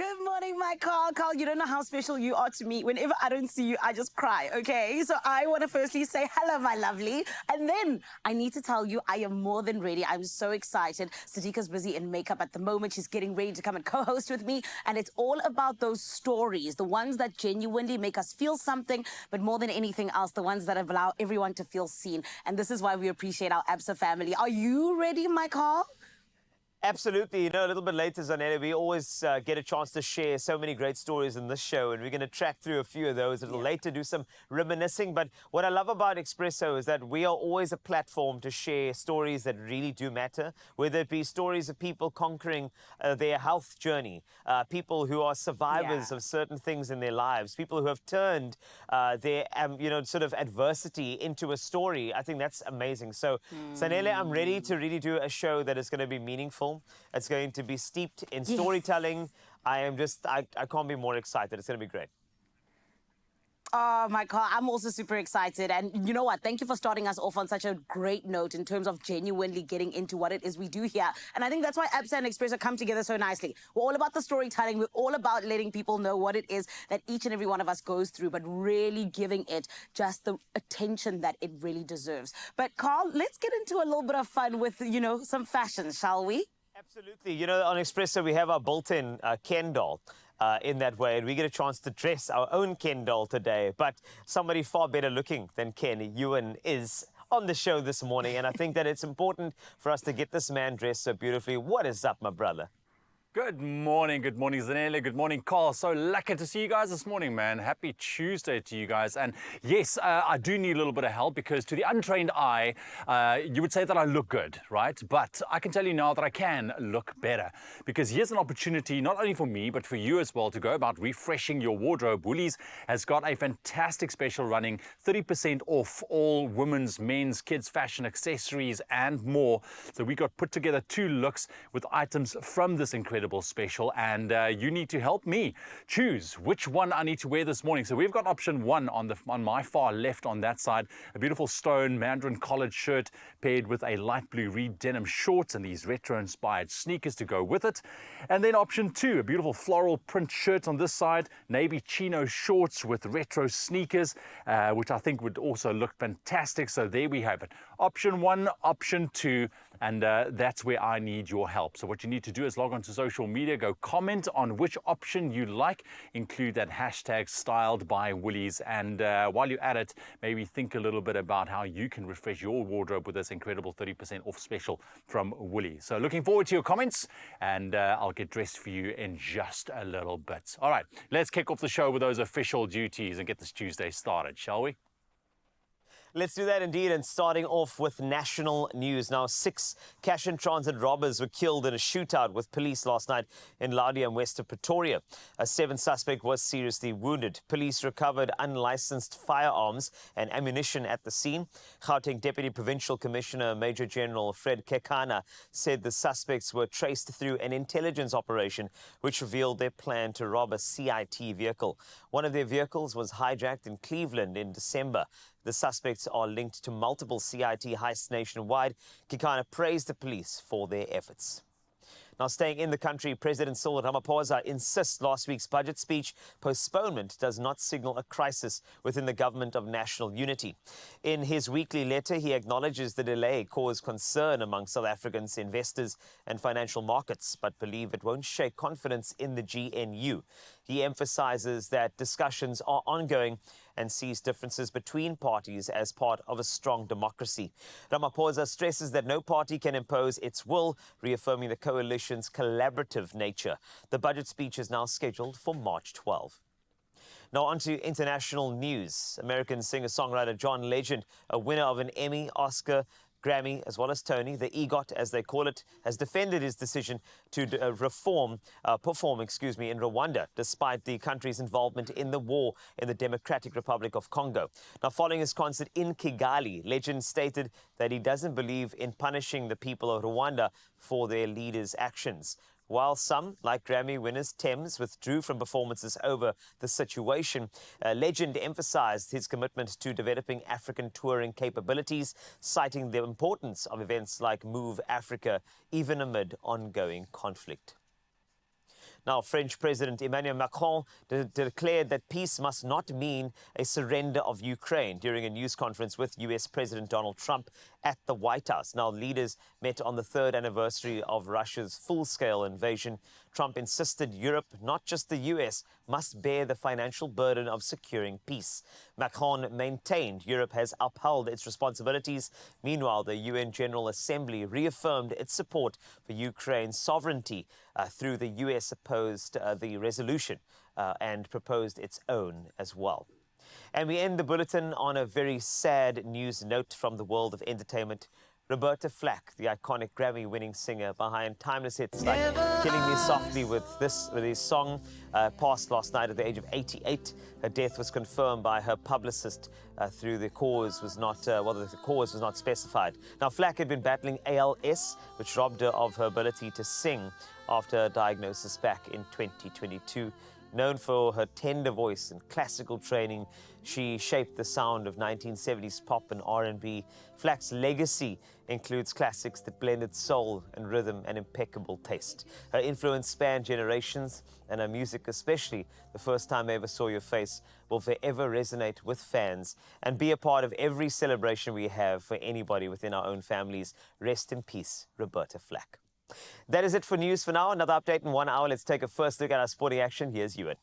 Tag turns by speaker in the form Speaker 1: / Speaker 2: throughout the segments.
Speaker 1: Good morning, my Carl. Carl, you don't know how special you are to me. Whenever I don't see you, I just cry, okay? So I want to firstly say hello, my lovely. And then I need to tell you, I am more than ready. I'm so excited. Sadiqa's busy in makeup at the moment. She's getting ready to come and co-host with me. And it's all about those stories, the ones that genuinely make us feel something, but more than anything else, the ones that allow everyone to feel seen. And this is why we appreciate our Absa family. Are you ready, my Carl?
Speaker 2: Absolutely. You know, a little bit later, Zanele, we always get a chance to share so many great stories in this show, and we're going to track through a few of those a little later, do some reminiscing. But what I love about Expresso is that we are always a platform to share stories that really do matter, whether it be stories of people conquering their health journey, people who are survivors of certain things in their lives, people who have turned their, sort of adversity into a story. I think that's amazing. So, Zanele, I'm ready to really do a show that is going to be meaningful. It's going to be steeped in storytelling. I can't be more excited. It's going to be great.
Speaker 1: Oh, my God, I'm also super excited. And you know what? Thank you for starting us off on such a great note in terms of genuinely getting into what it is we do here. And I think that's why Absa and Expresso come together so nicely. We're all about the storytelling. We're all about letting people know what it is that each and every one of us goes through, but really giving it just the attention that it really deserves. But Carl, let's get into a little bit of fun with, some fashion, shall we?
Speaker 2: Absolutely. You know, on Expresso, we have our built-in Ken doll. In that way, and we get a chance to dress our own Ken doll today, but somebody far better looking than Ken, Ewan, is on the show this morning, and I think that it's important for us to get this man dressed so beautifully. What is up, my brother?
Speaker 3: Good morning, Zanele, good morning, Carl. So lucky to see you guys this morning, man. Happy Tuesday to you guys. And yes, I do need a little bit of help because to the untrained eye, you would say that I look good, right? But I can tell you now that I can look better because here's an opportunity, not only for me, but for you as well, to go about refreshing your wardrobe. Woolies has got a fantastic special running, 30% off all women's, men's, kids' fashion accessories and more. So we got put together 2 looks with items from this incredible special, and you need to help me choose which one I need to wear this morning. So we've got option 1 on my far left on that side, a beautiful stone mandarin collared shirt paired with a light blue reed denim shorts and these retro inspired sneakers to go with it. And then option 2, a beautiful floral print shirt on this side, navy chino shorts with retro sneakers, which I think would also look fantastic. So there we have it, option 1, option 2, and that's where I need your help. So what you need to do is log on to social media, go comment on which option you like, include that hashtag styled by Woolies, and while you're at it, maybe think a little bit about how you can refresh your wardrobe with this incredible 30% off special from Woolies. So looking forward to your comments, and I'll get dressed for you in just a little bit. All right, let's kick off the show with those official duties and get this Tuesday started, shall we?
Speaker 2: Let's do that indeed, and starting off with national news. Now, 6 cash and transit robbers were killed in a shootout with police last night in Laudium, west of Pretoria. A 7th suspect was seriously wounded. Police recovered unlicensed firearms and ammunition at the scene. Gauteng Deputy Provincial Commissioner Major General Fred Kekana said the suspects were traced through an intelligence operation which revealed their plan to rob a CIT vehicle. One of their vehicles was hijacked in Cleveland in December. The suspects are linked to multiple CIT heists nationwide. Kekana praised the police for their efforts. Now, staying in the country, President Cyril Ramaphosa insists last week's budget speech postponement does not signal a crisis within the government of national unity. In his weekly letter, he acknowledges the delay caused concern among South Africans, investors and financial markets, but believe it won't shake confidence in the GNU. He emphasizes that discussions are ongoing and sees differences between parties as part of a strong democracy. Ramaphosa stresses that no party can impose its will, reaffirming the coalition's collaborative nature. The budget speech is now scheduled for March 12. Now on to international news. American singer-songwriter John Legend, a winner of an Emmy, Oscar, Grammy, as well as Tony, the EGOT, as they call it, has defended his decision to perform in Rwanda, despite the country's involvement in the war in the Democratic Republic of Congo. Now, following his concert in Kigali, Legend stated that he doesn't believe in punishing the people of Rwanda for their leaders' actions. While some, like Grammy winners Thames, withdrew from performances over the situation, Legend emphasized his commitment to developing African touring capabilities, citing the importance of events like Move Africa, even amid ongoing conflict. Now, French President Emmanuel Macron declared that peace must not mean a surrender of Ukraine during a news conference with US President Donald Trump at the White House. Now, leaders met on the third anniversary of Russia's full-scale invasion. Trump insisted Europe, not just the US, must bear the financial burden of securing peace. Macron maintained Europe has upheld its responsibilities. Meanwhile, the UN General Assembly reaffirmed its support for Ukraine's sovereignty through the US opposed the resolution and proposed its own as well. And we end the bulletin on a very sad news note from the world of entertainment. Roberta Flack, the iconic Grammy-winning singer behind timeless hits like Killing Me Softly with his song, passed last night at the age of 88. Her death was confirmed by her publicist through the cause was not, the cause was not specified. Now, Flack had been battling ALS, which robbed her of her ability to sing after a diagnosis back in 2022. Known for her tender voice and classical training, she shaped the sound of 1970s pop and R&B. Flack's legacy includes classics that blended soul and rhythm and impeccable taste. Her influence spanned generations, and her music, especially The First Time I Ever Saw Your Face, will forever resonate with fans and be a part of every celebration we have for anybody within our own families. Rest in peace, Roberta Flack. That is it for news for now. Another update in 1 hour. Let's take a first look at our sporting action. Here's Ewan.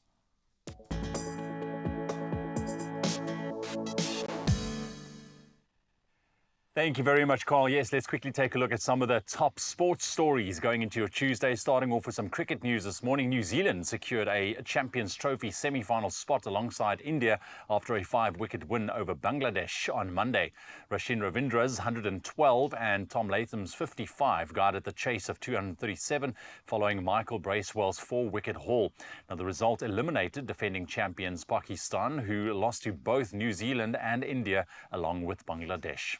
Speaker 3: Thank you very much, Carl. Yes, let's quickly take a look at some of the top sports stories going into your Tuesday, starting off with some cricket news this morning. New Zealand secured a Champions Trophy semi-final spot alongside India after a 5-wicket win over Bangladesh on Monday. Rashin Ravindra's 112 and Tom Latham's 55 guided the chase of 237 following Michael Bracewell's 4-wicket haul. Now, the result eliminated defending champions Pakistan, who lost to both New Zealand and India along with Bangladesh.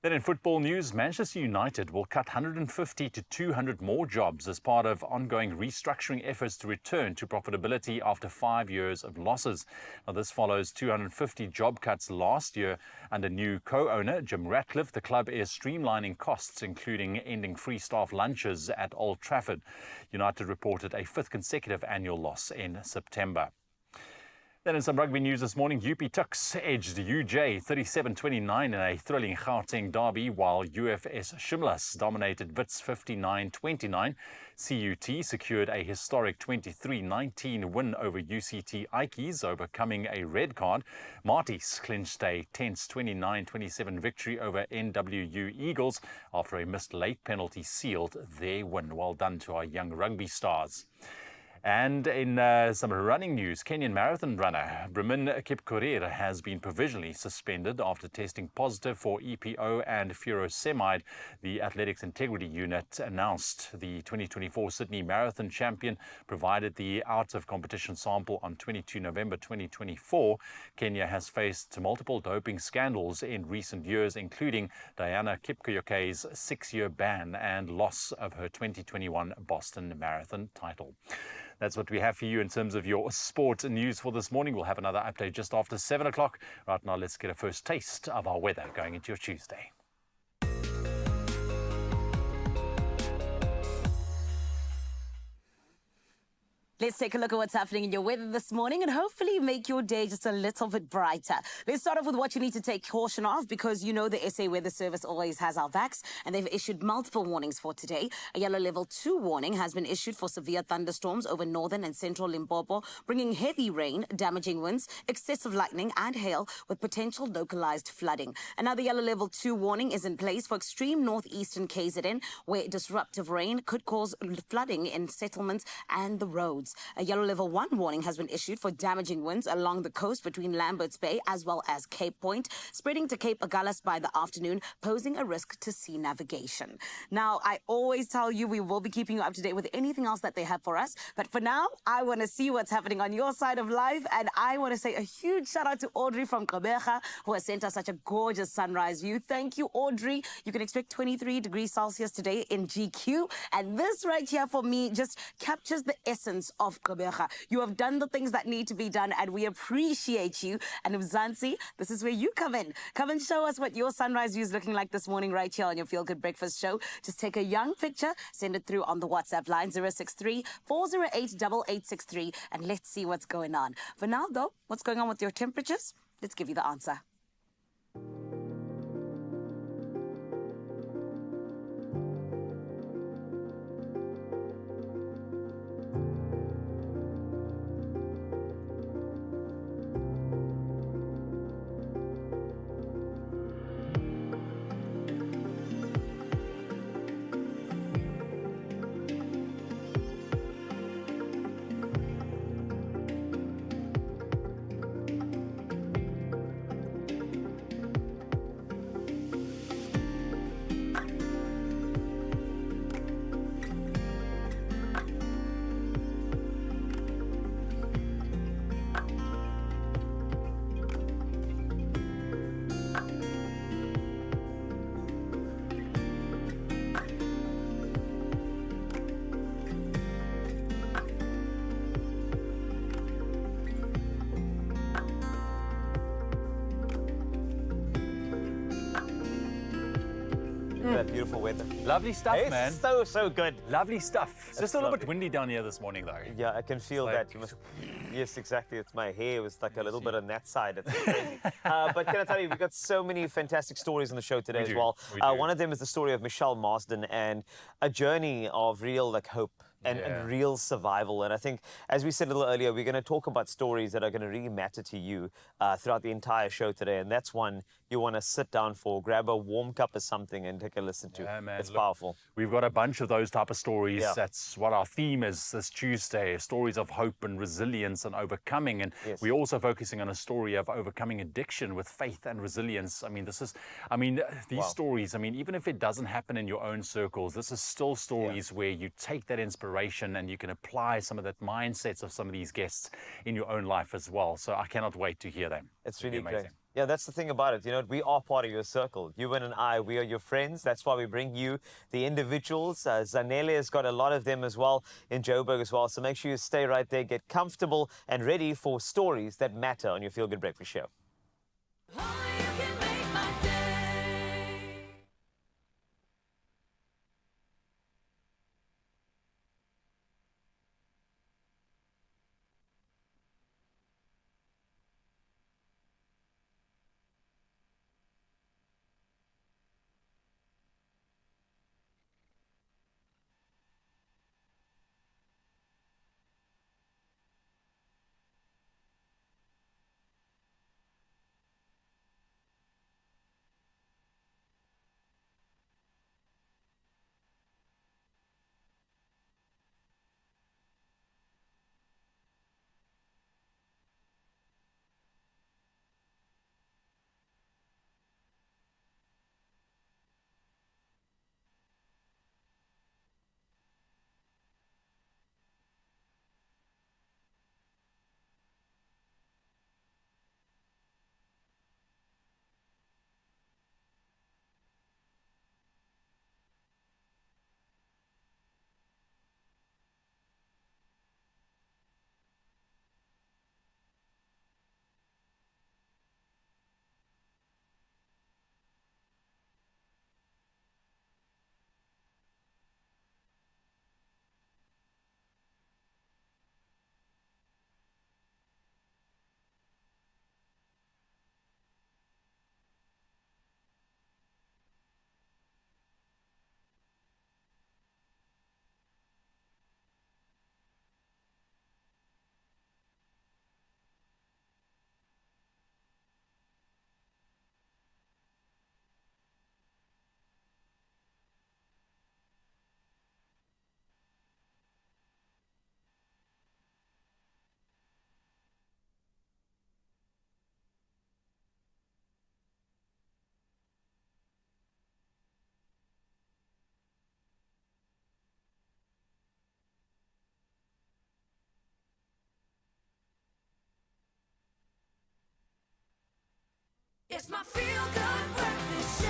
Speaker 3: Then in football news, Manchester United will cut 150 to 200 more jobs as part of ongoing restructuring efforts to return to profitability after 5 years of losses. Now, this follows 250 job cuts last year under new co-owner Jim Ratcliffe. The club is streamlining costs, including ending free staff lunches at Old Trafford. United reported a 5th consecutive annual loss in September. Then in some rugby news this morning, UP Tuks edged UJ 37-29 in a thrilling Gauteng derby, while UFS Shimlas dominated Wits 59-29. CUT secured a historic 23-19 win over UCT Ikes, overcoming a red card. Marties clinched a tense 29-27 victory over NWU Eagles after a missed late penalty sealed their win. Well done to our young rugby stars. And in some running news, Kenyan marathon runner Bramin Kipkorir has been provisionally suspended after testing positive for EPO and furosemide, the Athletics Integrity Unit announced. The 2024 Sydney Marathon champion provided the out-of-competition sample on 22 November 2024. Kenya has faced multiple doping scandals in recent years, including Diana Kipkorir's 6-year ban and loss of her 2021 Boston Marathon title. That's what we have for you in terms of your sport news for this morning. We'll have another update just after 7 o'clock. Right now, let's get a first taste of our weather going into your Tuesday.
Speaker 1: Let's take a look at what's happening in your weather this morning and hopefully make your day just a little bit brighter. Let's start off with what you need to take caution of, because you know the SA Weather Service always has our backs, and they've issued multiple warnings for today. A yellow level 2 warning has been issued for severe thunderstorms over northern and central Limpopo, bringing heavy rain, damaging winds, excessive lightning and hail with potential localized flooding. Another yellow level 2 warning is in place for extreme northeastern KZN, where disruptive rain could cause flooding in settlements and the roads. A yellow level 1 warning has been issued for damaging winds along the coast between Lambert's Bay as well as Cape Point, spreading to Cape Agulhas by the afternoon, posing a risk to sea navigation. Now, I always tell you we will be keeping you up to date with anything else that they have for us. But for now, I want to see what's happening on your side of life. And I want to say a huge shout out to Audrey from Gqeberha, who has sent us such a gorgeous sunrise view. Thank you, Audrey. You can expect 23 degrees Celsius today in GQ. And this right here for me just captures the essence of Gqeberha. You have done the things that need to be done, and we appreciate you. And Mzansi, this is where you come in. Come and show us what your sunrise view is looking like this morning right here on your Feel Good Breakfast show. Just take a young picture, send it through on the WhatsApp line 063 408 8863, and let's see what's going on. For now, though, what's going on with your temperatures? Let's give you the answer.
Speaker 2: That beautiful weather.
Speaker 3: Lovely stuff,
Speaker 2: It's
Speaker 3: man.
Speaker 2: so good.
Speaker 3: Lovely stuff. It's just a little
Speaker 2: lovely.
Speaker 3: bit windy down here this morning, though.
Speaker 2: Yeah, I can feel
Speaker 3: Like-
Speaker 2: that. You must. Yes, exactly. It's my hair. It was like a little bit on that side. It's crazy. But can I tell you, we've got so many fantastic stories on the show today
Speaker 3: We
Speaker 2: as
Speaker 3: do,
Speaker 2: well.
Speaker 3: we do.
Speaker 2: One of them is the story of Michelle Mden and a journey of real hope. And
Speaker 3: Yeah.
Speaker 2: real survival. And I think, as we said a little earlier, we're going to talk about stories that are going to really matter to you throughout the entire show today. And that's one you want to sit down for, grab a warm cup of something and take a listen to.
Speaker 3: Yeah, man.
Speaker 2: It's
Speaker 3: Look,
Speaker 2: powerful.
Speaker 3: We've got a bunch of those type of stories.
Speaker 2: Yeah.
Speaker 3: That's what our theme is this Tuesday, stories of hope and resilience and overcoming. And
Speaker 2: Yes.
Speaker 3: we're also focusing on a story of overcoming addiction with faith and resilience. I mean, these
Speaker 2: Wow.
Speaker 3: stories, even if it doesn't happen in your own circles, this is still stories where you take that inspiration and you can apply some of that mindsets of some of these guests in your own life as well. So I cannot wait to hear them.
Speaker 2: It's
Speaker 3: It'll be
Speaker 2: really great.
Speaker 3: amazing.
Speaker 2: Yeah, that's the thing about it. You know, we are part of your circle. You and I, we are your friends. That's why we bring you the individuals. Zanele has got a lot of them as well in Joburg as well. So make sure you stay right there, get comfortable and ready for stories that matter on your Feel Good Breakfast show.
Speaker 4: It's my Feel Good Breakfast show.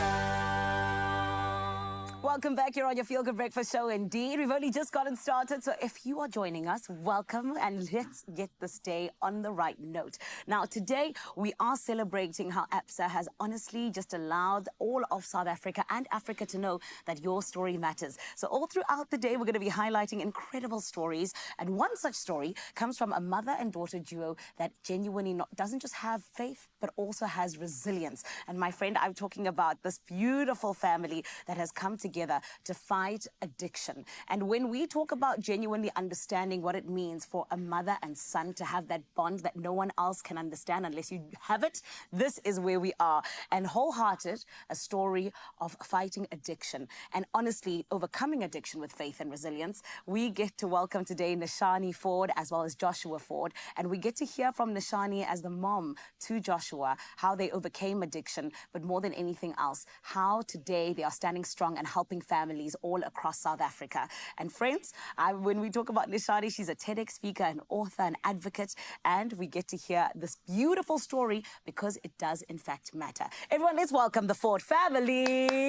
Speaker 1: welcome back here on your Feel Good Breakfast Show. Indeed, we've only just gotten started, so if you are joining us, welcome, and let's get this day on the right note. Now, today we are celebrating how Absa has honestly just allowed all of South Africa and Africa to know that your story matters. So all throughout the day, we're going to be highlighting incredible stories, and one such story comes from a mother and daughter duo that genuinely doesn't just have faith, but also has resilience. And my friend, I'm talking about this beautiful family that has come together to fight addiction. And when we talk about genuinely understanding what it means for a mother and son to have that bond that no one else can understand unless you have it, this is where we are. And Wholehearted, a story of fighting addiction and honestly overcoming addiction with faith and resilience. We get to welcome today Nishani Ford as well as Joshua Ford. And we get to hear from Nishani as the mom to Joshua, how they overcame addiction, but more than anything else, how today they are standing strong and helping families all across South Africa. And friends, when we talk about Nishani, she's a TEDx speaker, an author, an advocate, and we get to hear this beautiful story because it does in fact matter. Everyone, let's welcome the Ford family.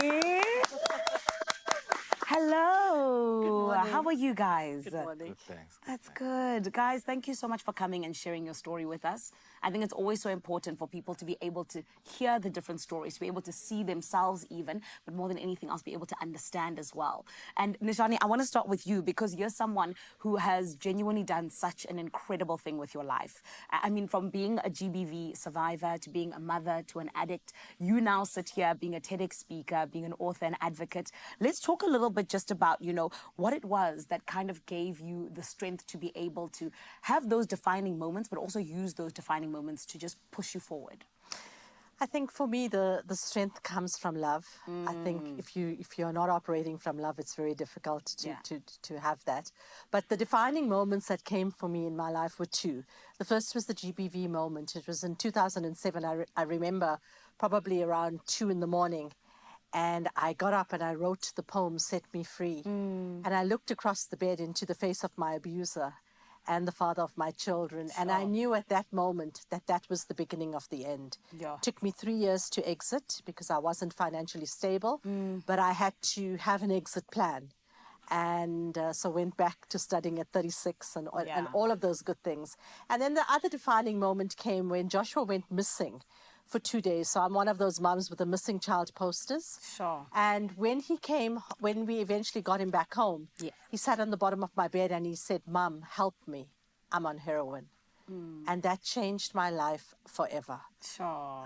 Speaker 1: Hello. How are you guys?
Speaker 4: Good morning.
Speaker 3: Good, thanks.
Speaker 1: That's good. Guys, thank you so much for coming and sharing your story with us. I think it's always so important for people to be able to hear the different stories, to be able to see themselves even, but more than anything else, be able to understand as well. And Nishani, I want to start with you because you're someone who has genuinely done such an incredible thing with your life. I mean, from being a GBV survivor to being a mother to an addict, you now sit here being a TEDx speaker, being an author and advocate. Let's talk a little bit just about, what it was that kind of gave you the strength to be able to have those defining moments, but also use those defining moments to just push you forward.
Speaker 4: I think for me, the strength comes from love. I think if you're not operating from love, it's very difficult to have that. But the defining moments that came for me in my life were two. The first was the GBV moment. It was in 2007. I remember probably around 2 in the morning. And I got up and I wrote the poem, Set Me Free. And I looked across the bed into the face of my abuser and the father of my children. And I knew at that moment that that was the beginning of the end.
Speaker 1: Yeah.
Speaker 4: Took me 3 years to exit because I wasn't financially stable, but I had to have an exit plan. And so went back to studying at 36 and all of those good things. And then the other defining moment came when Joshua went missing for 2 days. So I'm one of those moms with the missing child posters.
Speaker 1: Sure.
Speaker 4: And when we eventually got him back home, he sat on the bottom of my bed and he said, "Mom, help me. I'm on heroin." And that changed my life forever.
Speaker 1: Sure.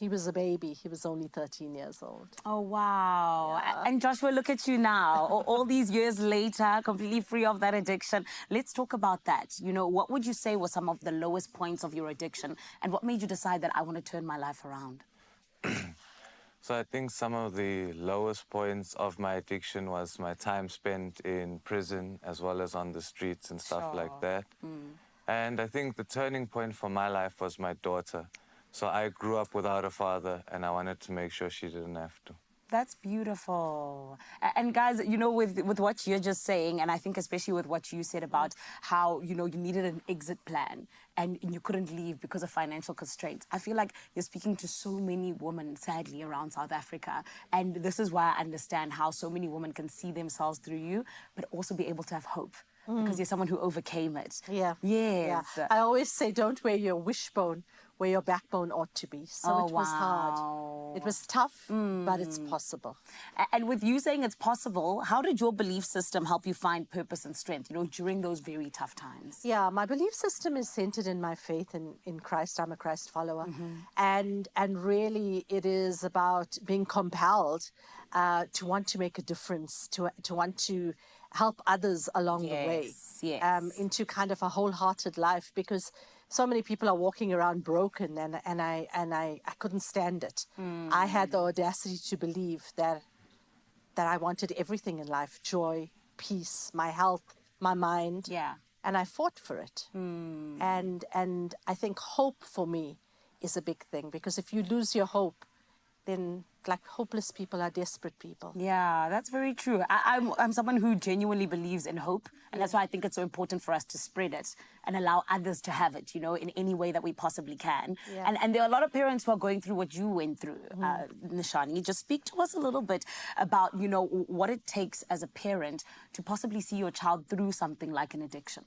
Speaker 4: He was a baby. He was only 13 years old.
Speaker 1: Oh, wow. And Joshua, look at you now, all these years later, completely free of that addiction. Let's talk about that. What would you say were some of the lowest points of your addiction? And what made you decide that I want to turn my life around?
Speaker 5: So I think some of the lowest points of my addiction was my time spent in prison as well as on the streets and stuff like that. And I think the turning point for my life was my daughter. So I grew up without a father, and I wanted to make sure she didn't have to.
Speaker 1: That's beautiful. And guys, with what you're just saying, and I think especially with what you said about how, you needed an exit plan and you couldn't leave because of financial constraints. I feel like you're speaking to so many women, sadly, around South Africa. And this is why I understand how so many women can see themselves through you, but also be able to have hope. Because you're someone who overcame it.
Speaker 4: Yeah.
Speaker 1: Yes.
Speaker 4: Yeah. I always say, don't wear your wishbone where your backbone ought to be. So it was hard. It was tough, but it's possible.
Speaker 1: And with you saying it's possible, how did your belief system help you find purpose and strength, during those very tough times?
Speaker 4: Yeah, my belief system is centered in my faith in Christ. I'm a Christ follower. And really it is about being compelled to want to make a difference, to want to help others along the way, into kind of a wholehearted life, because so many people are walking around broken, and I couldn't stand it. I had the audacity to believe that I wanted everything in life: joy, peace, my health, my mind. And I fought for it. And I think hope for me is a big thing, because if you lose your hope, then like hopeless people are desperate people.
Speaker 1: Yeah, that's very true. I'm someone who genuinely believes in hope, and that's why I think it's so important for us to spread it and allow others to have it, you know, in any way that we possibly can.
Speaker 4: Yeah.
Speaker 1: And there are a lot of parents who are going through what you went through, Nishani. Just speak to us a little bit about, you know, what it takes as a parent to possibly see your child through something like an addiction.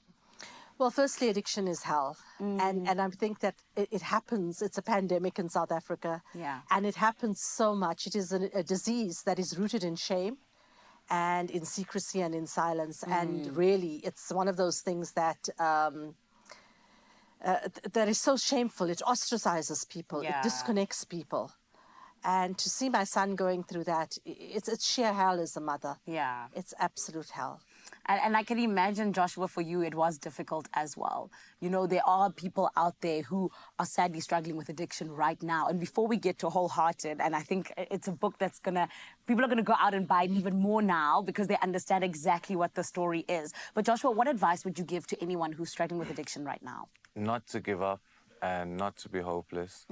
Speaker 4: Well, firstly, addiction is hell. And I think that it happens. It's a pandemic in South Africa.
Speaker 1: Yeah.
Speaker 4: And it happens so much. It is a disease that is rooted in shame and in secrecy and in silence. And really, it's one of those things that that is so shameful. It ostracizes people.
Speaker 1: Yeah.
Speaker 4: It disconnects people. And to see my son going through that, it's sheer hell as a mother.
Speaker 1: Yeah.
Speaker 4: It's absolute hell.
Speaker 1: And I can imagine, Joshua, for you, it was difficult as well. You know, there are people out there who are sadly struggling with addiction right now. And before we get to Wholehearted, and I think it's a book that's people are going to go out and buy it even more now because they understand exactly what the story is. But Joshua, what advice would you give to anyone who's struggling with addiction right now?
Speaker 5: Not to give up and not to be hopeless.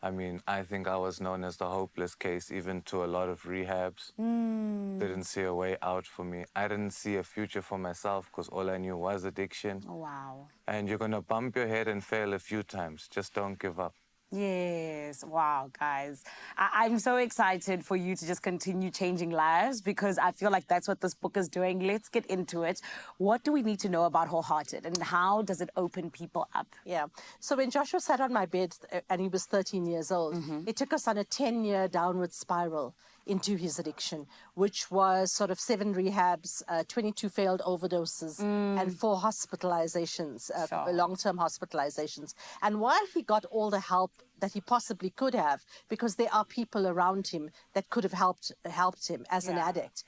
Speaker 5: I mean, I think I was known as the hopeless case, even to a lot of rehabs. Didn't see a way out for me. I didn't see a future for myself because all I knew was addiction.
Speaker 1: Oh, wow.
Speaker 5: And you're going to bump your head and fail a few times. Just don't give up.
Speaker 1: Yes. Wow, guys. I'm so excited for you to just continue changing lives because I feel like that's what this book is doing. Let's get into it. What do we need to know about Wholehearted and how does it open people up?
Speaker 4: Yeah. So when Joshua sat on my bed and he was 13 years old, it took us on a 10-year downward spiral into his addiction, which was sort of 7 rehabs, 22 failed overdoses, and 4 hospitalizations, long-term hospitalizations. And while he got all the help that he possibly could have, because there are people around him that could have helped him as an addict,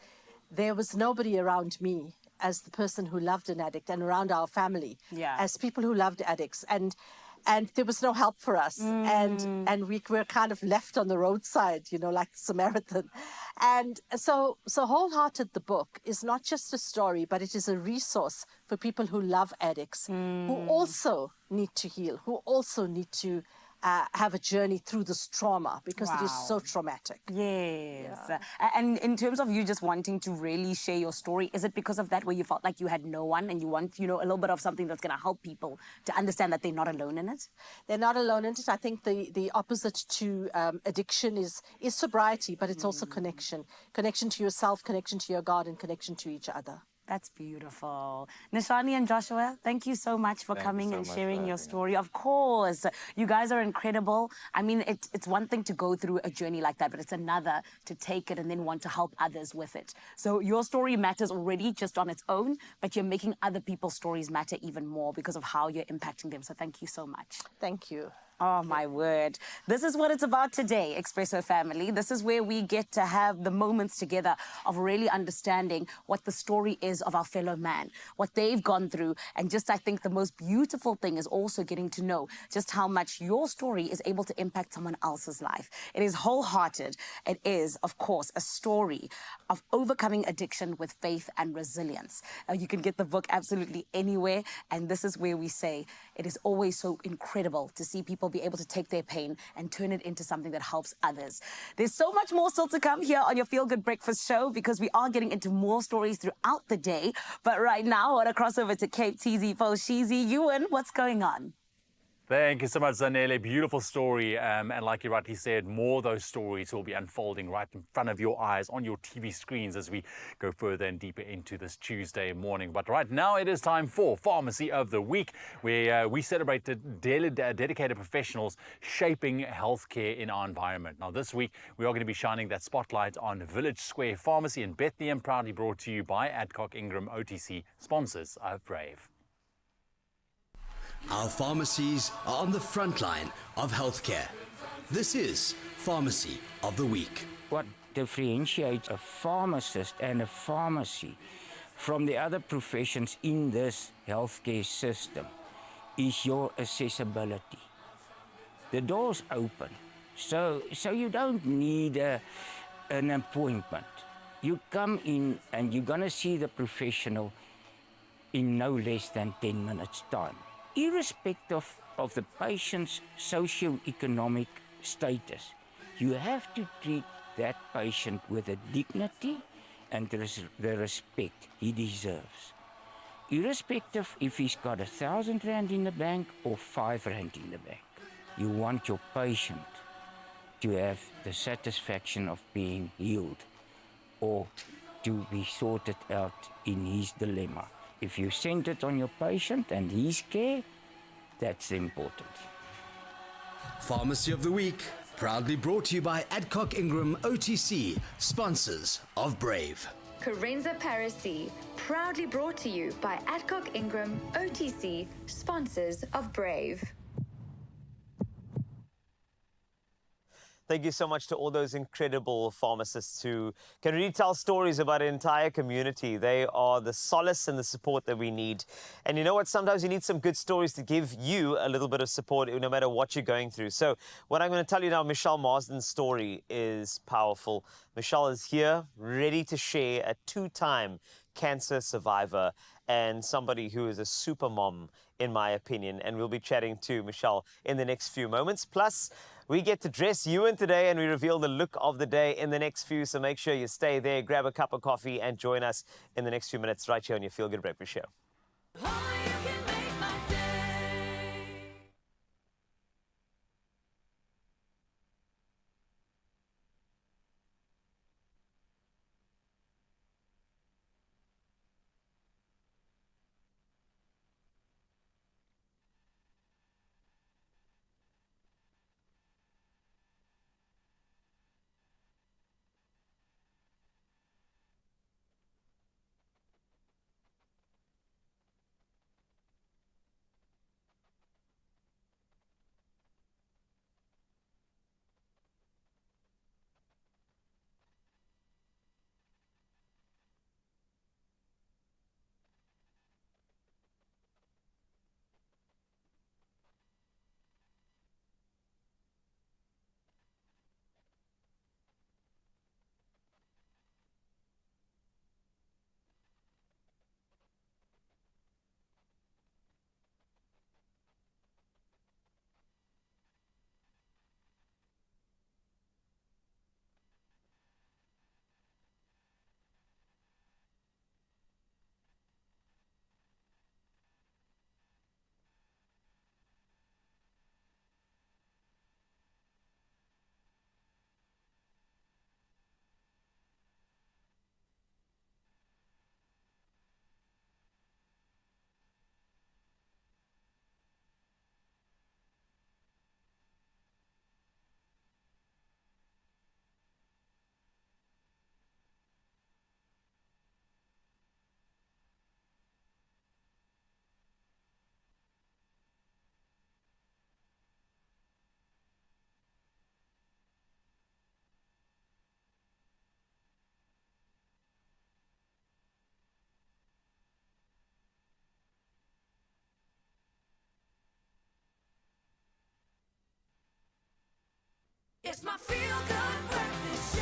Speaker 4: there was nobody around me as the person who loved an addict and around our family as people who loved addicts. And there was no help for us. And we were kind of left on the roadside, you know, like Samaritan. And so Wholehearted, the book, is not just a story, but it is a resource for people who love addicts, who also need to heal, who also need to have a journey through this trauma because it is so traumatic.
Speaker 1: Yes. And in terms of you just wanting to really share your story, is it because of that where you felt like you had no one and you want, you know, a little bit of something that's going to help people to understand that they're not alone in it?
Speaker 4: They're not alone in it. I think the opposite to addiction is sobriety, but it's also connection. Connection to yourself, connection to your God, and connection to each other.
Speaker 1: That's beautiful. Nishani and Joshua, thank you so much for coming and sharing your story. Of course, you guys are incredible. I mean, it's one thing to go through a journey like that, but it's another to take it and then want to help others with it. So your story matters already just on its own, but you're making other people's stories matter even more because of how you're impacting them. So thank you so much.
Speaker 4: Thank you.
Speaker 1: Oh, my word. This is what it's about today, Expresso family. This is where we get to have the moments together of really understanding what the story is of our fellow man, what they've gone through. And just, I think the most beautiful thing is also getting to know just how much your story is able to impact someone else's life. It is Wholehearted. It is, of course, a story of overcoming addiction with faith and resilience. You can get the book absolutely anywhere. And this is where we say it is always so incredible to see people be able to take their pain and turn it into something that helps others. There's so much more still to come here on your Feel Good Breakfast show because we are getting into more stories throughout the day. But right now, I want to cross over to Cape TZ Foshizi. Ewan, what's going on?
Speaker 3: Thank you so much, Zanele. Beautiful story. And like you rightly said, more of those stories will be unfolding right in front of your eyes on your TV screens as we go further and deeper into this Tuesday morning. But right now it is time for Pharmacy of the Week, where we celebrate the dedicated professionals shaping healthcare in our environment. Now this week, we are going to be shining that spotlight on Village Square Pharmacy in Bethlehem, proudly brought to you by Adcock Ingram OTC, sponsors of Brave.
Speaker 6: Our pharmacies are on the front line of healthcare. This is Pharmacy of the Week.
Speaker 7: What differentiates a pharmacist and a pharmacy from the other professions in this healthcare system is your accessibility. The door's open, so you don't need an appointment. You come in and you're going to see the professional in no less than 10 minutes' time. Irrespective of the patient's socio-economic status, You have to treat that patient with the dignity and the respect he deserves. Irrespective if he's got 1,000 rand in the bank or 5 rand in the bank. You want your patient to have the satisfaction of being healed or to be sorted out in his dilemma. If you centre it on your patient and his care, that's important.
Speaker 6: Pharmacy of the Week, proudly brought to you by Adcock Ingram OTC, sponsors of Brave.
Speaker 8: Carenza Parisi, proudly brought to you by Adcock Ingram OTC, sponsors of Brave.
Speaker 2: Thank you so much to all those incredible pharmacists who can really tell stories about an entire community. They are the solace and the support that we need. And you know what? Sometimes you need some good stories to give you a little bit of support no matter what you're going through. So what I'm going to tell you now, Michelle Mden's story is powerful. Michelle is here, ready to share, a 2-time cancer survivor and somebody who is a super mom, in my opinion. And we'll be chatting to Michelle in the next few moments. Plus, we get to dress you in today and we reveal the look of the day in the next few. So make sure you stay there, grab a cup of coffee and join us in the next few minutes right here on your Feel Good Breakfast Show.
Speaker 9: It's my Feel Good Breakfast Show.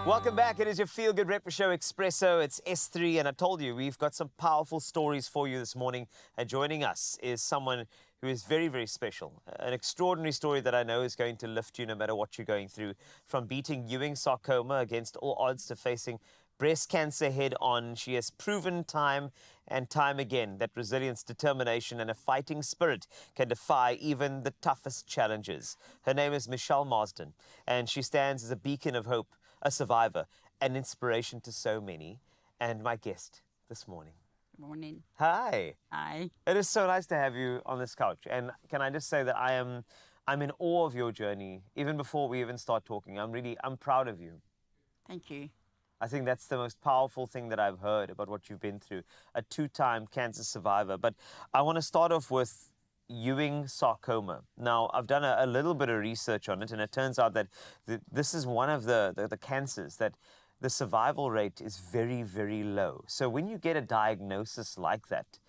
Speaker 2: Welcome back. It is your Feel Good Breakfast Show, Expresso. It's S3, and I told you we've got some powerful stories for you this morning. And joining us is someone who is very, very special. An extraordinary story that I know is going to lift you no matter what you're going through. From beating Ewing sarcoma against all odds to facing breast cancer head on, she has proven time and time again that resilience, determination, and a fighting spirit can defy even the toughest challenges. Her name is Michelle Mden, and she stands as a beacon of hope, a survivor, an inspiration to so many, and my guest this morning.
Speaker 10: Morning.
Speaker 2: Hi.
Speaker 10: Hi.
Speaker 2: It is so nice to have you on this couch, and can I just say that I'm in awe of your journey. Even before we even start talking, I'm proud of you.
Speaker 10: Thank you.
Speaker 2: I think that's the most powerful thing that I've heard about what you've been through, a 2-time cancer survivor. But I want to start off with Ewing sarcoma. Now, I've done a little bit of research on it, and it turns out that this is one of the cancers that the survival rate is very, very low. So when you get a diagnosis like that,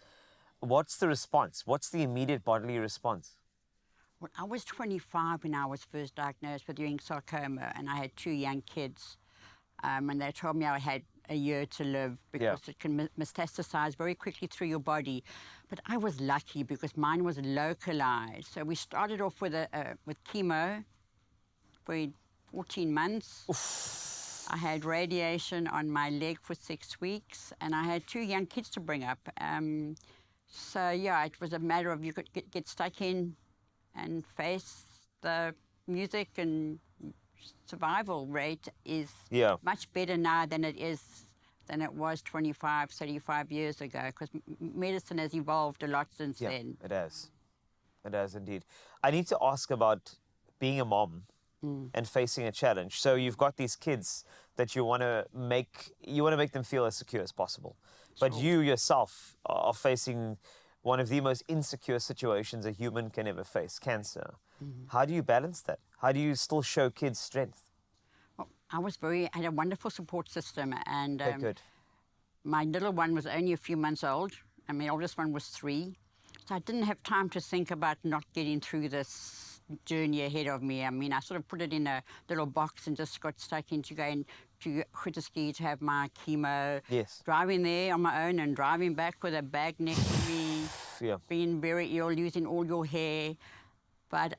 Speaker 2: what's the response? What's the immediate bodily response?
Speaker 10: Well, I was 25 when I was first diagnosed with Ewing sarcoma, and I had 2 young kids. And they told me I had a year to live because it can metastasize very quickly through your body. But I was lucky because mine was localized. So we started off with chemo, for 14 months. I had radiation on my leg for 6 weeks, and I had 2 young kids to bring up. So yeah, it was a matter of you could get stuck in and face the music, and survival rate is much better now than it was 25, 35 years ago, because medicine has evolved a lot since then.
Speaker 2: It has. It has indeed. I need to ask about being a mom and facing a challenge. So you've got these kids that you want to make them feel as secure as possible. But you yourself are facing one of the most insecure situations a human can ever face, cancer. How do you balance that? How do you still show kids strength?
Speaker 10: Well, I had a wonderful support system, and
Speaker 2: Good.
Speaker 10: my little one was only a few months old, and my oldest one was 3. So I didn't have time to think about not getting through this journey ahead of me. I mean, I sort of put it in a little box and just got stuck into going to Grooteskies to have my chemo.
Speaker 2: Yes.
Speaker 10: Driving there on my own and driving back with a bag next to me. Being very ill, losing all your hair. But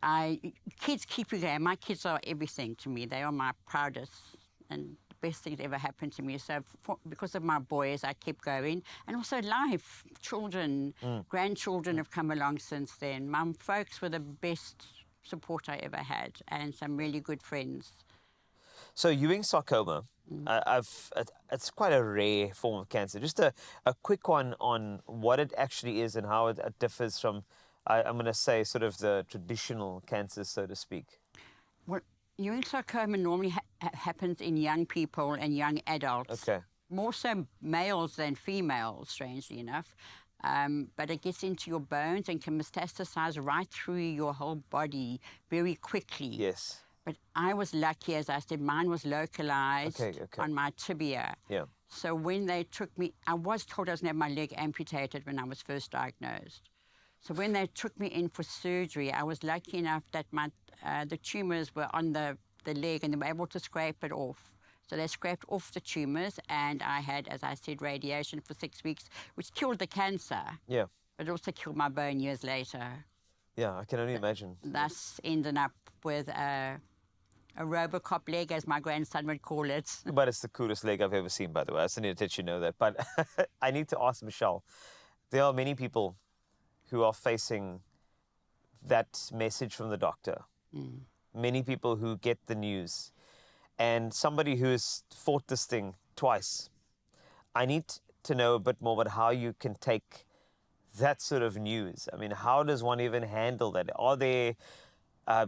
Speaker 10: kids keep you going. My kids are everything to me. They are my proudest and best thing that ever happened to me. So because of my boys, I kept going. And also life, children, grandchildren have come along since then. My folks were the best support I ever had, and some really good friends.
Speaker 2: So Ewing sarcoma, it's quite a rare form of cancer. Just a quick one on what it actually is and how it differs from, I'm going to say, sort of the traditional cancers, so to speak.
Speaker 10: Well, Ewing sarcoma normally happens in young people and young adults.
Speaker 2: Okay.
Speaker 10: More so males than females, strangely enough. But it gets into your bones and can metastasize right through your whole body very quickly.
Speaker 2: Yes.
Speaker 10: But I was lucky, as I said, mine was localized on my tibia.
Speaker 2: Yeah.
Speaker 10: So when they took me, I was told I was going to have my leg amputated when I was first diagnosed. So when they took me in for surgery, I was lucky enough that the tumors were on the leg, and they were able to scrape it off. So they scraped off the tumors, and I had, as I said, radiation for 6 weeks, which killed the cancer.
Speaker 2: Yeah.
Speaker 10: But it also killed my bone years later.
Speaker 2: Yeah, I can only imagine.
Speaker 10: Thus ending up with a Robocop leg, as my grandson would call it.
Speaker 2: But it's the coolest leg I've ever seen, by the way. I still need to let you know that. But I need to ask Michelle, there are many people who are facing that message from the doctor. Many people who get the news. And somebody who has fought this thing twice. I need to know a bit more about how you can take that sort of news. I mean, how does one even handle that? Are there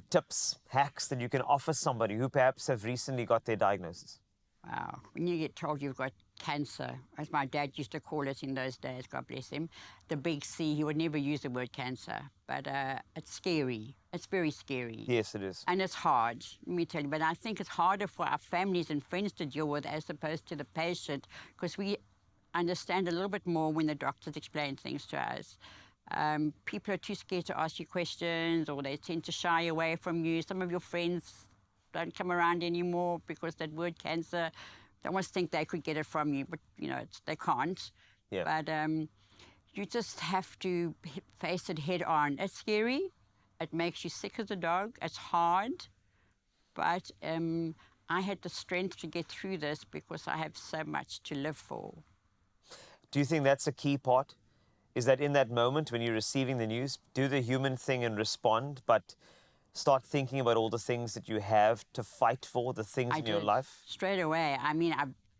Speaker 2: tips, hacks that you can offer somebody who perhaps have recently got their diagnosis?
Speaker 10: Wow. When you get told you've got cancer, as my dad used to call it in those days, God bless him, the big C, he would never use the word cancer. But it's scary. It's very scary.
Speaker 2: Yes, it is.
Speaker 10: And it's hard, let me tell you. But I think it's harder for our families and friends to deal with as opposed to the patient, because we understand a little bit more when the doctors explain things to us. People are too scared to ask you questions, or they tend to shy away from you. Some of your friends don't come around anymore because that word cancer, they almost think they could get it from you, but you know they can't.
Speaker 2: Yeah.
Speaker 10: But you just have to face it head on. It's scary. It makes you sick as a dog. It's hard. But I had the strength to get through this because I have so much to live for.
Speaker 2: Do you think that's a key part? Is that in that moment when you're receiving the news, do the human thing and respond, but start thinking about all the things that you have to fight for, the things in your life?
Speaker 10: Straight away. I mean,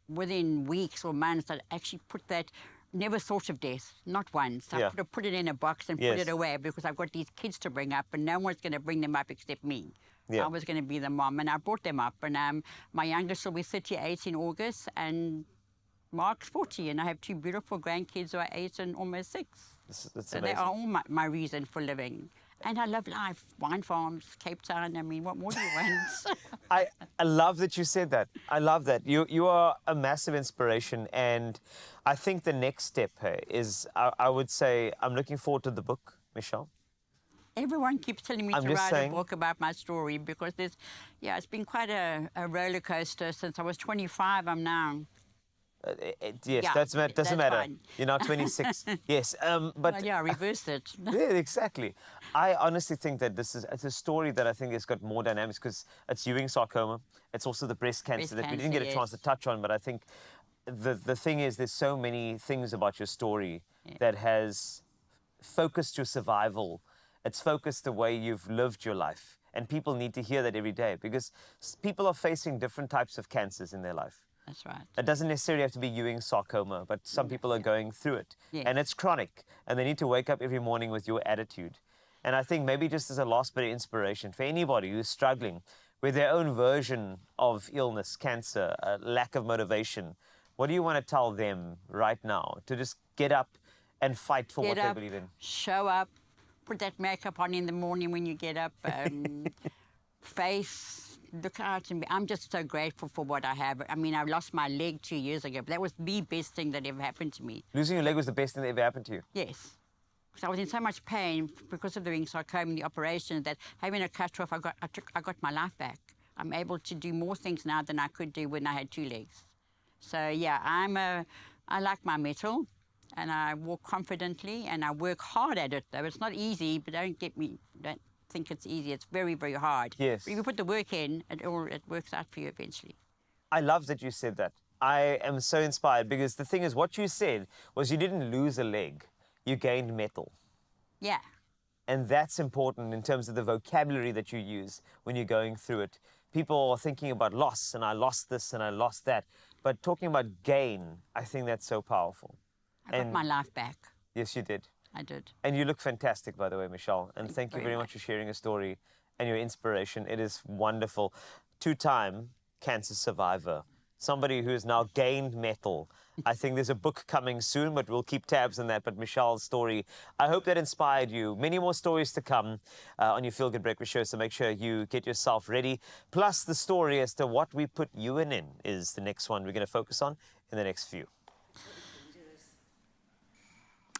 Speaker 10: within weeks or months, I actually put that, never thought of death, not once. I put it in a box and put it away because I've got these kids to bring up and no one's going to bring them up except me.
Speaker 2: Yeah.
Speaker 10: I was going to be the mom, and I brought them up. And my youngest will be 38 in August, and Mark's 40, and I have 2 beautiful grandkids who are 8 and almost 6.
Speaker 2: That's
Speaker 10: so
Speaker 2: amazing.
Speaker 10: they are all my reason for living. And I love life. Wine farms, Cape Town. I mean, what more do you want?
Speaker 2: I love that you said that. I love that. You are a massive inspiration, and I think the next step is, I would say, I'm looking forward to the book, Michelle.
Speaker 10: Everyone keeps telling me to write a book about my story because it's been quite a roller coaster since I was 25. I'm now
Speaker 2: Yes,
Speaker 10: Yeah,
Speaker 2: doesn't
Speaker 10: that's
Speaker 2: matter.
Speaker 10: fine.
Speaker 2: You're now 26. Yes, but
Speaker 10: Well, yeah, reverse it.
Speaker 2: yeah, exactly. I honestly think that it's a story that I think has got more dynamics because it's Ewing sarcoma. It's also the breast cancer that we didn't get a chance to touch on, but I think the thing is there's so many things about your story that has focused your survival. It's focused the way you've lived your life. And people need to hear that every day because people are facing different types of cancers in their life.
Speaker 10: That's right.
Speaker 2: It doesn't necessarily have to be Ewing sarcoma, but some people are going through it.
Speaker 10: Yes.
Speaker 2: And it's chronic. And they need to wake up every morning with your attitude. And I think maybe just as a last bit of inspiration for anybody who's struggling with their own version of illness, cancer, lack of motivation, what do you want to tell them right now to just get up and fight for what they believe in?
Speaker 10: Show up. Put that makeup on in the morning when you get up. Face, look out. And I'm just so grateful for what I have. I mean, I lost my leg 2 years ago, but that was the best thing that ever happened to me.
Speaker 2: Losing your leg was the best thing that ever happened to you?
Speaker 10: Yes. Because I was in so much pain because of the Ewing sarcoma and the operation that having a cut off, I got my life back. I'm able to do more things now than I could do when I had 2 legs. So, yeah, I like my metal. And I walk confidently, and I work hard at it, though. It's not easy, but don't think it's easy. It's very, very hard.
Speaker 2: Yes.
Speaker 10: But if you put the work in, it works out for you eventually.
Speaker 2: I love that you said that. I am so inspired because the thing is, what you said was you didn't lose a leg. You gained metal.
Speaker 10: Yeah.
Speaker 2: And that's important in terms of the vocabulary that you use when you're going through it. People are thinking about loss, and I lost this and I lost that. But talking about gain, I think that's so powerful.
Speaker 10: I got my life back.
Speaker 2: Yes, you did.
Speaker 10: I did.
Speaker 2: And you look fantastic, by the way, Michelle. And thank you very much for sharing your story and your inspiration. It is wonderful. 2-time cancer survivor. Somebody who has now gained metal. I think there's a book coming soon, but we'll keep tabs on that. But Michelle's story, I hope that inspired you. Many more stories to come on your Feel Good Breakfast show, so make sure you get yourself ready. Plus, the story as to what we put you in is the next one we're going to focus on in the next few.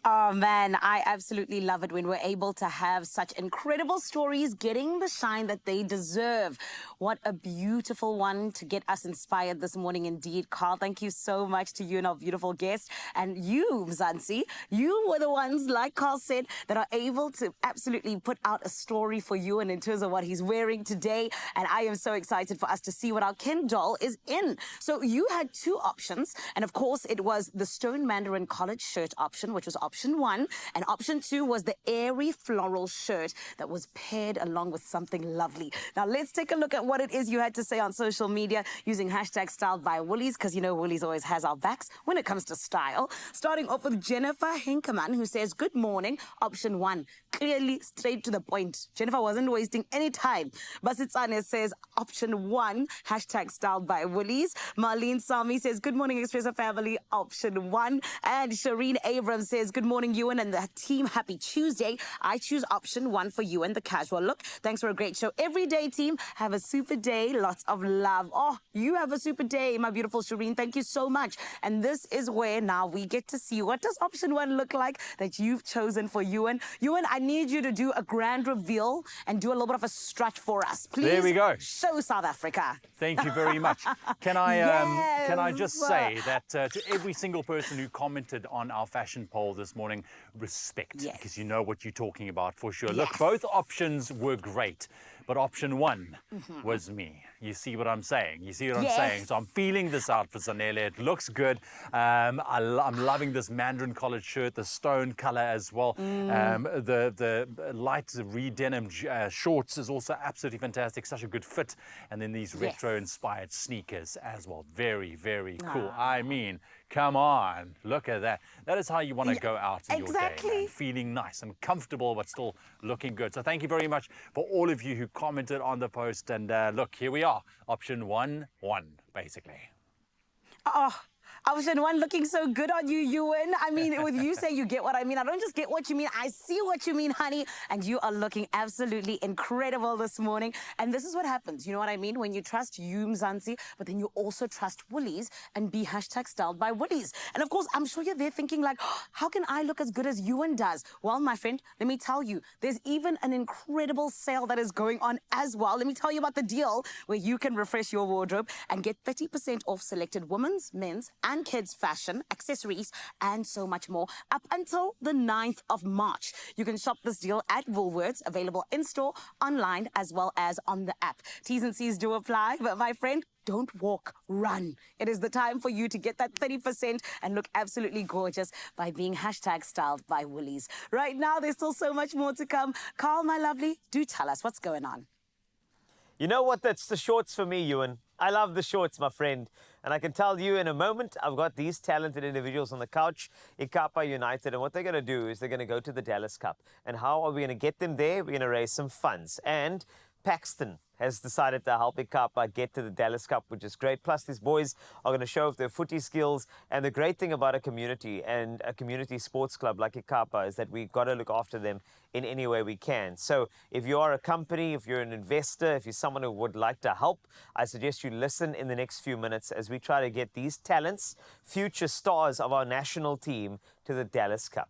Speaker 1: Oh, man, I absolutely love it when we're able to have such incredible stories getting the shine that they deserve. What a beautiful one to get us inspired this morning indeed. Carl, thank you so much to you and our beautiful guest. And you, Mzansi, you were the ones, like Carl said, that are able to absolutely put out a story for you and in terms of what he's wearing today. And I am so excited for us to see what our Ken doll is in. So you had 2 options. And of course, it was the Stone Mandarin College shirt option, which was option 1, and option 2 was the airy floral shirt that was paired along with something lovely. Now let's take a look at what it is you had to say on social media using hashtag Styled by Woolies, because you know Woolies always has our backs when it comes to style. Starting off with Jennifer Hinkerman, who says, good morning, option 1, clearly straight to the point. Jennifer wasn't wasting any time. Basitsane says option 1, hashtag Styled by Woolies. Marlene Sami says, good morning, Expresso family, option 1. And Shireen Abrams says, good morning, Ewan and the team. Happy Tuesday. I choose option 1 for you and the casual look. Thanks for a great show every day, team. Have a super day. Lots of love. Oh, you have a super day, my beautiful Shireen. Thank you so much. And this is where now we get to see what does option 1 look like that you've chosen for Ewan. Ewan, I need you to do a grand reveal and do a little bit of a strut for us. Please.
Speaker 3: There we go.
Speaker 1: Show South Africa.
Speaker 3: Thank you very much. Can I can I just
Speaker 1: Yes.
Speaker 3: say that to every single person who commented on our fashion poll this morning, respect,
Speaker 1: Yes.
Speaker 3: because you know what you're talking about for sure.
Speaker 1: Yes.
Speaker 3: Look, both options were great, but option 1 was me. You see what I'm saying? You see what I'm saying? So I'm feeling this outfit, Zanele. It looks good. I'm loving this Mandarin College shirt, the stone color as well. The light re-denim shorts is also absolutely fantastic. Such a good fit. And then these retro-inspired sneakers as well. Very, very cool. I mean, come on. Look at that. That is how you want to go out in your day. Man. Feeling nice and comfortable, but still looking good. So thank you very much for all of you who commented on the post. And look, here we are. Option 1, basically.
Speaker 1: Oh, option 1 looking so good on you, Ewan. I mean, with you say you get what I mean. I don't just get what you mean. I see what you mean, honey. And you are looking absolutely incredible this morning. And this is what happens. You know what I mean? When you trust you, Mzansi, but then you also trust Woolies and be hashtag Styled by Woolies. And of course, I'm sure you're there thinking like, oh, how can I look as good as Ewan does? Well, my friend, let me tell you, there's even an incredible sale that is going on as well. Let me tell you about the deal where you can refresh your wardrobe and get 30% off selected women's, men's, and and kids fashion, accessories, and so much more up until the 9th of March. You can shop this deal at Woolworths, available in-store, online, as well as on the app. T's and C's do apply, but my friend, don't walk, run. It is the time for you to get that 30% and look absolutely gorgeous by being #styled by Woolies. Right now, there's still so much more to come. Carl, my lovely, do tell us what's going on.
Speaker 2: You know what? That's the shorts for me, Ewan. I love the shorts, my friend. And I can tell you in a moment, I've got these talented individuals on the couch, iKapa United, and what they're going to do is they're going to go to the Dallas Cup. And how are we going to get them there? We're going to raise some funds. And Paxton has decided to help iKapa get to the Dallas Cup, which is great. Plus, these boys are going to show off their footy skills. And the great thing about a community and a community sports club like iKapa is that we've got to look after them in any way we can. So if you are a company, if you're an investor, if you're someone who would like to help, I suggest you listen in the next few minutes as we try to get these talents, future stars of our national team, to the Dallas Cup.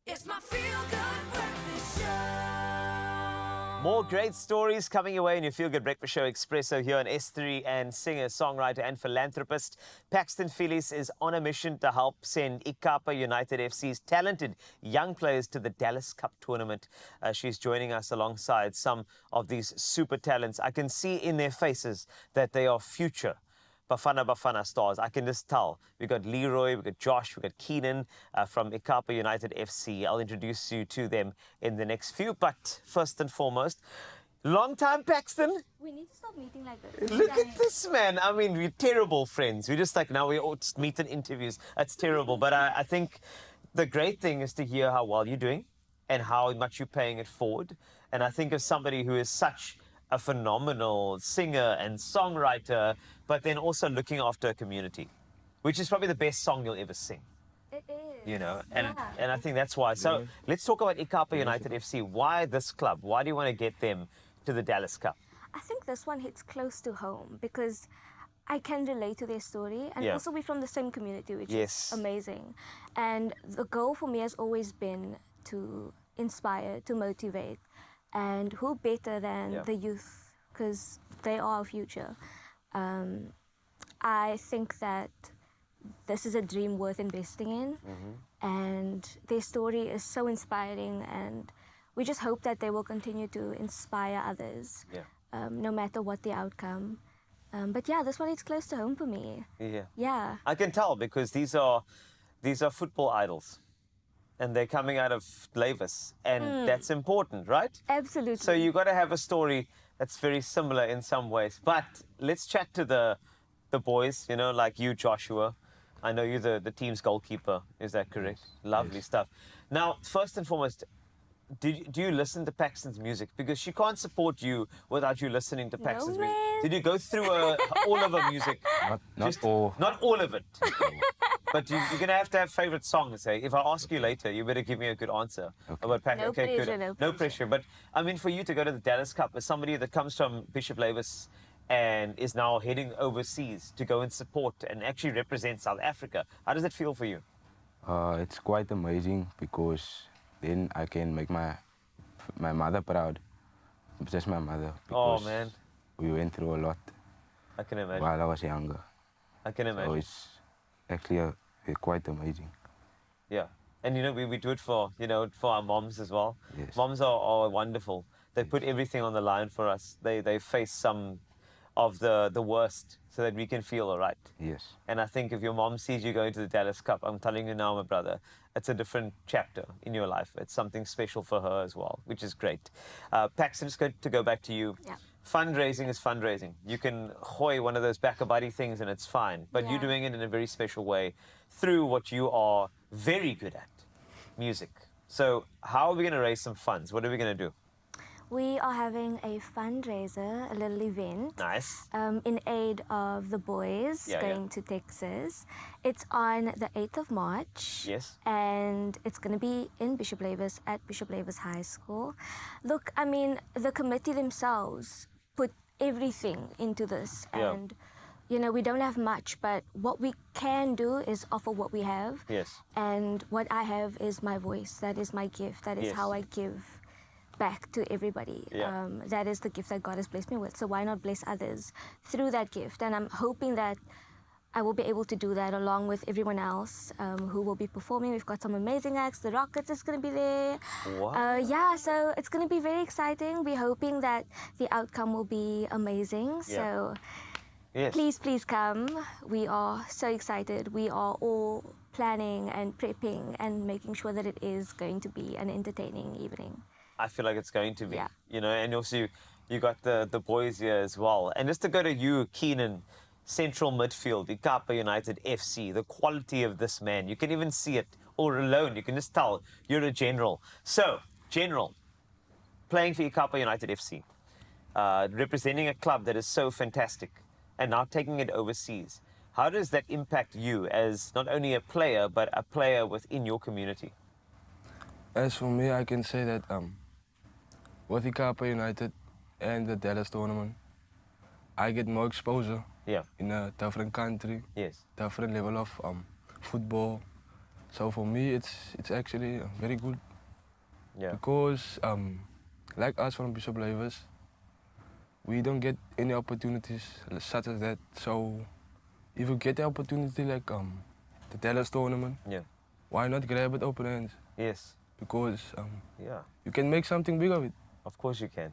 Speaker 9: It's my feel-good breakfast show.
Speaker 2: More great stories coming your way in your Feel Good Breakfast Show. Expresso here on S3, and singer, songwriter and philanthropist Paxton Phyllis is on a mission to help send iKapa United FC's talented young players to the Dallas Cup tournament. She's joining us alongside some of these super talents. I can see in their faces that they are future Bafana stars. I can just tell. We've got Leroy, we've got Josh, we've got Keenan from iKapa United FC. I'll introduce you to them in the next few. But first and foremost, long time, Paxton.
Speaker 11: We need to stop meeting like this.
Speaker 2: Look at this, man. I mean, we're terrible friends. We're just like, now we all just meet in interviews. That's terrible. But I think the great thing is to hear how well you're doing and how much you're paying it forward. And I think of somebody who is such a phenomenal singer and songwriter, but then also looking after a community, which is probably the best song you'll ever sing.
Speaker 11: It is.
Speaker 2: You know, and I think that's why. So let's talk about iKapa United FC. Why this club? Why do you want to get them to the Dallas Cup?
Speaker 11: I think this one hits close to home because I can relate to their story, and also we're from the same community, which is amazing. And the goal for me has always been to inspire, to motivate. And who better than the youth, because they are our future. I think that this is a dream worth investing in, and their story is so inspiring, and we just hope that they will continue to inspire others, no matter what the outcome. But yeah, this one is close to home for me. Yeah.
Speaker 2: I can tell because these are football idols, and they're coming out of Lavis, and that's important, right?
Speaker 11: Absolutely.
Speaker 2: So you got to have a story that's very similar in some ways. But let's chat to the boys. You know, like you, Joshua. I know you're the team's goalkeeper. Is that correct? Lovely stuff. Now, first and foremost, do you listen to Paxton's music? Because she can't support you without you listening to Paxton's music. Did you go through all of her music?
Speaker 12: Not all.
Speaker 2: Not all of it. But you're going to have favorite songs. Eh? If I ask you later, you better give me a good answer about Paxton.
Speaker 11: No pressure,
Speaker 2: No pressure. But I mean, for you to go to the Dallas Cup as somebody that comes from Bishop Lavis and is now heading overseas to go and support and actually represent South Africa, how does it feel for you?
Speaker 12: It's quite amazing because then I can make my mother proud. Just my mother.
Speaker 2: Oh, man.
Speaker 12: We went through a lot.
Speaker 2: I can imagine.
Speaker 12: While I was younger.
Speaker 2: I can imagine.
Speaker 12: So it's actually quite amazing.
Speaker 2: Yeah. And, you know, we do it for our moms as well.
Speaker 12: Yes.
Speaker 2: Moms are wonderful. They put everything on the line for us. They face some of the worst so that we can feel all right.
Speaker 12: Yes.
Speaker 2: And I think if your mom sees you going to the Dallas Cup, I'm telling you now, my brother, it's a different chapter in your life. It's something special for her as well, which is great. Paxton, just to go back to you.
Speaker 11: Yeah.
Speaker 2: Fundraising is fundraising. You can hoy one of those back-a-buddy things and it's fine. But you're doing it in a very special way through what you are very good at, music. So how are we going to raise some funds? What are we going to do?
Speaker 11: We are having a fundraiser, a little event.
Speaker 2: Nice.
Speaker 11: In aid of the boys going to Texas. It's on the 8th of March.
Speaker 2: Yes.
Speaker 11: And it's going to be in Bishop Lavis at Bishop Lavis High School. Look, I mean, the committee themselves put everything into this. And, you know, we don't have much, but what we can do is offer what we have.
Speaker 2: Yes.
Speaker 11: And what I have is my voice. That is my gift. That is how I give back to everybody. That is the gift that God has blessed me with. So why not bless others through that gift? And I'm hoping that I will be able to do that along with everyone else who will be performing. We've got some amazing acts. The Rockets is going to be there.
Speaker 2: Wow.
Speaker 11: Yeah, so it's going to be very exciting. We're hoping that the outcome will be amazing. So please come. We are so excited. We are all planning and prepping and making sure that it is going to be an entertaining evening.
Speaker 2: I feel like it's going to be, you know, and also you got the boys here as well. And just to go to you, Keenan, central midfield, iKapa United FC, the quality of this man, you can even see it all alone. You can just tell you're a general. So, general, playing for iKapa United FC, representing a club that is so fantastic and now taking it overseas. How does that impact you as not only a player, but a player within your community?
Speaker 13: As for me, I can say that with iKapa United and the Dallas tournament, I get more exposure in a different country, different level of football. So for me, it's actually very good. Because like us from Bishop Lavis, we don't get any opportunities such as that. So if you get the opportunity like the Dallas tournament, why not grab it open hands?
Speaker 2: Yes.
Speaker 13: Because you can make something big of it.
Speaker 2: Of course you can.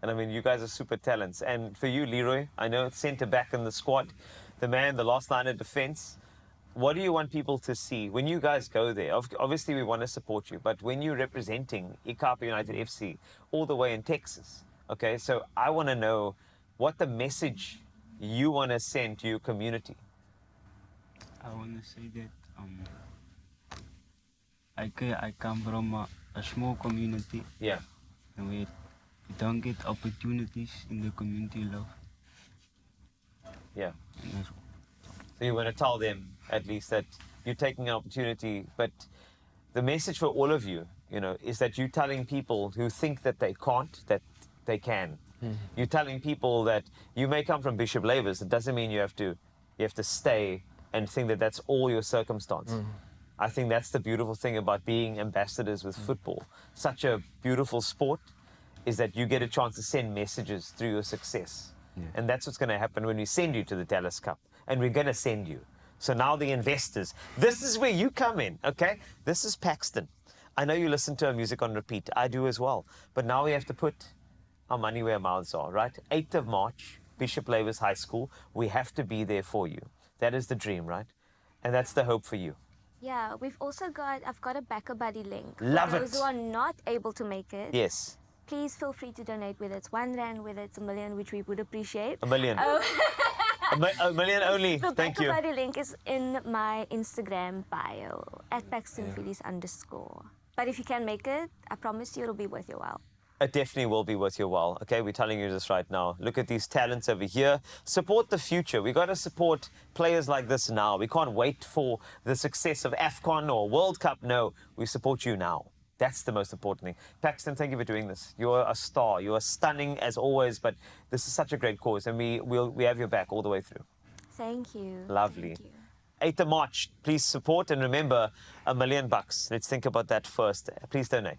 Speaker 2: And I mean, you guys are super talents. And for you, Leroy, I know it's centre back in the squad, the man, the last line of defence. What do you want people to see when you guys go there? Obviously, we want to support you, but when you're representing iKapa United FC all the way in Texas, okay, so I want to know what the message you want to send to your community.
Speaker 14: I want to say that I come from a small community. And we don't get opportunities in the community love.
Speaker 2: So you want to tell them at least that you're taking an opportunity, but the message for all of you, you know, is that you're telling people who think that they can't, that they can. You're telling people that you may come from Bishop Lavis. It doesn't mean you have to stay and think that that's all your circumstance. I think that's the beautiful thing about being ambassadors with football. Such a beautiful sport is that you get a chance to send messages through your success. And that's what's going to happen when we send you to the Dallas Cup. and we're going to send you. So now the investors, this is where you come in, okay? This is Paxton. I know you listen to our music on repeat. I do as well. But now we have to put our money where our mouths are, right? 8th of March, Bishop Lavis High School. We have to be there for you. That is the dream, right? And that's the hope for you.
Speaker 11: Yeah, I've got a Backer Buddy link.
Speaker 2: Love
Speaker 11: for
Speaker 2: it.
Speaker 11: those who are not able to make it.
Speaker 2: Yes.
Speaker 11: Please feel free to donate, whether it's R1, whether it's $1 million, which we would appreciate.
Speaker 2: $1 million. $1 million only.
Speaker 11: The
Speaker 2: Thank you.
Speaker 11: Backer Buddy link is in my Instagram bio, @PaxtonPhillies_. But if you can make it, I promise you it'll be worth your while.
Speaker 2: It definitely will be worth your while. Okay, we're telling you this right now. Look at these talents over here. Support the future. We've got to support players like this now. We can't wait for the success of AFCON or World Cup. No, we support you now. That's the most important thing. Paxton, thank you for doing this. You're a star. You are stunning as always, but this is such a great cause, and we have your back all the way through.
Speaker 11: Thank you.
Speaker 2: Lovely.
Speaker 11: Thank you.
Speaker 2: 8th of March, please support, and remember, $1 million. Let's think about that first. Please donate.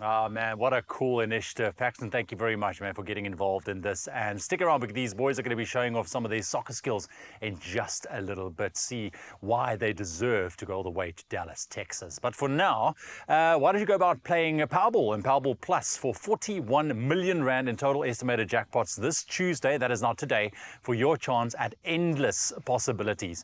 Speaker 3: Oh, man, what a cool initiative. Paxton, thank you very much, man, for getting involved in this. And stick around because these boys are going to be showing off some of their soccer skills in just a little bit. See why they deserve to go all the way to Dallas, Texas. But for now, why don't you go about playing Powerball and Powerball Plus for 41 million Rand in total estimated jackpots this Tuesday, that is not today, for your chance at endless possibilities.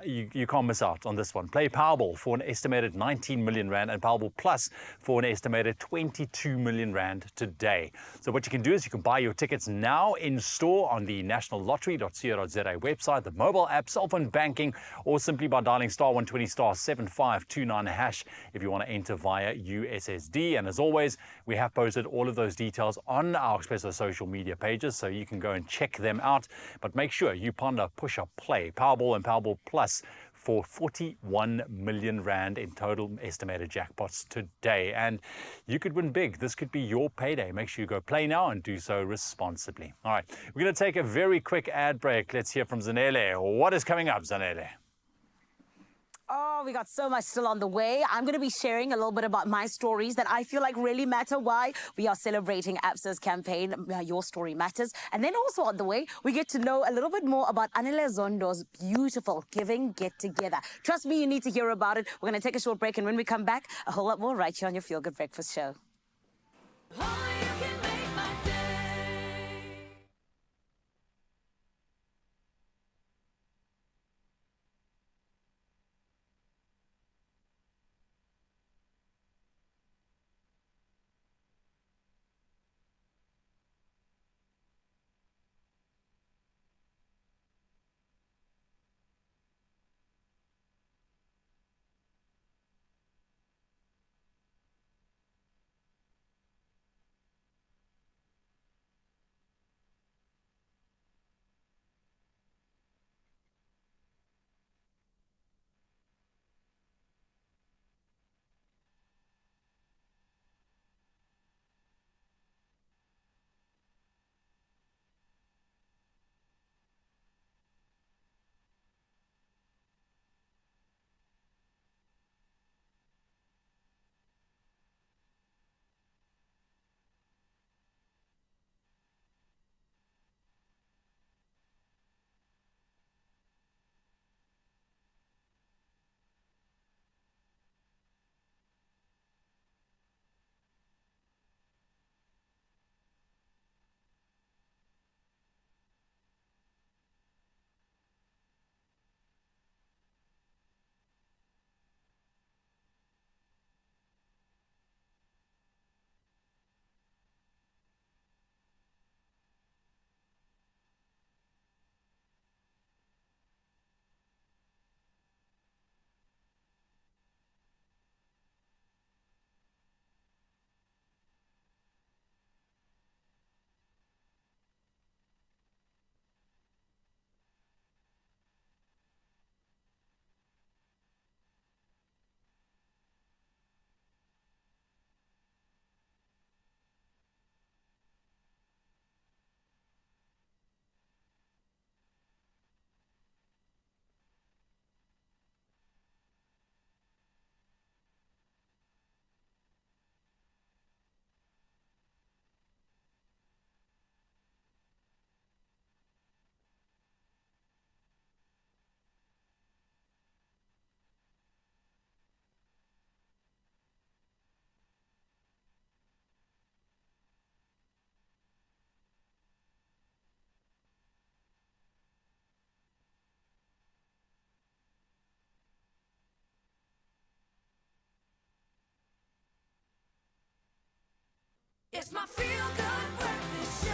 Speaker 3: You can't miss out on this one. Play Powerball for an estimated 19 million Rand and Powerball Plus for an estimated 22 million Rand today. So what you can do is you can buy your tickets now in store on the nationallottery.co.za website, the mobile app, cell phone banking, or simply by dialing *120 *7529# if you want to enter via USSD. And as always, we have posted all of those details on our Expresso social media pages, so you can go and check them out. But make sure you ponder, push up, play Powerball and Powerball Plus for 41 million Rand in total estimated jackpots today. And you could win big. This could be your payday. Make sure you go play now and do so responsibly. All right, we're going to take a very quick ad break. Let's hear from Zanele. What is coming up, Zanele?
Speaker 1: Oh, we got so much still on the way. I'm going to be sharing a little bit about my stories that I feel like really matter. Why? We are celebrating Absa's campaign, Your Story Matters. And then also on the way, we get to know a little bit more about Anile Zondo's beautiful Giving Get Together. Trust me, you need to hear about it. We're going to take a short break, and when we come back, a whole lot more right here on your Feel Good Breakfast Show.
Speaker 9: It's my feel-good breakfast show.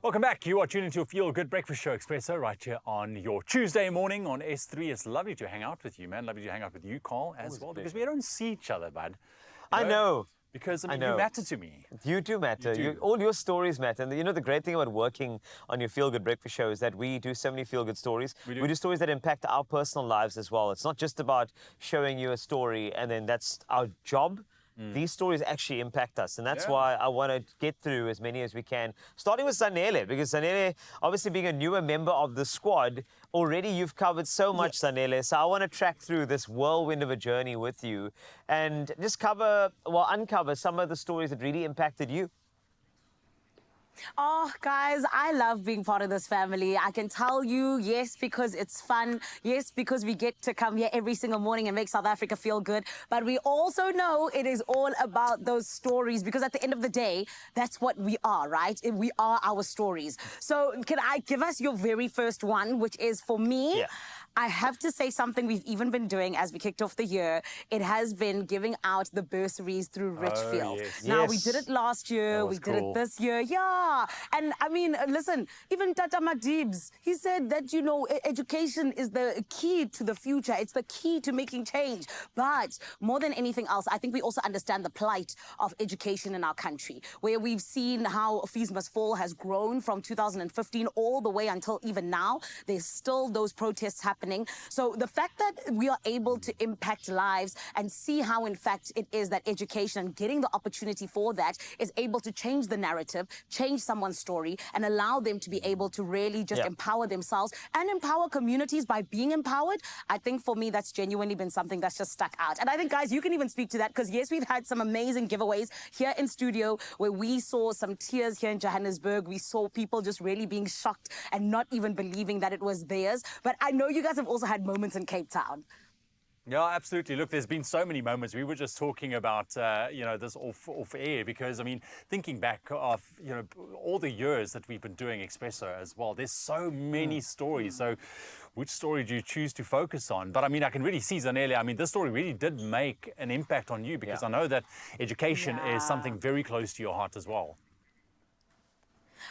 Speaker 3: Welcome back. You are tuned into your Feel Good Breakfast Show, Expresso, right here on your Tuesday morning on S3. It's lovely to hang out with you, man. Lovely to hang out with you, Carl, as well, because we don't see each other, bud.
Speaker 2: I know.
Speaker 3: Because,
Speaker 2: I
Speaker 3: you
Speaker 2: know.
Speaker 3: matter to me.
Speaker 2: You do matter.
Speaker 3: You do.
Speaker 2: All your stories matter. And you know, the great thing about working on your Feel Good Breakfast Show is that we do so many feel good stories. We do stories that impact our personal lives as well. It's not just about showing you a story and then that's our job. These stories actually impact us, and that's why I want to get through as many as we can, starting with Zanele, because Zanele, obviously being a newer member of the squad, already you've covered so much, Zanele, so I want to track through this whirlwind of a journey with you and just uncover some of the stories that really impacted you.
Speaker 1: Oh, guys, I love being part of this family. I can tell you, yes, because it's fun. Yes, because we get to come here every single morning and make South Africa feel good. But we also know it is all about those stories, because at the end of the day, that's what we are, right? We are our stories. So can I give us your very first one, which is for me?
Speaker 2: Yeah.
Speaker 1: I have to say something we've even been doing as we kicked off the year. It has been giving out the bursaries through Richfield.
Speaker 3: Yes.
Speaker 1: Now, we did it last year. We did it this year. Yeah. And I mean, listen, even Tata Madibs, he said that, you know, education is the key to the future. It's the key to making change. But more than anything else, I think we also understand the plight of education in our country, where we've seen how Fees Must Fall has grown from 2015 all the way until even now. There's still those protests happening. So the fact that we are able to impact lives and see how, in fact, it is that education and getting the opportunity for that is able to change the narrative, change someone's story, and allow them to be able to really just empower themselves and empower communities by being empowered, I think for me that's genuinely been something that's just stuck out. And I think, guys, you can even speak to that, because yes, we've had some amazing giveaways here in studio where we saw some tears here in Johannesburg. We saw people just really being shocked and not even believing that it was theirs. But I know you guys have also had moments in Cape Town.
Speaker 3: Yeah, absolutely. Look, there's been so many moments. We were just talking about, you know, this off air, because, I mean, thinking back of, you know, all the years that we've been doing Expresso as well, there's so many stories. So which story do you choose to focus on? But, I mean, I can really see, Zanele, I mean, this story really did make an impact on you, because I know that education is something very close to your heart as well.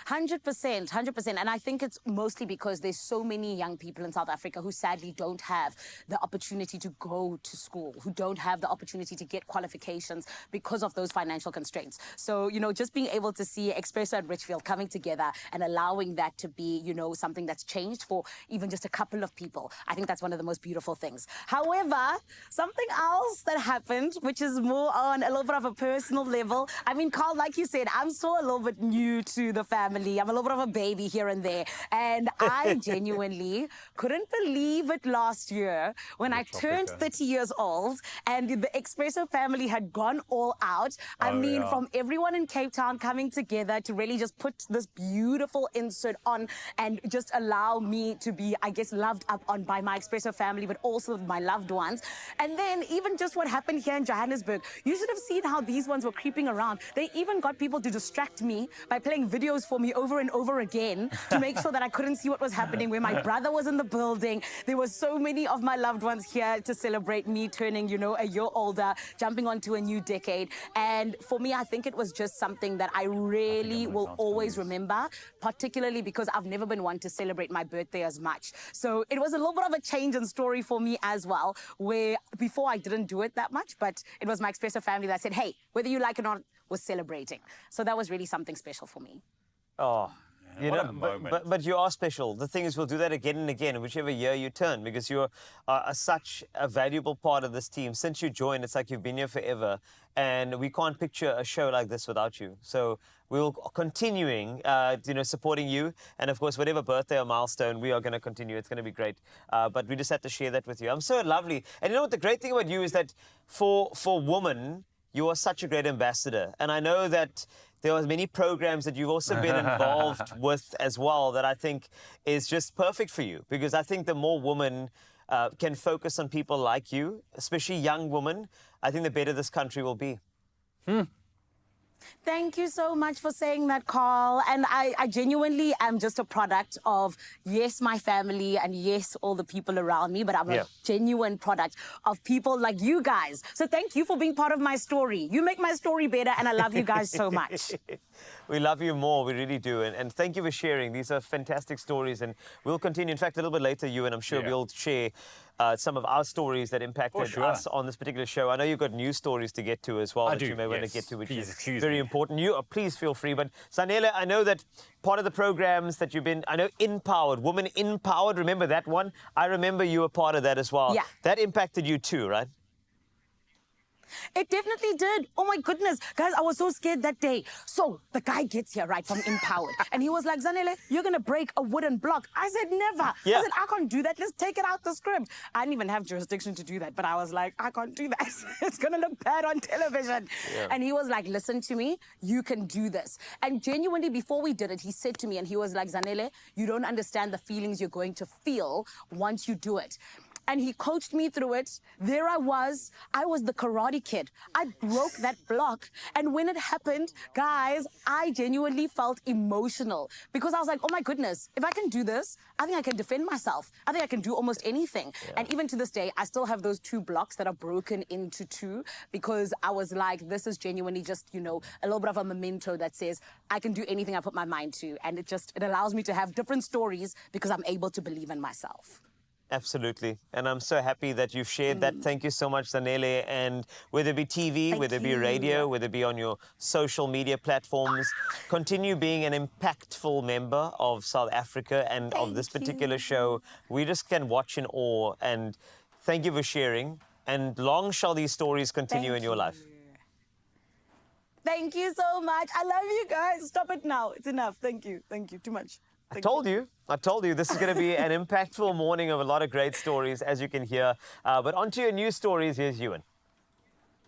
Speaker 1: 100%, 100%. And I think it's mostly because there's so many young people in South Africa who sadly don't have the opportunity to go to school, who don't have the opportunity to get qualifications because of those financial constraints. So, you know, just being able to see Expresso and Richfield coming together and allowing that to be, you know, something that's changed for even just a couple of people, I think that's one of the most beautiful things. However, something else that happened, which is more on a little bit of a personal level. I mean, Carl, like you said, I'm still a little bit new to the family. I'm a little bit of a baby here and there. And I genuinely couldn't believe it last year when I turned 30 years old and the Expresso family had gone all out. I mean, from everyone in Cape Town coming together to really just put this beautiful insert on and just allow me to be, I guess, loved up on by my Expresso family, but also my loved ones. And then even just what happened here in Johannesburg, you should have seen how these ones were creeping around. They even got people to distract me by playing videos for me over and over again to make sure that I couldn't see what was happening, where my brother was in the building. There were so many of my loved ones here to celebrate me turning, you know, a year older, jumping onto a new decade. And for me, I think it was just something that I really will always remember, particularly because I've never been one to celebrate my birthday as much. So it was a little bit of a change in story for me as well, where before I didn't do it that much, but it was my Expresso family that said, hey, whether you like it or not, was celebrating. So that was really something special for me.
Speaker 2: Oh, you
Speaker 3: what
Speaker 2: know,
Speaker 3: a moment.
Speaker 2: but you are special. The thing is, we'll do that again and again, whichever year you turn, because you're such a valuable part of this team. Since you joined, it's like you've been here forever, and we can't picture a show like this without you. So we'll continuing, you know, supporting you, and of course, whatever birthday or milestone, we are going to continue. It's going to be great. But we just had to share that with you. I'm so lovely, and you know what? The great thing about you is that for women, you are such a great ambassador, and I know that there are many programs that you've also been involved with as well that I think is just perfect for you, because I think the more women can focus on people like you, especially young women, I think the better this country will be.
Speaker 1: Thank you so much for saying that, Carl. And I genuinely am just a product of, yes, my family and yes, all the people around me, but I'm a genuine product of people like you guys. So thank you for being part of my story. You make my story better, and I love you guys so much.
Speaker 2: We love you more, we really do. And thank you for sharing. These are fantastic stories, and we'll continue. In fact, a little bit later, you and I'm sure we'll share some of our stories that impacted us on this particular show. I know you've got news stories to get to as well that you may want to get to, which is very important. Please feel free. But Zanele, I know that part of the programs that you've been, I know Empowered, Women Empowered, remember that one? I remember you were part of that as well.
Speaker 1: Yeah.
Speaker 2: That impacted you too, right?
Speaker 1: It definitely did. Oh my goodness. Guys, I was so scared that day. So the guy gets here, right, from Empowered. And he was like, Zanele, you're going to break a wooden block. I said, never.
Speaker 2: Yeah.
Speaker 1: I said, I can't do that. Let's take it out the script. I didn't even have jurisdiction to do that. But I was like, I can't do that. It's going to look bad on television. Yeah. And he was like, listen to me. You can do this. And genuinely, before we did it, he said to me, and he was like, Zanele, you don't understand the feelings you're going to feel once you do it. And he coached me through it. There I was the Karate Kid. I broke that block. And when it happened, guys, I genuinely felt emotional because I was like, oh my goodness, if I can do this, I think I can defend myself. I think I can do almost anything. Yeah. And even to this day, I still have those 2 blocks that are broken into 2 because I was like, this is genuinely just, you know, a little bit of a memento that says I can do anything I put my mind to. And it allows me to have different stories because I'm able to believe in myself.
Speaker 2: Absolutely. And I'm so happy that you've shared that. Thank you so much, Zanele. And whether it be TV, whether it be radio, whether it be on your social media platforms, continue being an impactful member of South Africa and of this particular show. We just can watch in awe. And thank you for sharing. And long shall these stories continue in your life.
Speaker 1: Thank you so much. I love you guys. Stop it now. It's enough. Thank you. Thank you. Too much.
Speaker 2: I told you, this is going to be an impactful morning of a lot of great stories, as you can hear. But on to your news stories, here's Ewan.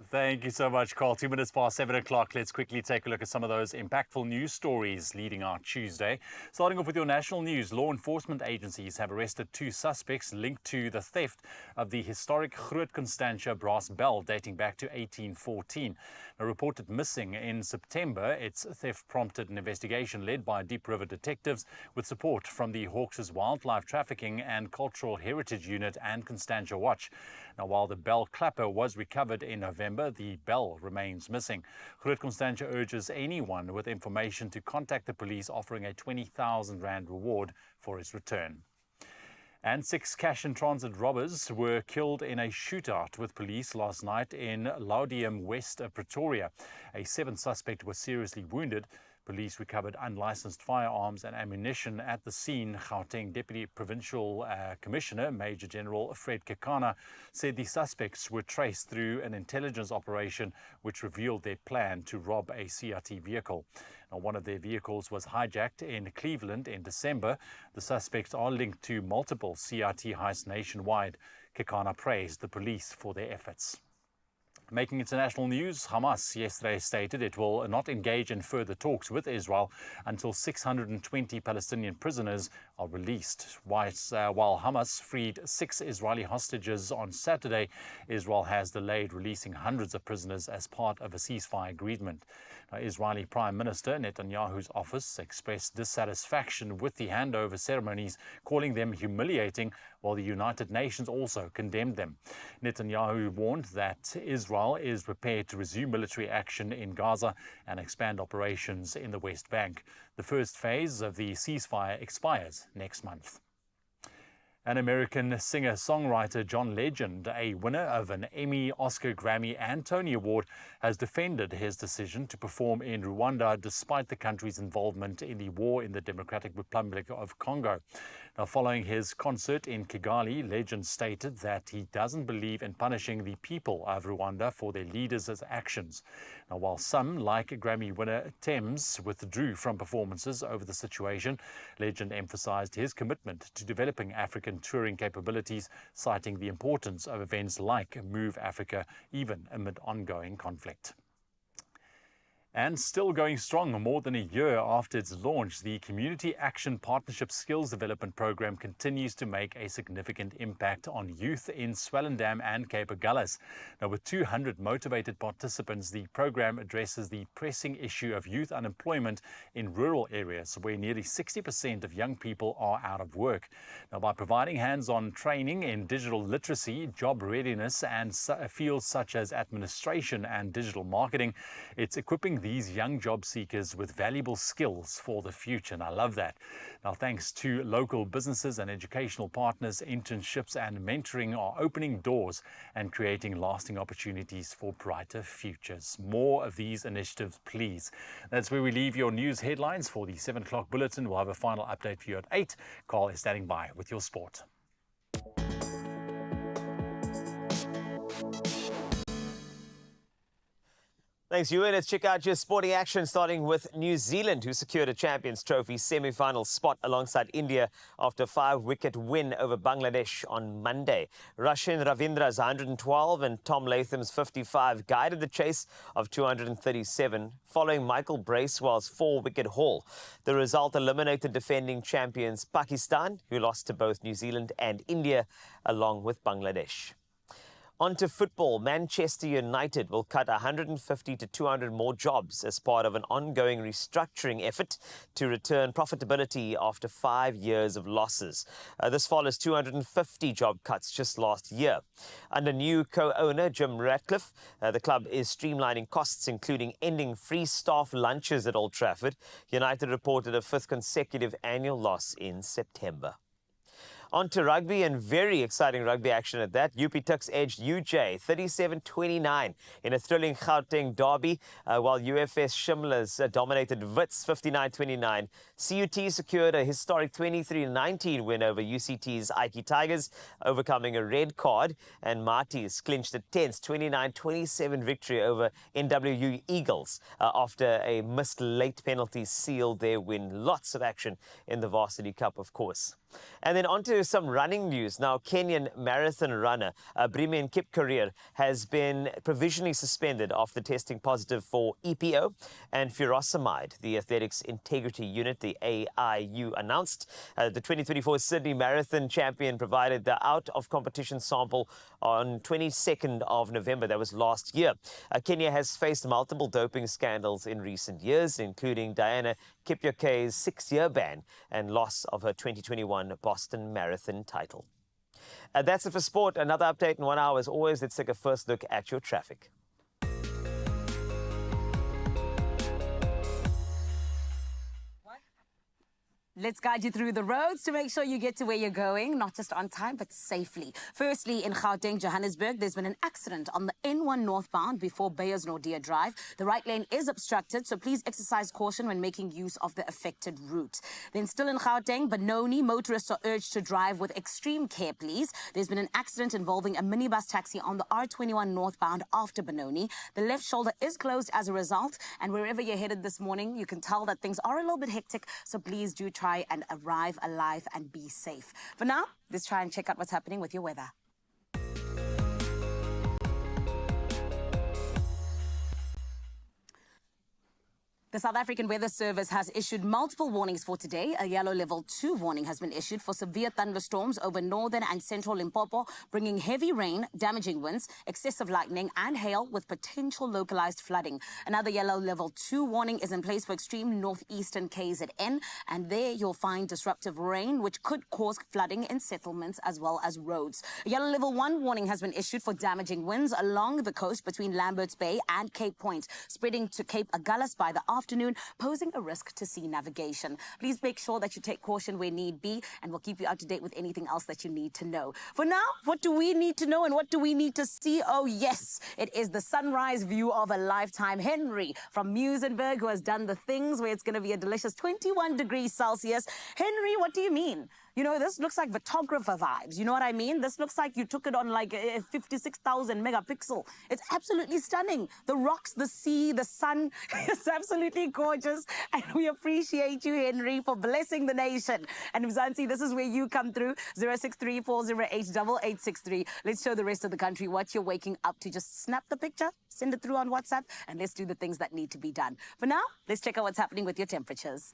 Speaker 3: Thank you so much, Carl. 2 minutes past 7 o'clock. Let's quickly take a look at some of those impactful news stories leading our Tuesday. Starting off with your national news, law enforcement agencies have arrested 2 suspects linked to the theft of the historic Groot Constantia brass bell dating back to 1814. Now, reported missing in September, its theft prompted an investigation led by Deep River detectives with support from the Hawks' Wildlife Trafficking and Cultural Heritage Unit and Constantia Watch. Now, while the bell clapper was recovered in November, the bell remains missing. Groot Constantia urges anyone with information to contact the police, offering a 20,000 Rand reward for its return. And 6 cash-in-transit robbers were killed in a shootout with police last night in Laudium, west of Pretoria. A 7th suspect was seriously wounded. Police recovered unlicensed firearms and ammunition at the scene. Gauteng Deputy Provincial Commissioner Major General Fred Kekana said the suspects were traced through an intelligence operation which revealed their plan to rob a CRT vehicle. Now, one of their vehicles was hijacked in Cleveland in December. The suspects are linked to multiple CRT heists nationwide. Kekana praised the police for their efforts. Making international news, Hamas yesterday stated it will not engage in further talks with Israel until 620 Palestinian prisoners are released. While Hamas freed 6 Israeli hostages on Saturday, Israel has delayed releasing hundreds of prisoners as part of a ceasefire agreement. Now, Israeli Prime Minister Netanyahu's office expressed dissatisfaction with the handover ceremonies, calling them humiliating, while the United Nations also condemned them. Netanyahu warned that Israel is prepared to resume military action in Gaza and expand operations in the West Bank. The first phase of the ceasefire expires next month. An American singer-songwriter, John Legend, a winner of an Emmy, Oscar, Grammy and Tony Award, has defended his decision to perform in Rwanda despite the country's involvement in the war in the Democratic Republic of Congo. Now, following his concert in Kigali, Legend stated that he doesn't believe in punishing the people of Rwanda for their leaders' actions. Now, while some, like Grammy winner Thames, withdrew from performances over the situation, Legend emphasized his commitment to developing African touring capabilities, citing the importance of events like Move Africa, even amid ongoing conflict. And still going strong more than a year after its launch, the Community Action Partnership Skills Development Program continues to make a significant impact on youth in Swellendam and Cape Agulhas. Now, with 200 motivated participants, the program addresses the pressing issue of youth unemployment in rural areas where nearly 60% of young people are out of work. Now, by providing hands-on training in digital literacy, job readiness, and fields such as administration and digital marketing, it's equipping these young job seekers with valuable skills for the future. And I love that. Now, thanks to local businesses and educational partners, internships and mentoring are opening doors and creating lasting opportunities for brighter futures. More of these initiatives, please. That's where we leave your news headlines for the 7 o'clock bulletin. We'll have a final update for you at 8. Carl is standing by with your sport.
Speaker 2: Thanks, Ewan. Let's check out your sporting action, starting with New Zealand, who secured a Champions Trophy semi-final spot alongside India after a 5-wicket win over Bangladesh on Monday. Russian Ravindra's 112 and Tom Latham's 55 guided the chase of 237, following Michael Bracewell's 4-wicket haul. The result eliminated defending champions Pakistan, who lost to both New Zealand and India, along with Bangladesh. On to football. Manchester United will cut 150 to 200 more jobs as part of an ongoing restructuring effort to return profitability after 5 years of losses. This follows 250 job cuts just last year. Under new co-owner Jim Ratcliffe, the club is streamlining costs, including ending free staff lunches at Old Trafford. United reported a 5th consecutive annual loss in September. On to rugby, and very exciting rugby action at that. UP Tuks edged UJ 37-29 in a thrilling Gauteng derby, while UFS Shimla's dominated Wits 59-29. CUT secured a historic 23-19 win over UCT's Ike Tigers, overcoming a red card, and Marties clinched a tense 29-27 victory over NWU Eagles after a missed late penalty sealed their win. Lots of action in the Varsity Cup, of course. And then on to some running news. Now, Kenyan marathon runner Brimen Kipkorir has been provisionally suspended after testing positive for EPO and furosemide, the Athletics Integrity Unit, the AIU, announced. The 2024 Sydney Marathon champion provided the out-of-competition sample on 22nd of November. That was last year. Kenya has faced multiple doping scandals in recent years, including Diana Kipchoge's 6-year ban and loss of her 2021 Boston Marathon title. That's it for sport. Another update in 1 hour. As always, let's take a first look at your traffic.
Speaker 1: Let's guide you through the roads to make sure you get to where you're going, not just on time, but safely. Firstly, in Gauteng, Johannesburg, there's been an accident on the N1 northbound before Beyers Nordia Drive. The right lane is obstructed, so please exercise caution when making use of the affected route. Then still in Gauteng, Benoni, motorists are urged to drive with extreme care, please. There's been an accident involving a minibus taxi on the R21 northbound after Benoni. The left shoulder is closed as a result, and wherever you're headed this morning, you can tell that things are a little bit hectic, so please do try and arrive alive and be safe. For now, let's try and check out what's happening with your weather. The South African Weather Service has issued multiple warnings for today. A yellow level 2 warning has been issued for severe thunderstorms over northern and central Limpopo, bringing heavy rain, damaging winds, excessive lightning and hail with potential localized flooding. Another yellow level 2 warning is in place for extreme northeastern KZN, and there you'll find disruptive rain, which could cause flooding in settlements as well as roads. A yellow level 1 warning has been issued for damaging winds along the coast between Lambert's Bay and Cape Point, spreading to Cape Agulhas by the afternoon, posing a risk to sea navigation. Please make sure that you take caution where need be, and we'll keep you up to date with anything else that you need to know. For now, what do we need to know and what do we need to see? Oh yes, it is the sunrise view of a lifetime. Henry from Muizenberg, who has done the things where it's going to be a delicious 21 degrees Celsius. Henry, what do you mean? You know, this looks like photographer vibes. You know what I mean? This looks like you took it on like a 56,000 megapixel. It's absolutely stunning. The rocks, the sea, the sun. It's absolutely absolutely gorgeous. And we appreciate you, Henry, for blessing the nation. And Mzansi, this is where you come through. 063-408-8863. Let's show the rest of the country what you're waking up to. Just snap the picture, send it through on WhatsApp, and let's do the things that need to be done. For now, let's check out what's happening with your temperatures.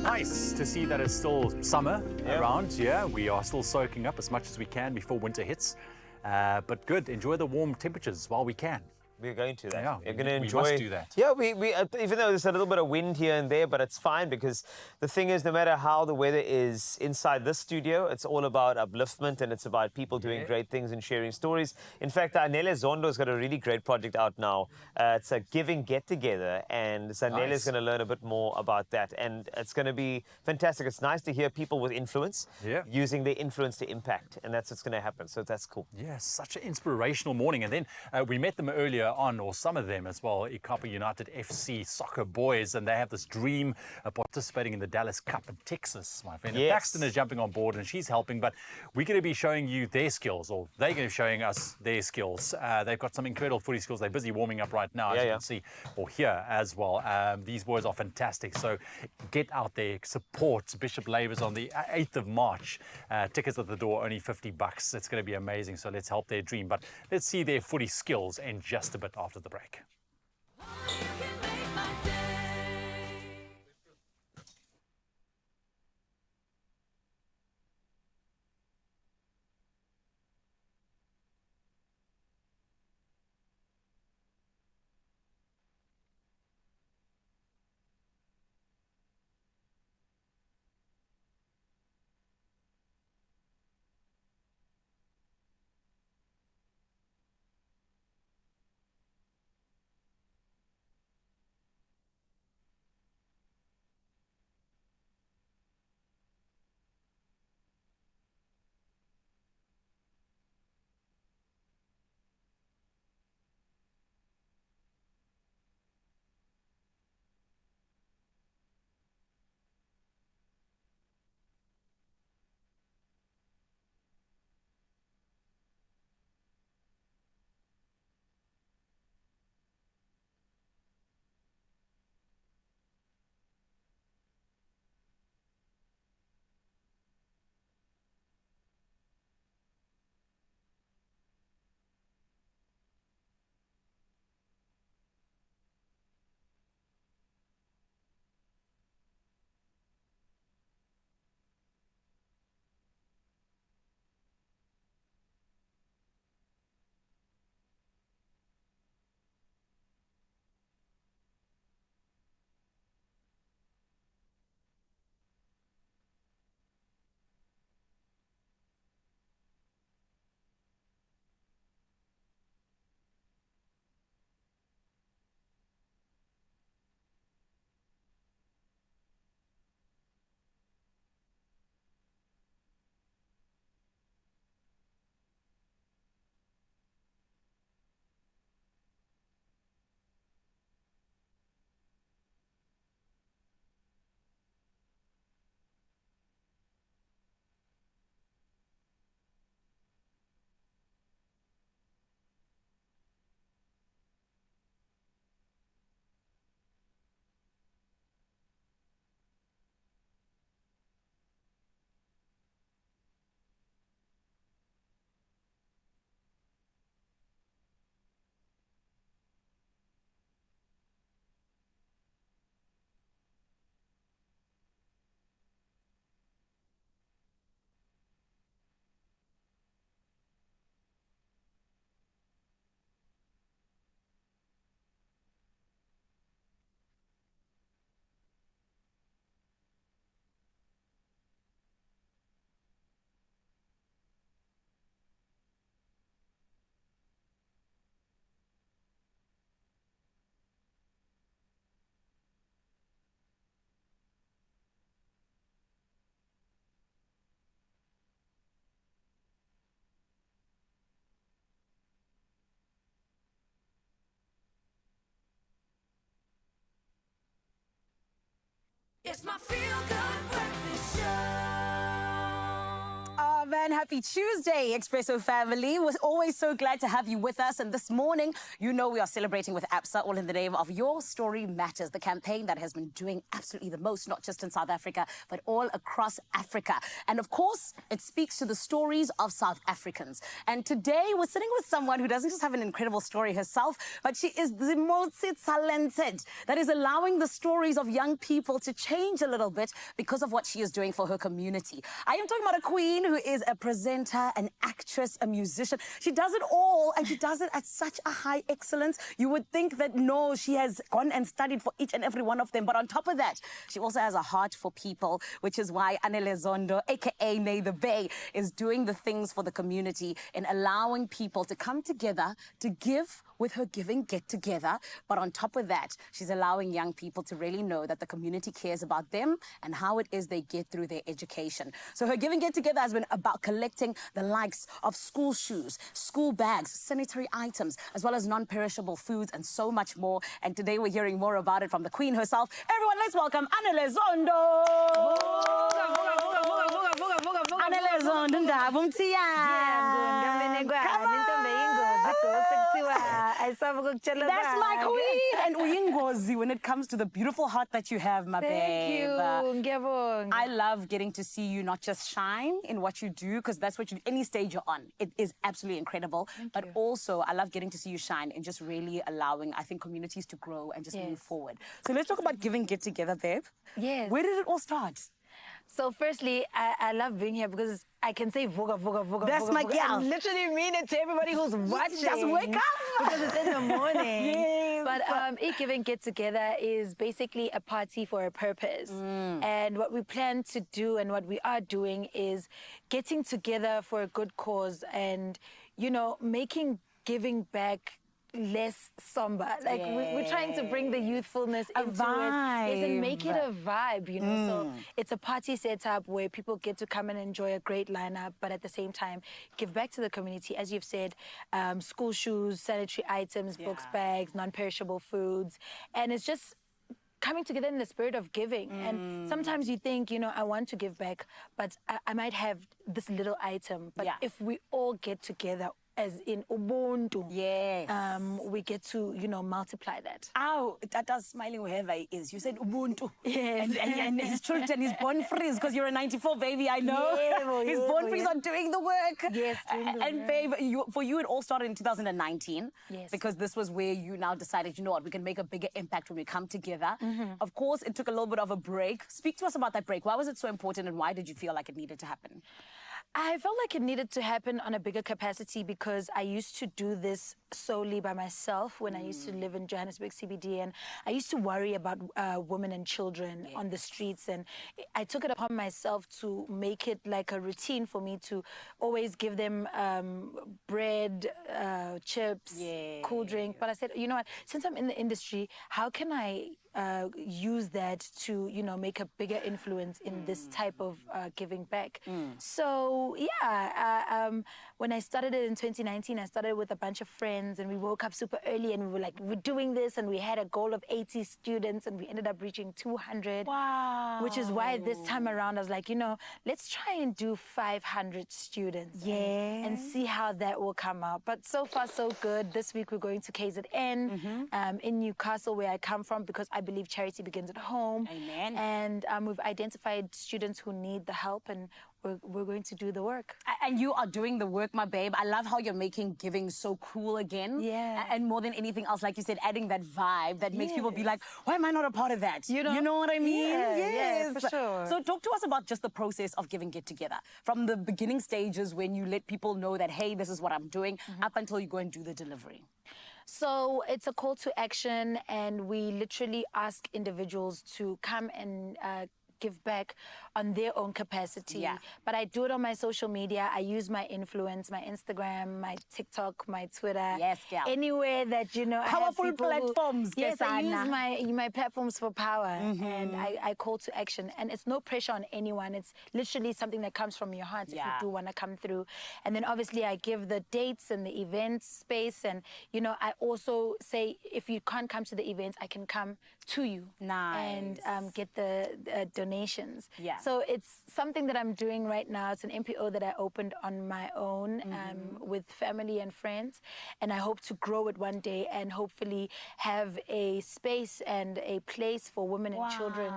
Speaker 3: Nice to see that it's still summer around. Yeah, we are still soaking up as much as we can before winter hits. But good, enjoy the warm temperatures while we can.
Speaker 2: We're going to that.
Speaker 3: Yeah,
Speaker 2: we're going to enjoy.
Speaker 3: We must do that.
Speaker 2: Yeah, we even though there's a little bit of wind here and there, but it's fine because the thing is, no matter how the weather is inside this studio, it's all about upliftment and it's about people doing great things and sharing stories. In fact, Zanele Zondo's got a really great project out now. It's a giving get-together, and Zanele's going to learn a bit more about that, and it's going to be fantastic. It's nice to hear people with influence using their influence to impact, and that's what's going to happen. So that's cool.
Speaker 3: Yeah, such an inspirational morning. And then we met them earlier on, or some of them as well, iKapa United FC soccer boys, and they have this dream of participating in the Dallas Cup in Texas, my friend. And Paxton is jumping on board and she's helping, but we're going to be showing you their skills, or they're going to be showing us their skills. They've got some incredible footy skills. They're busy warming up right now, as you can see, or hear as well. These boys are fantastic. So get out there, support Bishop Labors on the 8th of March. Tickets at the door, only $50. It's going to be amazing. So let's help their dream. But let's see their footy skills in just a bit after the break.
Speaker 9: It's my feel-good breakfast show.
Speaker 1: Oh man, happy Tuesday, Expresso family. We're always so glad to have you with us. And this morning, you know we are celebrating with Absa, all in the name of Your Story Matters, the campaign that has been doing absolutely the most, not just in South Africa, but all across Africa. And of course, it speaks to the stories of South Africans. And today, we're sitting with someone who doesn't just have an incredible story herself, but she is the most talented, that is allowing the stories of young people to change a little bit because of what she is doing for her community. I am talking about a queen who is a presenter, an actress, a musician. She does it all, and she does it at such a high excellence. You would think that, no, she has gone and studied for each and every one of them. But on top of that, she also has a heart for people, which is why Anele Zondo, a.k.a. Nay the Bay, is doing the things for the community and allowing people to come together to give with her giving get-together. But on top of that, she's allowing young people to really know that the community cares about them and how it is they get through their education. So her giving get-together has been about collecting the likes of school shoes, school bags, sanitary items, as well as non-perishable foods and so much more. And today we're hearing more about it from the queen herself. Everyone, let's welcome Anele Zondo. Anele Zondo, that's my queen. And uyingozi when it comes to the beautiful heart that you have, my babe.
Speaker 15: Thank you.
Speaker 1: I love getting to see you not just shine in what you do, because that's what you do, any stage you're on. It is absolutely incredible. But also, I love getting to see you shine and just really allowing, I think, communities to grow and just move forward. So let's talk about giving get together, babe.
Speaker 15: Yes.
Speaker 1: Where did it all start?
Speaker 15: So firstly, I love being here because I can say voga, voga, voga,
Speaker 1: That's
Speaker 15: voga,
Speaker 1: my
Speaker 15: voga.
Speaker 1: girl.
Speaker 15: I literally mean it to everybody who's watching.
Speaker 1: Just wake up.
Speaker 15: Because it's in the morning.
Speaker 1: Yes.
Speaker 15: But E-Giving Get Together is basically a party for a purpose. And what we plan to do and what we are doing is getting together for a good cause and, you know, making giving back less somber. Like we're trying to bring the youthfulness into it. Yes, and make it a vibe, you know. So it's a party setup where people get to come and enjoy a great lineup, but at the same time give back to the community, as you've said, school shoes, sanitary items, books, bags, non-perishable foods, and it's just coming together in the spirit of giving. And sometimes you think, you know, I want to give back, but I might have this little item. But if we all get together, as in Ubuntu, we get to, you know, multiply that.
Speaker 1: Ow, that does smiling wherever he is. You said Ubuntu.
Speaker 15: Yes.
Speaker 1: And his children, his born freeze, because you're a 94 baby, I know. His born freeze are doing the work.
Speaker 15: Yes, doing the
Speaker 1: and
Speaker 15: work.
Speaker 1: babe, for you, it all started in 2019.
Speaker 15: Yes.
Speaker 1: Because this was where you now decided, you know what, we can make a bigger impact when we come together. Of course, it took a little bit of a break. Speak to us about that break. Why was it so important and why did you feel like it needed to happen?
Speaker 15: I felt like it needed to happen on a bigger capacity because I used to do this solely by myself when I used to live in Johannesburg CBD, and I used to worry about women and children on the streets, and I took it upon myself to make it like a routine for me to always give them bread, chips, cool drink. But I said, you know what, since I'm in the industry, how can I use that to, you know, make a bigger influence in this type of giving back. So yeah, when I started it in 2019, I started with a bunch of friends and we woke up super early and we were like, we're doing this, and we had a goal of 80 students and we ended up reaching 200.
Speaker 1: Wow.
Speaker 15: Which is why this time around I was like, you know, let's try and do 500 students and see how that will come out. But so far so good. This week we're going to KZN in Newcastle, where I come from, because I believe charity begins at home.
Speaker 1: Amen.
Speaker 15: And we've identified students who need the help, and we're going to do the work.
Speaker 1: And you are doing the work, my babe. I love how you're making giving so cool again.
Speaker 15: Yeah.
Speaker 1: And more than anything else, like you said, adding that vibe that makes people be like, why am I not a part of that? You know what I mean?
Speaker 15: Yeah, for sure.
Speaker 1: So talk to us about just the process of giving get together. From the beginning stages when you let people know that, hey, this is what I'm doing, up until you go and do the delivery.
Speaker 15: So it's a call to action, and we literally ask individuals to come and give back on their own capacity. But I do it on my social media. I use my influence, my Instagram, my TikTok, my Twitter. Anywhere that, you know,
Speaker 1: powerful
Speaker 15: I have
Speaker 1: platforms.
Speaker 15: Yes, I use my platforms for power, and I call to action. And it's no pressure on anyone. It's literally something that comes from your heart if you do want to come through. And then obviously I give the dates and the event space, and you know, I also say if you can't come to the events, I can come to you and get the donations. So it's something that I'm doing right now. It's an NPO that I opened on my own with family and friends, and I hope to grow it one day and hopefully have a space and a place for women and children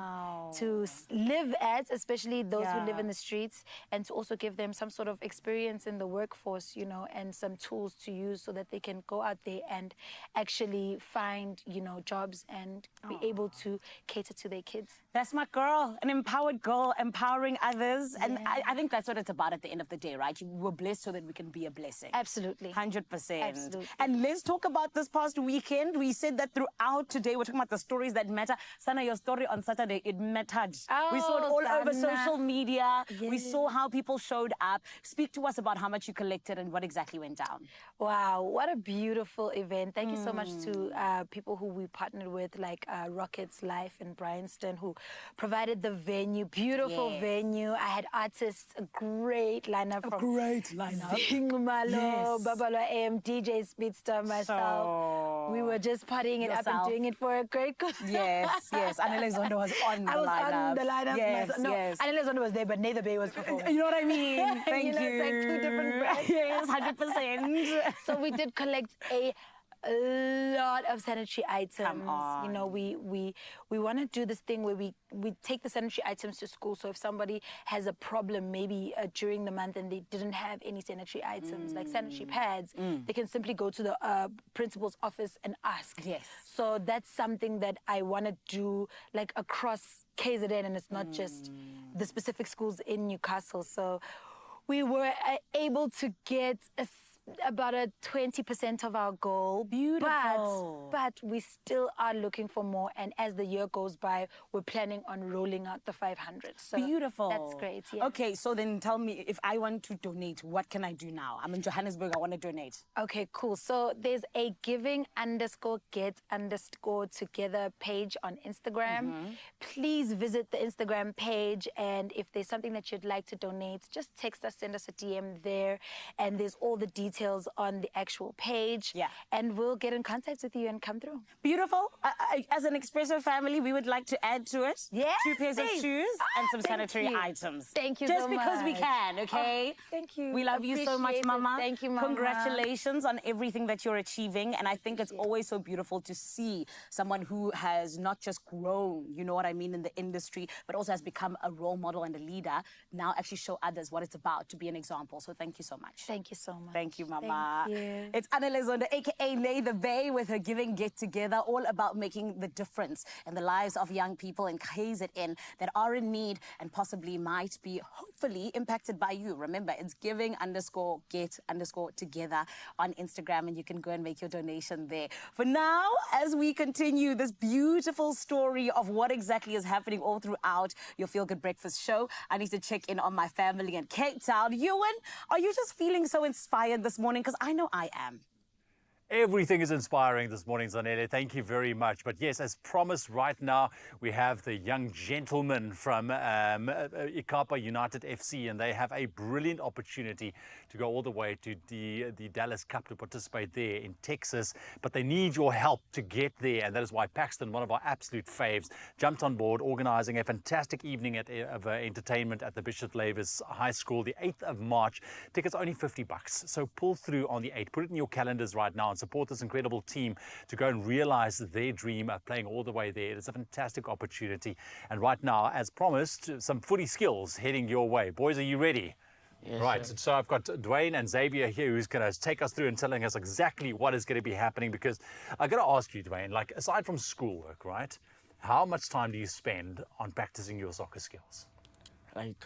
Speaker 15: to live at, especially those who live in the streets, and to also give them some sort of experience in the workforce, you know, and some tools to use so that they can go out there and actually find, you know, jobs and be able to cater to their kids.
Speaker 1: That's my girl, an empowered girl, empowering others. And I think that's what it's about at the end of the day, right? We're blessed so that we can be a blessing.
Speaker 15: Absolutely.
Speaker 1: 100%.
Speaker 15: Absolutely.
Speaker 1: And let's talk about this past weekend. We said that throughout today, we're talking about the stories that matter. Sana, your story on Saturday, it mattered. We saw it all over social media. We saw how people showed up. Speak to us about how much you collected and what exactly went down.
Speaker 15: Wow, what a beautiful event. Thank you so much to people who we partnered with, like Rockets Life in Bryanston, who provided the venue, beautiful venue. I had artists, a great lineup from Zingumalo, Babalo AM, DJ Speedster, myself. We were just partying it up and doing it for a great cause.
Speaker 1: Yes. Anele Zondo was on the lineup.
Speaker 15: I was on the lineup.
Speaker 1: Yes,
Speaker 15: no, Anele Zondo was there, but Nether Bay was performing.
Speaker 1: You know what I mean? Thank you.
Speaker 15: It's like two different brands.
Speaker 1: Yes, 100%.
Speaker 15: So we did collect a lot of sanitary items. You know, we want to do this thing where we take the sanitary items to school. So if somebody has a problem maybe during the month and they didn't have any sanitary items like sanitary pads, they can simply go to the principal's office and ask. So that's something that I want to do like across KZN, and it's not just the specific schools in Newcastle. So we were able to get about a 20% of our goal.
Speaker 1: Beautiful.
Speaker 15: But we still are looking for more, and as the year goes by, we're planning on rolling out the 500. So
Speaker 1: beautiful.
Speaker 15: That's great.
Speaker 1: Okay, so then tell me, if I want to donate, what can I do now? I'm in Johannesburg, I want to donate.
Speaker 15: Okay, cool. So there's a giving_get_together page on Instagram. Please visit the Instagram page, and if there's something that you'd like to donate, just text us, send us a DM there, and there's all the details on the actual page, and we'll get in contact with you and come through.
Speaker 1: Beautiful. As an Expresso family, we would like to add to it 2 pairs of shoes and some sanitary items.
Speaker 15: Thank you
Speaker 1: Just
Speaker 15: so much.
Speaker 1: Just because we can, okay?
Speaker 15: Thank you.
Speaker 1: We love you so much, Mama.
Speaker 15: Thank you, Mama.
Speaker 1: Congratulations on everything that you're achieving. And I think it's always so beautiful to see someone who has not just grown, you know what I mean, in the industry, but also has become a role model and a leader, now actually show others what it's about, to be an example. So thank you so much.
Speaker 15: Thank you so much.
Speaker 1: Thank you, Mama.
Speaker 15: Thank you.
Speaker 1: It's Anele Zondo, aka Lay the Bay, with her Giving Get Together, all about making the difference in the lives of young people in KZN that are in need and possibly might be, hopefully, impacted by you. Remember, it's giving_get_together on Instagram, and you can go and make your donation there. For now, as we continue this beautiful story of what exactly is happening all throughout your Feel Good Breakfast show, I need to check in on my family in Cape Town. Ewan, are you just feeling so inspired this morning? Because I know I am.
Speaker 3: Everything is inspiring this morning, Zanele. Thank you very much. But yes, as promised, right now we have the young gentlemen from iKapa United FC, and they have a brilliant opportunity to go all the way to the Dallas Cup to participate there in Texas. But they need your help to get there, and that is why Paxton, one of our absolute faves, jumped on board, organising a fantastic evening of entertainment at the Bishop Lavis High School, the 8th of March. Tickets only $50. So pull through on the 8th. Put it in your calendars right now and support this incredible team to go and realize their dream of playing all the way there. It's a fantastic opportunity. And right now, as promised, some footy skills heading your way. Boys, are you ready?
Speaker 7: Yes,
Speaker 3: right,
Speaker 7: sir.
Speaker 3: so I've got Dwayne and Xavier here who's going to take us through and telling us exactly what is going to be happening, because I've got to ask you, Dwayne, like, aside from schoolwork, right, how much time do you spend on practicing your soccer skills?
Speaker 14: Like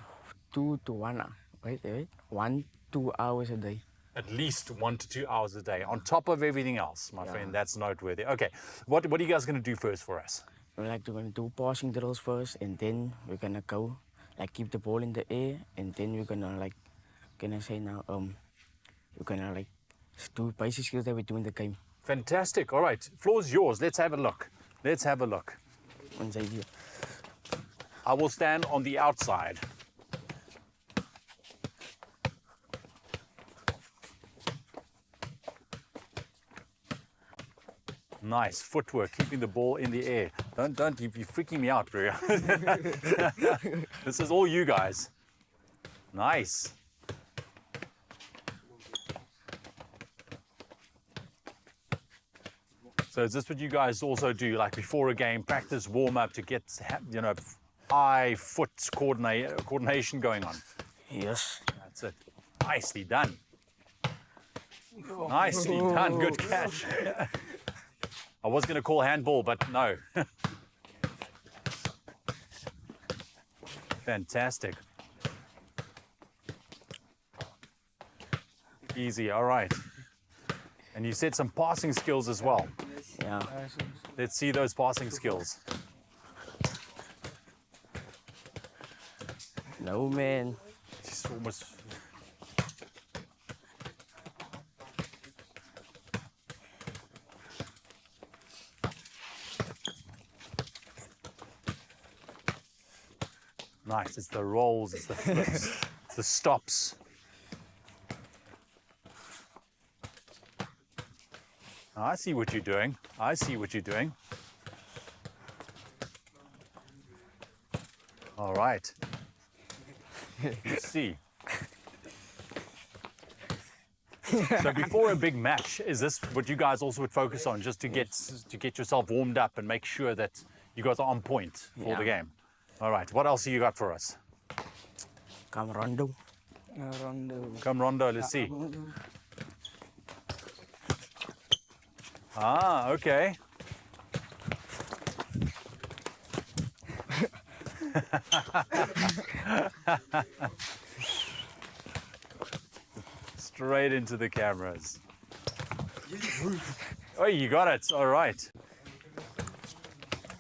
Speaker 14: 2 to 1 hour. Wait, 1-2 hours a day.
Speaker 3: At least 1 to 2 hours a day, on top of everything else, my friend. That's noteworthy. Okay, what are you guys going to do first for us?
Speaker 14: we're gonna do passing drills first, and then we're gonna go keep the ball in the air, and then we're gonna we're gonna do basic skills that we do in the game.
Speaker 3: Fantastic. All right, floor's yours. Let's have a look. Let's have a look. I will stand on the outside. Nice footwork, keeping the ball in the air. Don't, you're freaking me out, bro. This is all you guys. Nice. So is this what you guys also do, like before a game, practice, warm up to get, you know, eye-foot coordination going on?
Speaker 14: Yes.
Speaker 3: That's it. Nicely done. Nicely done. Good catch. I was going to call handball, but no. Fantastic. Easy, all right. And you said some passing skills as well.
Speaker 14: Yeah.
Speaker 3: Let's see those passing skills.
Speaker 14: No, man.
Speaker 3: Just almost... Nice, it's the rolls, it's the flips, it's the stops. I see what you're doing. I see what you're doing. All right. Let's see. So before a big match, is this what you guys also would focus on, just to get yourself warmed up and make sure that you guys are on point for the game? All right, what else have you got for us?
Speaker 14: Come rondo.
Speaker 3: Come rondo, let's see. Ah, okay. Straight into the cameras. Oh, you got it. All right.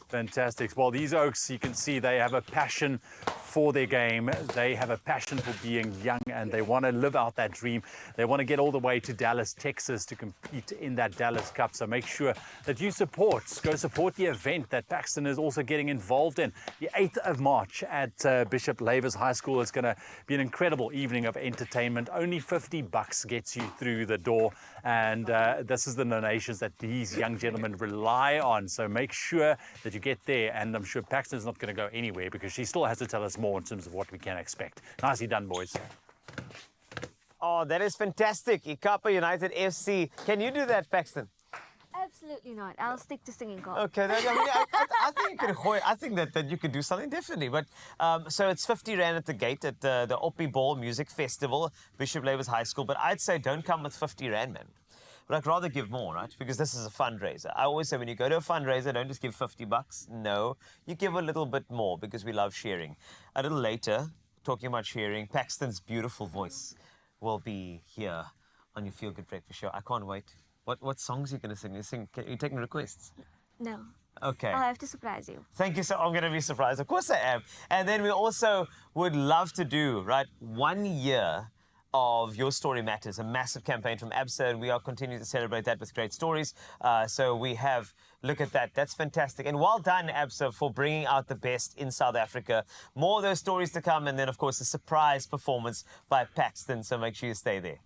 Speaker 3: Fantastic. Well, these Oaks, you can see they have a passion for their game. They have a passion for being young, and they want to live out that dream. They want to get all the way to Dallas, Texas to compete in that Dallas Cup. So make sure that you go support the event that Paxton is also getting involved in. The 8th of March at Bishop Lavers High School. It's going to be an incredible evening of entertainment. Only $50 gets you through the door. And this is the donations that these young gentlemen rely on. So make sure that you get there. And I'm sure Paxton's not going to go anywhere because she still has to tell us more in terms of what we can expect. Nicely done, boys.
Speaker 2: Oh, that is fantastic. iKapa United FC. Can you do that, Paxton?
Speaker 11: Absolutely not. I'll stick to singing golf.
Speaker 2: Okay, I think you could. I think that you could do something differently. But so it's 50 rand at the gate at the Oppi Ball Music Festival, Bishop Lavers High School. But I'd say don't come with 50 rand, man. But I'd rather give more, right? Because this is a fundraiser. I always say when you go to a fundraiser, don't just give $50. No, you give a little bit more because we love sharing. A little later, talking about sharing, Paxton's beautiful voice will be here on your Feel Good Breakfast show. I can't wait. What songs are you going to sing? Are you taking requests?
Speaker 11: No.
Speaker 2: Okay.
Speaker 11: I'll have to surprise you.
Speaker 2: Thank you. So I'm going to be surprised. Of course I am. And then we also would love to do, right, 1 year of Your Story Matters, a massive campaign from Absa, and we are continuing to celebrate that with great stories. So we have, look at that, that's fantastic. And well done, Absa, for bringing out the best in South Africa. More of those stories to come, and then, of course, a surprise performance by Paxton, so make sure you stay there.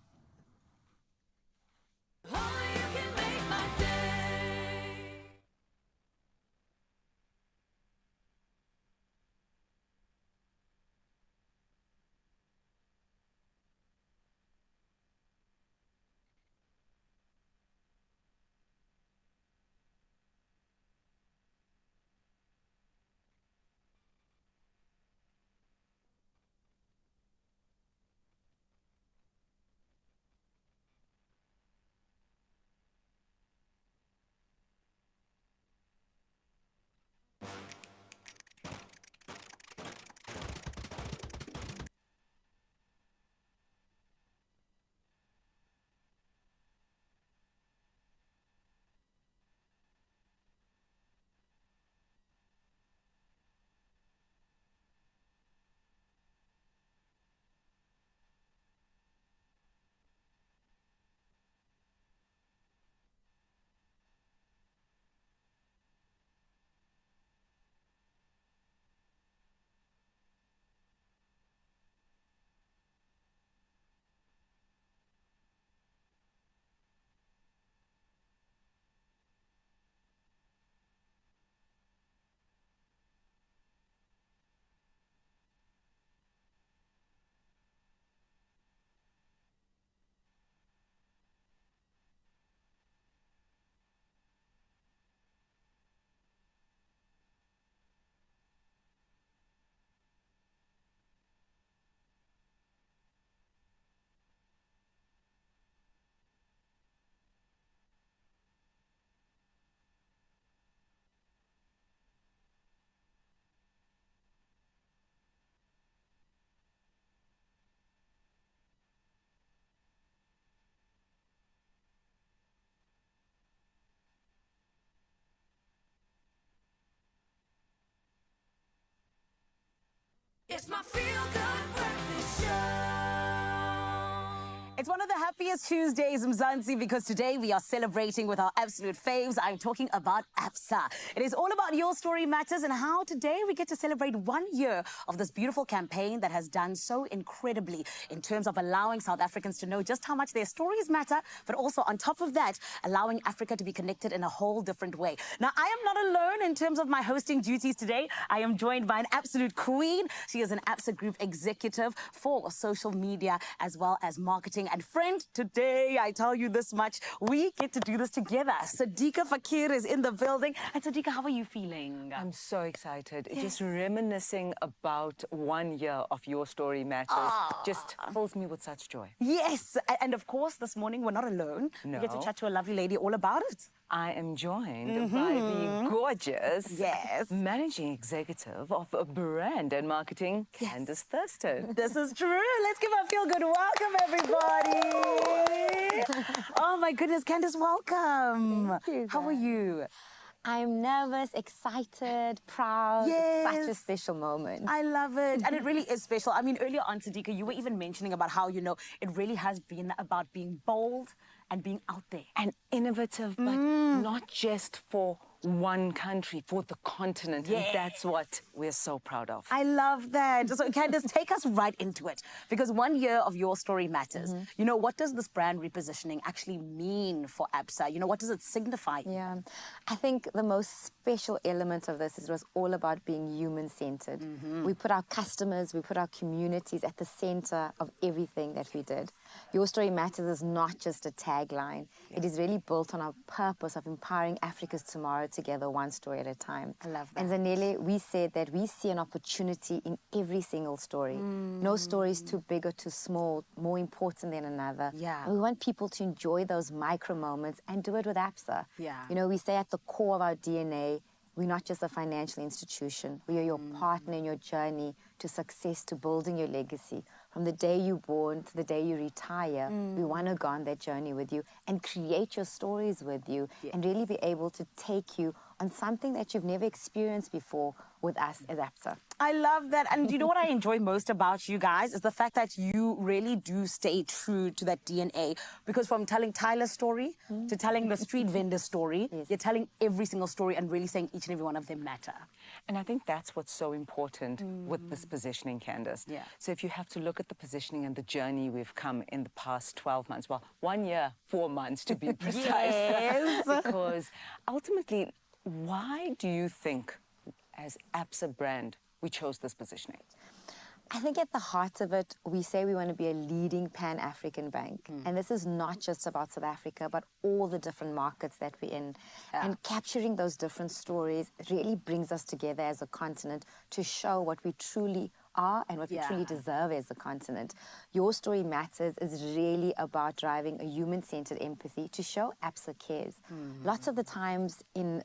Speaker 9: It's my feel-good breakfast show.
Speaker 1: It's one of the happiest Tuesdays, Mzansi, because today we are celebrating with our absolute faves. I'm talking about Absa. It is all about Your Story Matters and how today we get to celebrate 1 year of this beautiful campaign that has done so incredibly in terms of allowing South Africans to know just how much their stories matter, but also on top of that, allowing Africa to be connected in a whole different way. Now, I am not alone in terms of my hosting duties today. I am joined by an absolute queen. She is an Absa Group executive for social media as well as marketing. And friend, today, I tell you this much, we get to do this together. Sadiqa Fakir is in the building. And Sadiqa, how are you feeling?
Speaker 16: I'm so excited. Just reminiscing about 1 year of Your Story Matters just fills me with such joy.
Speaker 1: Yes. And of course, this morning, we're not alone.
Speaker 16: No.
Speaker 1: We get to chat to a lovely lady all about it.
Speaker 16: I am joined by the gorgeous managing executive of brand and marketing, Candace Thurston.
Speaker 1: This is true. Let's give her a feel-good welcome, everybody. Oh, my goodness. Candace, welcome.
Speaker 17: Thank you.
Speaker 1: How are you?
Speaker 17: I'm nervous, excited, proud.
Speaker 1: Yes.
Speaker 17: It's such a special moment.
Speaker 1: I love it. And it really is special. I mean, earlier on, Sadiqa, you were even mentioning about how, you know, it really has been about being bold and being out there.
Speaker 16: And innovative, but not just for one country, for the continent. And that's what we're so proud of.
Speaker 1: I love that. So Candace, take us right into it. Because 1 year of Your Story Matters. You know, what does this brand repositioning actually mean for Absa? You know, what does it signify?
Speaker 17: Yeah, I think the most special element of this was all about being human-centered. We put our customers, we put our communities at the center of everything that we did. Your Story Matters is not just a tagline. It is really built on our purpose of empowering Africa's tomorrow together, one story at a time.
Speaker 1: I love that.
Speaker 17: And Zanele, we said that we see an opportunity in every single story. No story is too big or too small, more important than another.
Speaker 1: Yeah.
Speaker 17: And we want people to enjoy those micro moments and do it with Absa.
Speaker 1: Yeah.
Speaker 17: You know, we say at the core of our DNA, we're not just a financial institution. We are your partner in your journey to success, to building your legacy. From the day you're born to the day you retire, we want to go on that journey with you and create your stories with you and really be able to take you on something that you've never experienced before with us as Absa.
Speaker 1: I love that. And you know what I enjoy most about you guys is the fact that you really do stay true to that DNA. Because from telling Tyler's story to telling the street vendor story, you're telling every single story and really saying each and every one of them matter.
Speaker 16: And I think that's what's so important with this positioning, Candace.
Speaker 1: Yeah.
Speaker 16: So if you have to look at the positioning and the journey we've come in the past 12 months, well, 1 year, 4 months to be precise.
Speaker 1: Yes.
Speaker 16: Because ultimately, why do you think, as Absa brand, we chose this positioning?
Speaker 17: I think at the heart of it, we say we want to be a leading Pan-African bank. And this is not just about South Africa, but all the different markets that we're in. And capturing those different stories really brings us together as a continent to show what we truly are and what we truly deserve as a continent. Your Story Matters is really about driving a human-centered empathy to show Absa cares. Lots of the times in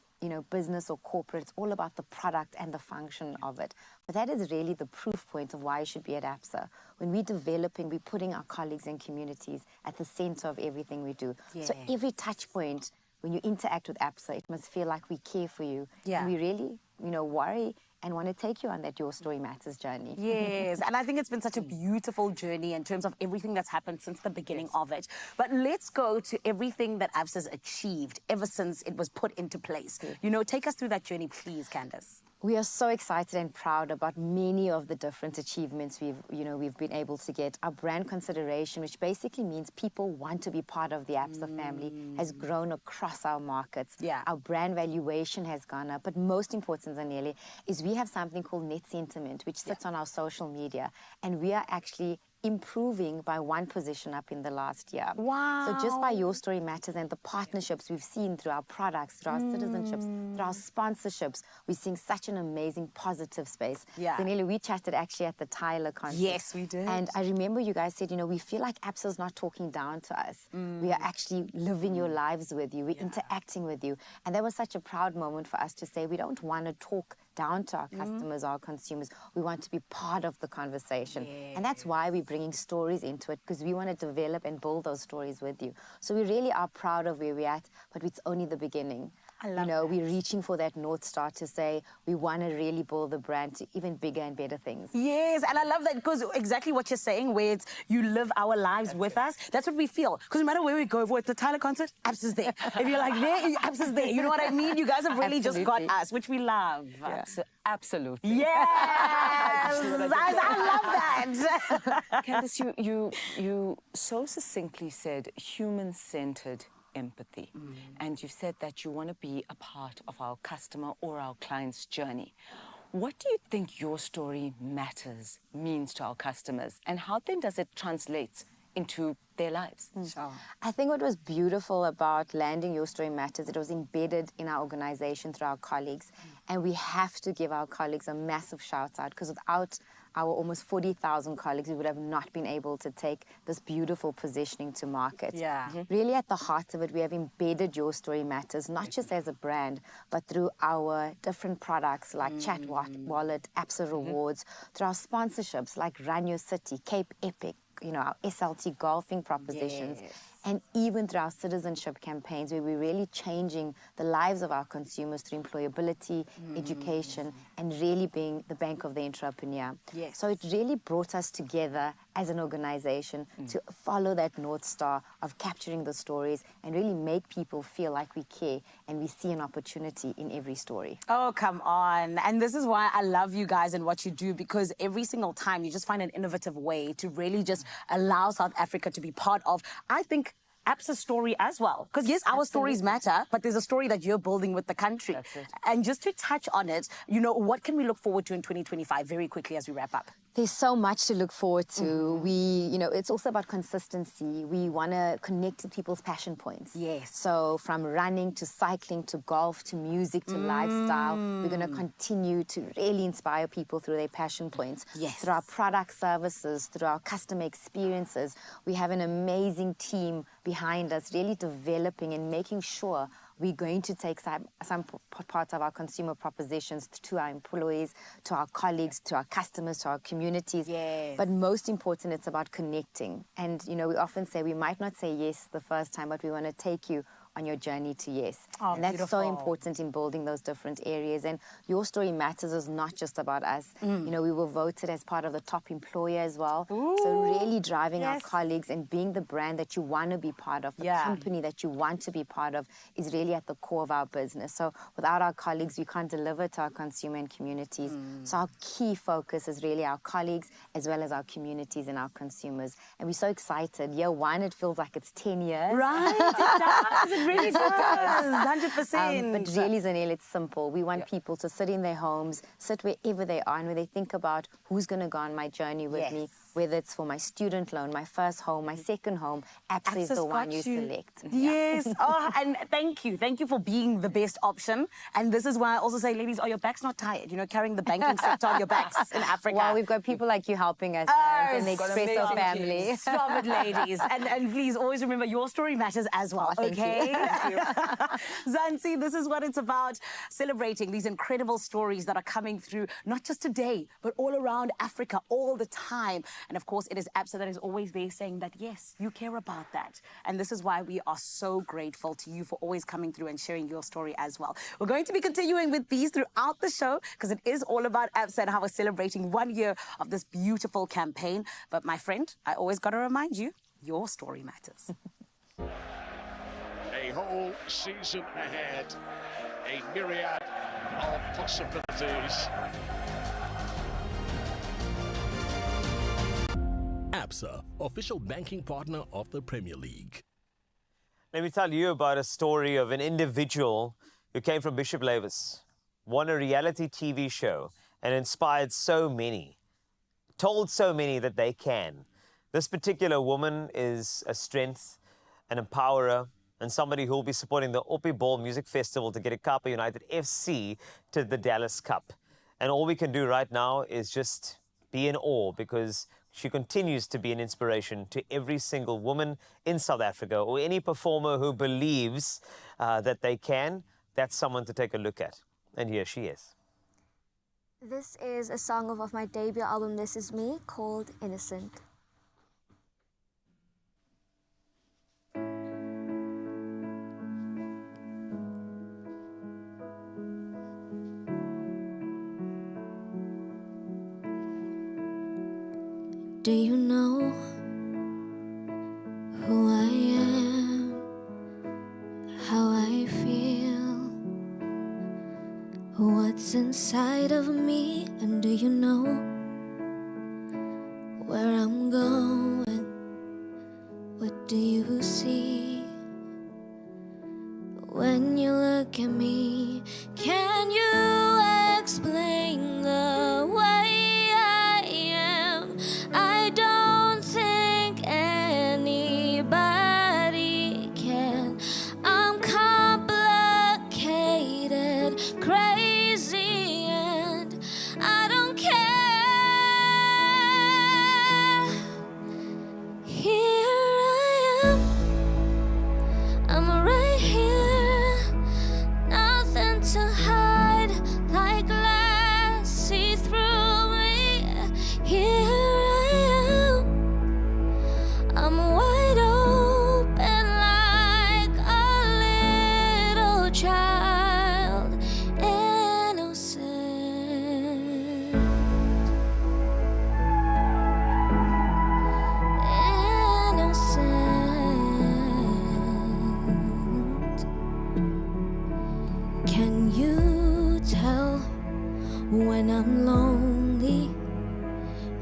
Speaker 17: business or corporate, it's all about the product and the function of it. But that is really the proof point of why you should be at Absa. When we're developing, we're putting our colleagues and communities at the center of everything we do. So every touch point, when you interact with Absa, it must feel like we care for you. And we really, worry and want to take you on that Your Story Matters journey.
Speaker 1: Yes, and I think it's been such a beautiful journey in terms of everything that's happened since the beginning of it. But let's go to everything that Absa's achieved ever since it was put into place. You know, take us through that journey, please, Candace.
Speaker 17: We are so excited and proud about many of the different achievements we've been able to get. Our brand consideration, which basically means people want to be part of the Absa family, has grown across our markets. Our brand valuation has gone up. But most important, Zanele, is we have something called net sentiment, which sits on our social media. And we are actually improving by 1 position up in the last year.
Speaker 1: Wow.
Speaker 17: So just by Your Story Matters and the partnerships we've seen through our products, through our citizenships, through our sponsorships, we're seeing such an amazing positive space. Zanele, we chatted actually at the Tyler concert.
Speaker 1: Yes, we did.
Speaker 17: And I remember you guys said, we feel like Absa's not talking down to us. We are actually living your lives with you. We're interacting with you. And that was such a proud moment for us to say we don't want to talk down to our customers, our consumers. We want to be part of the conversation. And that's why we're bringing stories into it, because we want to develop and build those stories with you. So we really are proud of where we're at, but it's only the beginning. we're reaching for that North Star to say we want to really build the brand to even bigger and better things.
Speaker 1: Yes, and I love that because exactly what you're saying, where it's you live our lives with us, that's what we feel. Because no matter where we go, if we're at the Tyler concert, Absa's there. If you're like there, Absa's there. You know what I mean? You guys have really just got us, which we love.
Speaker 16: Yeah. Absolutely.
Speaker 1: Yes! I love that.
Speaker 16: Candice, you so succinctly said human-centered empathy. And you said that you want to be a part of our customer or our client's journey. What do you think your story matters means to our customers, and how then does it translate into their lives?
Speaker 17: I think what was beautiful about landing Your Story Matters, it was embedded in our organization through our colleagues, and we have to give our colleagues a massive shout out, because without our almost 40,000 colleagues, we would have not been able to take this beautiful positioning to market. Really at the heart of it, we have embedded Your Story Matters, not just as a brand, but through our different products like Chat Wallet, Absa Rewards, through our sponsorships like Run Your City, Cape Epic, our SLT golfing propositions, and even through our citizenship campaigns, where we're really changing the lives of our consumers through employability, education, and really being the bank of the entrepreneur. So it really brought us together as an organization to follow that North Star of capturing the stories and really make people feel like we care and we see an opportunity in every story.
Speaker 1: Oh, come on. And this is why I love you guys and what you do, because every single time you just find an innovative way to really just allow South Africa to be part of, I think, Absa's story as well. Because yes, our stories matter, but there's a story that you're building with the country. And just to touch on it, what can we look forward to in 2025 very quickly as we wrap up?
Speaker 17: There's so much to look forward to. It's also about consistency. We want to connect to people's passion points. So from running to cycling to golf to music to lifestyle, we're going to continue to really inspire people through their passion points. Through our product services, through our customer experiences. We have an amazing team behind us, really developing and making sure we're going to take some parts of our consumer propositions to our employees, to our colleagues, to our customers, to our communities. But most important, it's about connecting. And, we often say we might not say yes the first time, but we want to take you on your journey to yes. And that's so important in building those different areas. And Your Story Matters is not just about us. We were voted as part of the top employer as well. So really driving our colleagues and being the brand that you want to be part of, the company that you want to be part of, is really at the core of our business. So without our colleagues, we can't deliver to our consumer and communities. So our key focus is really our colleagues as well as our communities and our consumers. And we're so excited. Year one, it feels like it's 10 years.
Speaker 1: Right, it does. It really does, 100%.
Speaker 17: But really, Zanelle, it's simple. We want people to sit in their homes, sit wherever they are, and where they think about who's going to go on my journey with me, whether it's for my student loan, my first home, my second home. Absa is the one you select.
Speaker 1: Yes. And thank you. Thank you for being the best option. And this is why I also say, ladies, your back's not tired. Carrying the banking sector on your backs in Africa.
Speaker 17: Well, we've got people like you helping us, and the Expresso family.
Speaker 1: Stop it, ladies. And please always remember, your story matters as well, okay? Zansi, this is what it's about, celebrating these incredible stories that are coming through, not just today, but all around Africa, all the time. And of course, it is Absa that is always there saying that, yes, you care about that. And this is why we are so grateful to you for always coming through and sharing your story as well. We're going to be continuing with these throughout the show, because it is all about Absa and how we're celebrating 1 year of this beautiful campaign. But my friend, I always got to remind you, your story matters.
Speaker 18: A whole season ahead, a myriad of possibilities.
Speaker 19: Absa, official banking partner of the Premier League.
Speaker 2: Let me tell you about a story of an individual who came from Bishop Lavis, won a reality TV show, and inspired so many, told so many that they can. This particular woman is a strength, an empowerer, and somebody who will be supporting the Oppie Ball Music Festival to get iKapa United FC to the Dallas Cup. And all we can do right now is just be in awe, because she continues to be an inspiration to every single woman in South Africa, or any performer who believes that they can. That's someone to take a look at. And here she is.
Speaker 11: This is a song off my debut album, This Is Me, called Innocent.
Speaker 20: Do you know who I am, how I feel, what's inside of me? And do you know where I'm going? What do you see when you look at me? Can you explain the way I am? I don't think anybody can. I'm complicated, crazy, and I don't care. Here I am, I'm right here, nothing to hide, like glass, see through me. Here I am, I'm wide open like a little child, innocent, innocent. Can you tell when I'm lonely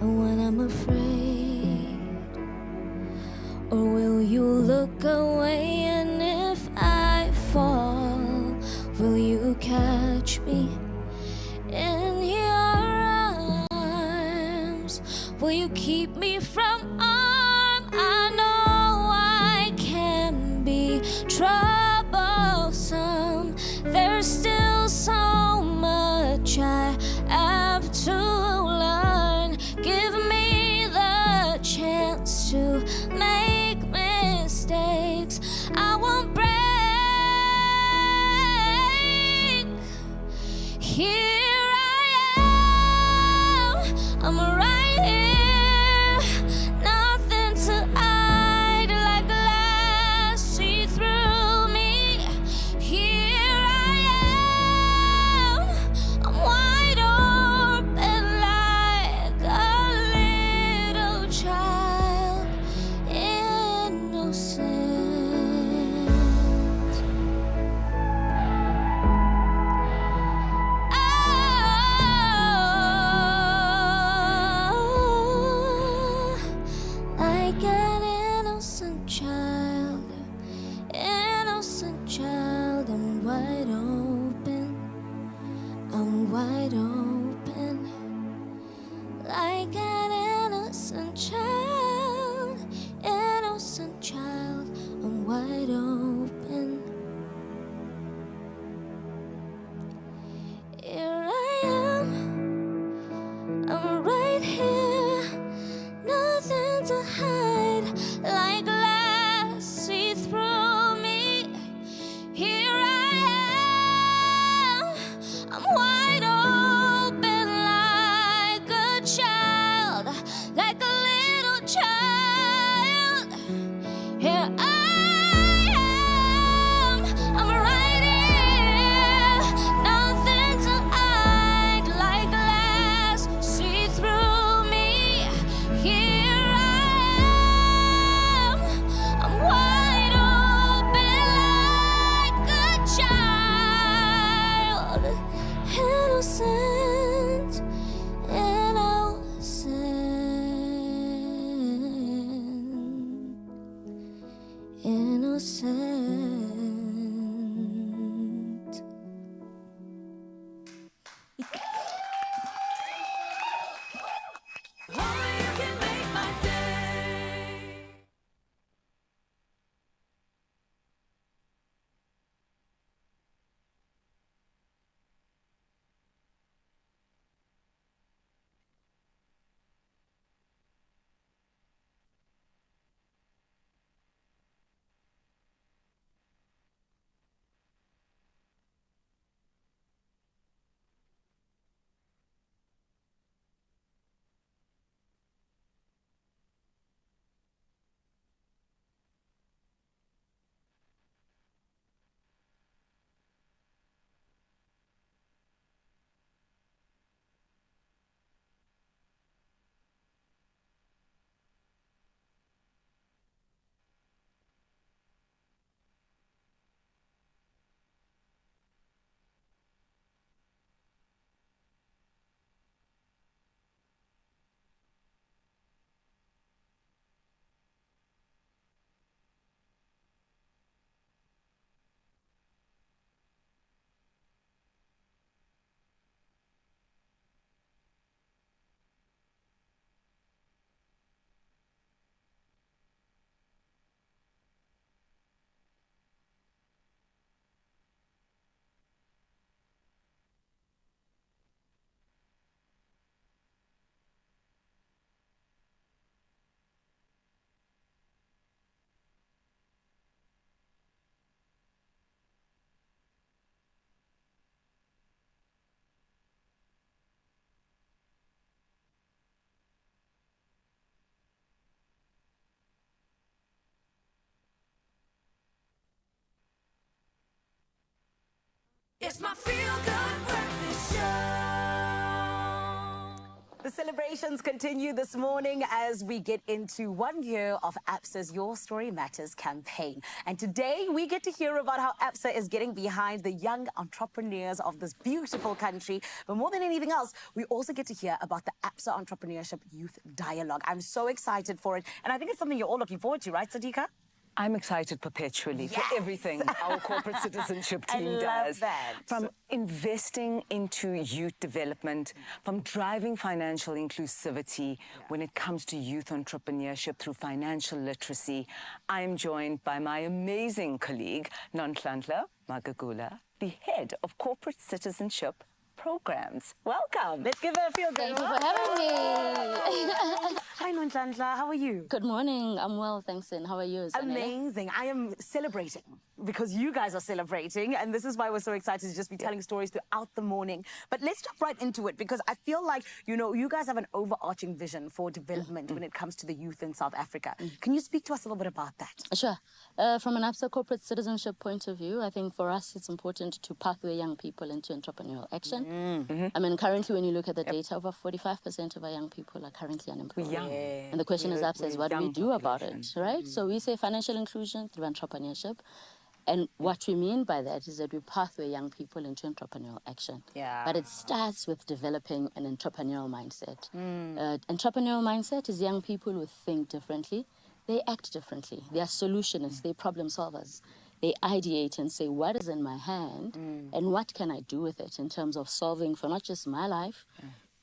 Speaker 20: and when I'm afraid? Or will you look away, and if I fall, will you catch me in your arms? Will you keep me from harm? I know I can be troublesome. There's still so much I have to learn. Give me the chance to make mistakes. I won't break. Here I am, I'm right here, nothing to hide, like glass, see through me. Here I am, I'm wide open like a little child, innocent. Like an innocent child, I'm wide open, I'm wide open. Like an innocent child, I'm wide open. Here I am, I'm right here, nothing to hide, like glass, see through me. Here I
Speaker 9: It's my feel-good breakfast show.
Speaker 1: The celebrations continue this morning as we get into 1 year of Absa's Your Story Matters campaign. And today we get to hear about how Absa is getting behind the young entrepreneurs of this beautiful country. But more than anything else, we also get to hear about the Absa Entrepreneurship Youth Dialogue. I'm so excited for it. And I think it's something you're all looking forward to, right, Sadiqa?
Speaker 16: I'm excited perpetually for everything our corporate citizenship team does.
Speaker 1: That.
Speaker 16: From investing into youth development, from driving financial inclusivity when it comes to youth entrepreneurship through financial literacy. I'm joined by my amazing colleague, Nonhlanhla Magagula, the head of corporate citizenship programs. Welcome.
Speaker 1: Let's give her a feel good.
Speaker 21: Thank you for having me.
Speaker 1: Hi, Nonhlanhla. How are you?
Speaker 21: Good morning. I'm well, thanks. And how are you? Zanele?
Speaker 1: Amazing. I am celebrating because you guys are celebrating, and this is why we're so excited to just be telling stories throughout the morning. But let's jump right into it because I feel like, you know, you guys have an overarching vision for development when it comes to the youth in South Africa. Can you speak to us a little bit about that?
Speaker 21: Sure. From an Absa corporate citizenship point of view, I think for us it's important to pathway young people into entrepreneurial action. I mean, currently when you look at the data, over 45% of our young people are currently unemployed.
Speaker 16: Young.
Speaker 21: And the question is, Absa, is what do we do about it, right? So we say financial inclusion through entrepreneurship. And what we mean by that is that we pathway young people into entrepreneurial action. But it starts with developing an entrepreneurial mindset. Entrepreneurial mindset is young people who think differently. They act differently. They are solutionists. They're problem solvers. They ideate and say, what is in my hand and what can I do with it in terms of solving for not just my life,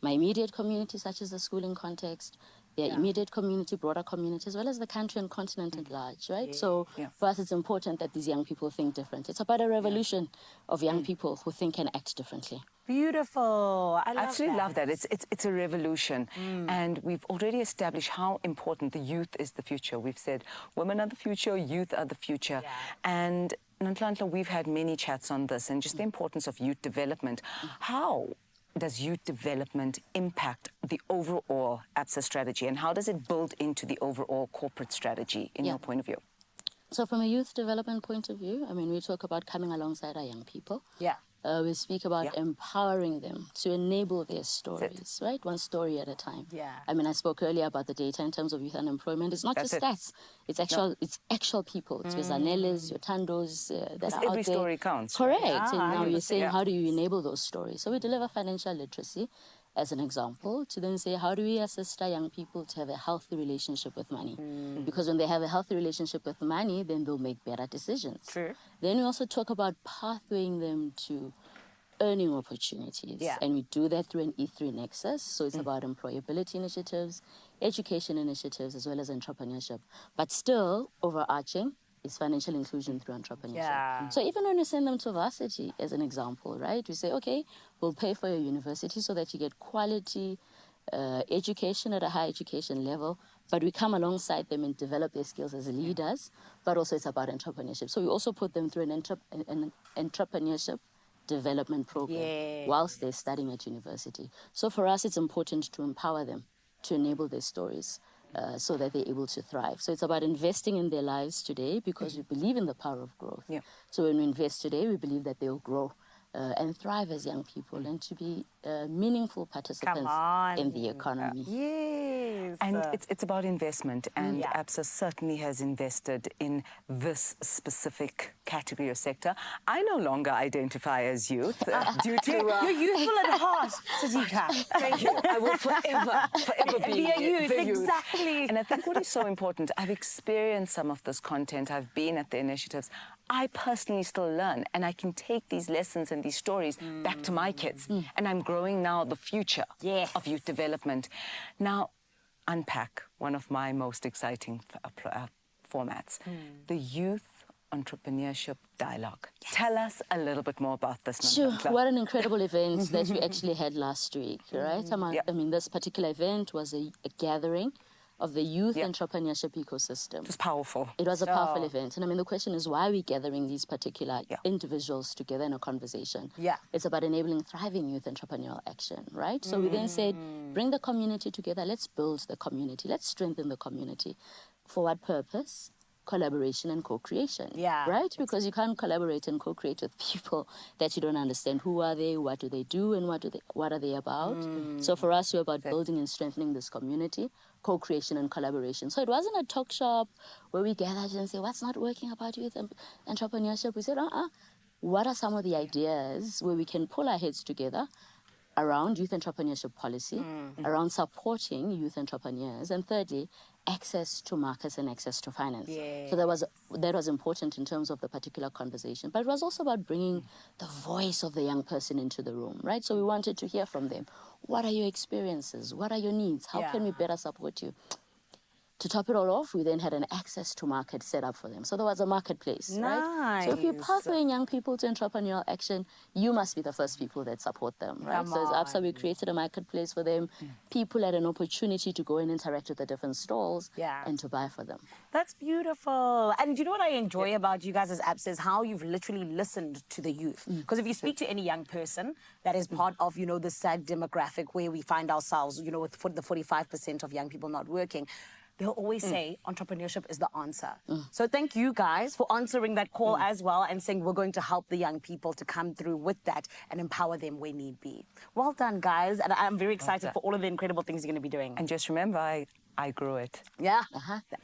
Speaker 21: my immediate community, such as the schooling context, their immediate community, broader community, as well as the country and continent at large, right? So for us, it's important that these young people think different. It's about a revolution of young people who think and act differently.
Speaker 1: Beautiful. I
Speaker 16: absolutely love that. It's a revolution. And we've already established how important the youth is the future. We've said women are the future, youth are the future. And Nonhlanhla, we've had many chats on this and just the importance of youth development. How does youth development impact the overall Absa strategy, and how does it build into the overall corporate strategy in your point of view?
Speaker 21: So from a youth development point of view, I mean, we talk about coming alongside our young people. We speak about empowering them to enable their stories, right? One story at a time. I mean, I spoke earlier about the data in terms of youth unemployment. It's not just stats. It's actual people. It's your Zaneles, your Tandos that are out there.
Speaker 16: Every story counts.
Speaker 21: Correct. And now you're saying, how do you enable those stories? So we deliver financial literacy as an example, to then say, how do we assist our young people to have a healthy relationship with money? Because when they have a healthy relationship with money, then they'll make better decisions. Then we also talk about pathwaying them to earning opportunities. And we do that through an E3 nexus. So it's about employability initiatives, education initiatives, as well as entrepreneurship. But still, overarching is financial inclusion through entrepreneurship. So even when we send them to varsity, as an example, right? We say, okay, we'll pay for your university so that you get quality education at a high education level, but we come alongside them and develop their skills as leaders, but also it's about entrepreneurship. So we also put them through an entrepreneurship development program whilst they're studying at university. So for us, it's important to empower them, to enable their stories, so that they're able to thrive. So it's about investing in their lives today because we believe in the power of growth. So when we invest today, we believe that they'll grow and thrive as young people and to be meaningful participants in the economy.
Speaker 16: And it's about investment, and Absa certainly has invested in this specific category or sector. I no longer identify as youth due to...
Speaker 1: You're youthful at heart, Sadiqa.
Speaker 16: Thank you. I will forever be
Speaker 1: a youth.
Speaker 16: the youth.
Speaker 1: Exactly.
Speaker 16: And I think what is so important, I've experienced some of this content, I've been at the initiatives. I personally still learn, and I can take these lessons and these stories back to my kids. And I'm growing now the future of youth development. Now, unpack one of my most exciting formats, the Youth Entrepreneurship Dialogue. Tell us a little bit more about this.
Speaker 21: Sure. What an incredible event that we actually had last week, right? I mean, this particular event was a gathering of the youth entrepreneurship ecosystem.
Speaker 16: It was powerful.
Speaker 21: It was a powerful event. And I mean, the question is, why are we gathering these particular individuals together in a conversation? It's about enabling thriving youth entrepreneurial action, right? So we then said, bring the community together. Let's build the community. Let's strengthen the community. For what purpose? collaboration and co-creation.
Speaker 1: Yeah.
Speaker 21: Right? Because you can't collaborate and co-create with people that you don't understand. Who are they? What do they do? And what are they about? So for us, we're about building and strengthening this community, co-creation and collaboration. So it wasn't a talk shop where we gathered and say, what's not working about youth entrepreneurship? We said, what are some of the ideas where we can pull our heads together around youth entrepreneurship policy, around supporting youth entrepreneurs, and thirdly, access to markets and access to finance. So that was important in terms of the particular conversation, but it was also about bringing the voice of the young person into the room, right? So we wanted to hear from them. What are your experiences? What are your needs? How can we better support you? To top it all off, we then had an access to market set up for them. So there was a marketplace, right? So if you're pathwaying young people to entrepreneurial action, you must be the first people that support them, right? So as Absa, we created a marketplace for them. People had an opportunity to go and interact with the different stalls and to buy for them.
Speaker 1: That's beautiful. And you know what I enjoy about you guys as Absa is how you've literally listened to the youth. Because if you speak to any young person that is part of, you know, the sad demographic where we find ourselves, you know, with the 45% of young people not working, they'll always say entrepreneurship is the answer. So thank you guys for answering that call as well and saying we're going to help the young people to come through with that and empower them where need be. Well done, guys. And I'm very excited for all of the incredible things you're going to be doing.
Speaker 16: And just remember, I grew it.
Speaker 1: Yeah,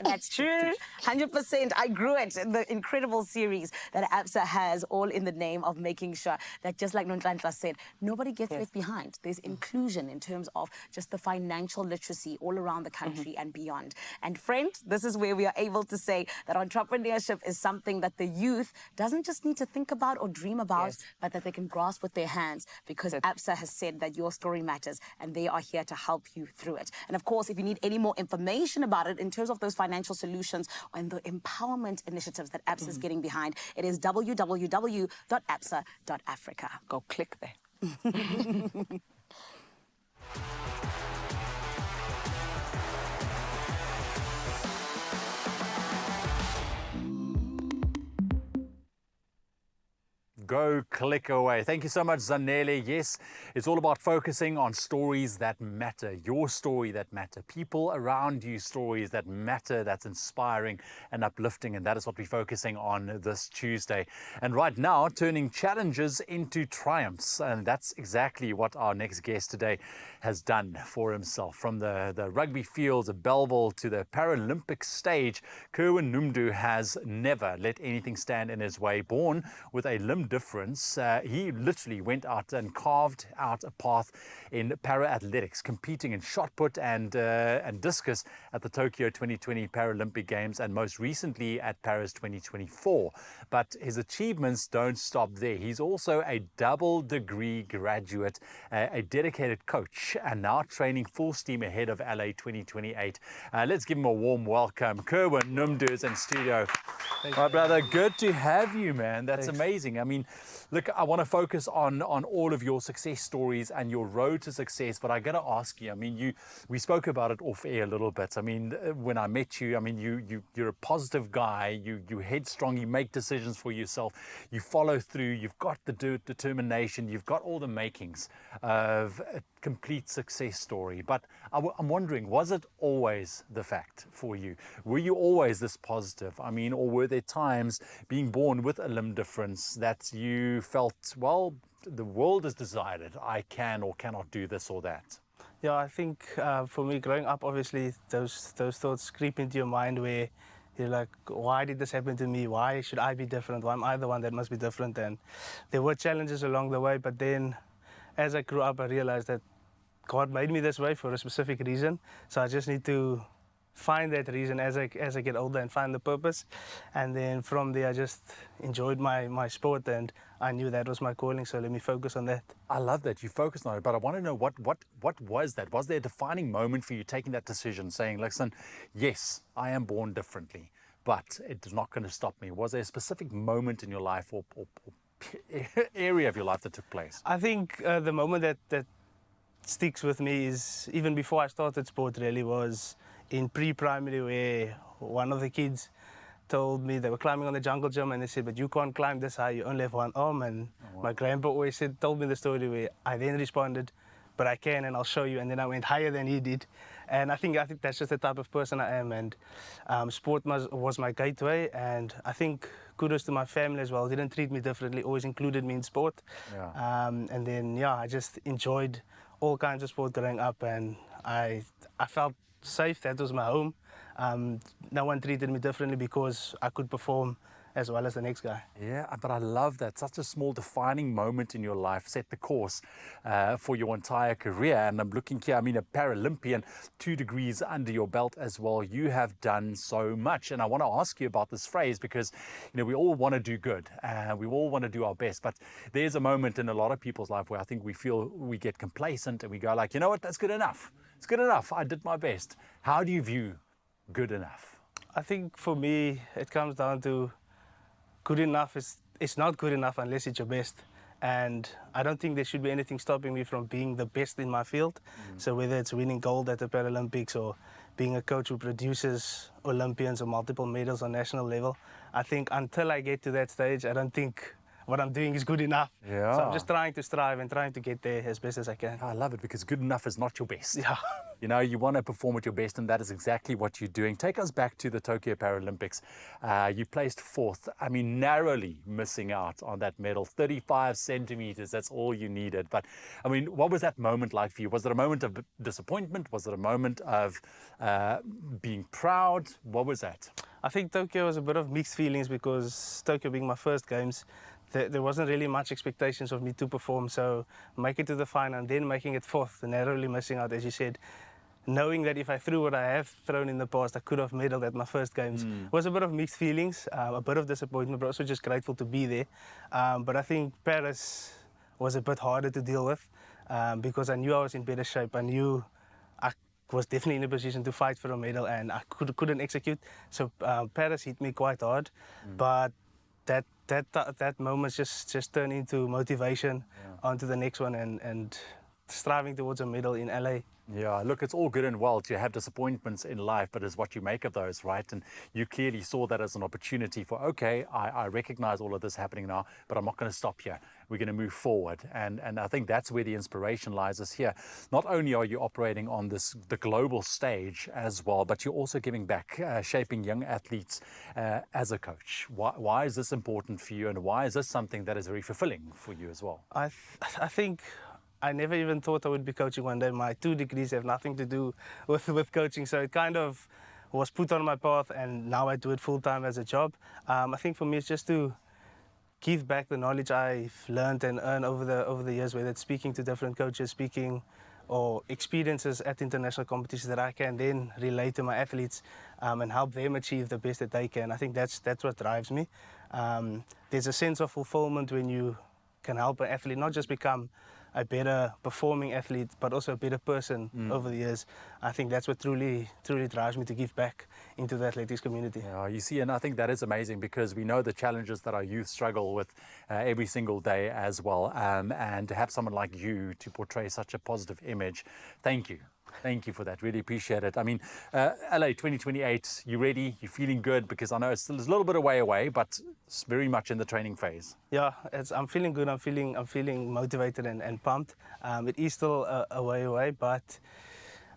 Speaker 1: that's true. 100%. I grew it. The incredible series that Absa has, all in the name of making sure that, just like Nonhlanhla said, nobody gets left behind. There's inclusion in terms of just the financial literacy all around the country and beyond. And friend, this is where we are able to say that entrepreneurship is something that the youth doesn't just need to think about or dream about, but that they can grasp with their hands, because Absa has said that your story matters and they are here to help you through it. And of course, if you need any more information about it in terms of those financial solutions and the empowerment initiatives that Absa is getting behind, it is www.absa.africa.
Speaker 16: Go click there.
Speaker 3: Go click away. Thank you so much, Zanele. Yes, it's all about focusing on stories that matter, your story that matter, people around you stories that matter, that's inspiring and uplifting, and that is what we're focusing on this Tuesday. And right now, turning challenges into triumphs, and that's exactly what our next guest today has done for himself. From the rugby fields of Belleville to the Paralympic stage, Kerwin Num has never let anything stand in his way. Born with a limb difference, he literally went out and carved out a path in para-athletics, competing in shot put and discus at the Tokyo 2020 Paralympic Games, and most recently at Paris 2024. But his achievements don't stop there. He's also a double degree graduate, a dedicated coach, and now training full steam ahead of LA 2028. Let's give him a warm welcome. Kerwin Num is in studio. My brother, good to have you, man. That's amazing. I mean, look, I want to focus on all of your success stories and your road to success, but I got to ask you, I mean, we spoke about it off air a little bit. I mean, when I met you, I mean, you're a positive guy, you're headstrong, you make decisions for yourself, you follow through, you've got the determination, you've got all the makings of a complete success story. But I'm wondering, was it always the fact for you? Were you always this positive? I mean, or were there times being born with a limb difference that you felt, well, the world has decided I can or cannot do this or that?
Speaker 5: Yeah, I think for me growing up, obviously those thoughts creep into your mind where you're like, why did this happen to me? Why should I be different? Why am I the one that must be different? And there were challenges along the way, but then as I grew up, I realized that God made me this way for a specific reason. So I just need to find that reason as I get older and find the purpose. And then from there, I just enjoyed my sport, and I knew that was my calling. So let me focus on that.
Speaker 3: I love that you focused on it, but I want to know what was that? Was there a defining moment for you taking that decision, saying, listen, yes, I am born differently, but it's not going to stop me? Was there a specific moment in your life or area of your life that took place?
Speaker 5: I think the moment that sticks with me is even before I started sport, really, was in pre-primary, where one of the kids told me they were climbing on the jungle gym, and they said, but you can't climb this high, you only have one arm. And my grandpa always told me the story where I then responded, but I can and I'll show you. And then I went higher than he did. And I think that's just the type of person I am. And sport was my gateway. And I think kudos to my family as well. They didn't treat me differently, always included me in sport.
Speaker 3: Yeah.
Speaker 5: And then, yeah, I just enjoyed all kinds of sport growing up. And I felt safe. That was my home. No one treated me differently because I could perform as well as the next guy.
Speaker 3: Yeah, but I love that. Such a small defining moment in your life set the course for your entire career. And I'm looking here, I mean, a Paralympian, 2 degrees under your belt as well. You have done so much. And I want to ask you about this phrase because, you know, we all want to do good. We all want to do our best. But there's a moment in a lot of people's life where I think we feel we get complacent and we go like, you know what, that's good enough. It's good enough. I did my best. How do you view good enough?
Speaker 5: I think for me, it comes down to good enough it's not good enough unless it's your best. And I don't think there should be anything stopping me from being the best in my field. So whether it's winning gold at the Paralympics or being a coach who produces Olympians or multiple medals on national level, I think until I get to that stage, I don't think what I'm doing is good enough.
Speaker 3: Yeah.
Speaker 5: So I'm just trying to strive and trying to get there as best as I can.
Speaker 3: I love it because good enough is not your best.
Speaker 5: Yeah.
Speaker 3: You know, you want to perform at your best, and that is exactly what you're doing. Take us back to the Tokyo Paralympics. You placed 4th. I mean, narrowly missing out on that medal. 35 centimeters, that's all you needed. But, I mean, what was that moment like for you? Was it a moment of disappointment? Was it a moment of being proud? What was that?
Speaker 5: I think Tokyo was a bit of mixed feelings because Tokyo being my first games, there wasn't really much expectations of me to perform. So make it to the final and then making it 4th, narrowly missing out, as you said. Knowing that if I threw what I have thrown in the past, I could have medaled at my first games. It was a bit of mixed feelings, a bit of disappointment, but also just grateful to be there. But I think Paris was a bit harder to deal with because I knew I was in better shape. I knew I was definitely in a position to fight for a medal and I couldn't execute. So Paris hit me quite hard, but that moment just turned into motivation onto the next one and striving towards a medal in LA.
Speaker 3: Yeah, look, it's all good and well to have disappointments in life, but it's what you make of those, right? And you clearly saw that as an opportunity for, okay, I recognize all of this happening now, but I'm not going to stop here. We're going to move forward. And I think that's where the inspiration lies is here. Not only are you operating on the global stage as well, but you're also giving back, shaping young athletes as a coach. Why is this important for you? And why is this something that is very fulfilling for you as well?
Speaker 5: I think I never even thought I would be coaching one day. My 2 degrees have nothing to do with coaching, so it kind of was put on my path, and now I do it full-time as a job. I think for me it's just to give back the knowledge I've learned and earned over the years, whether it's speaking to different coaches, speaking or experiences at international competitions that I can then relate to my athletes and help them achieve the best that they can. I think that's what drives me. There's a sense of fulfillment when you can help an athlete not just become a better performing athlete, but also a better person over the years. I think that's what truly drives me to give back into the athletics community.
Speaker 3: Yeah, you see, and I think that is amazing because we know the challenges that our youth struggle with every single day as well. And to have someone like you to portray such a positive image, thank you. Thank you for that. Really appreciate it. I mean, LA 2028, you ready? You feeling good? Because I know it's still a little bit away, but it's very much in the training phase.
Speaker 5: Yeah, I'm feeling good. I'm feeling motivated and pumped. It is still a way away, but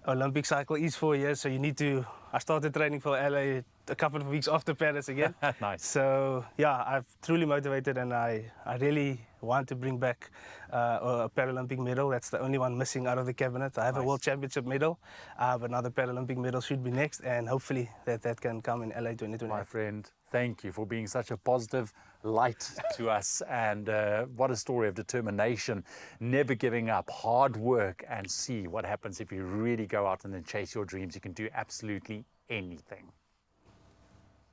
Speaker 5: Olympic cycle is 4 years, so you need to. I started training for LA a couple of weeks after Paris again.
Speaker 3: Nice.
Speaker 5: So yeah, I'm truly motivated, and I really want to bring back a Paralympic medal. That's the only one missing out of the cabinet. I have a World Championship medal, but now the Paralympic medal should be next, and hopefully that can come in LA 2028.
Speaker 3: My friend, thank you for being such a positive light to us, and what a story of determination, never giving up, hard work, and see what happens if you really go out and then chase your dreams. You can do absolutely anything.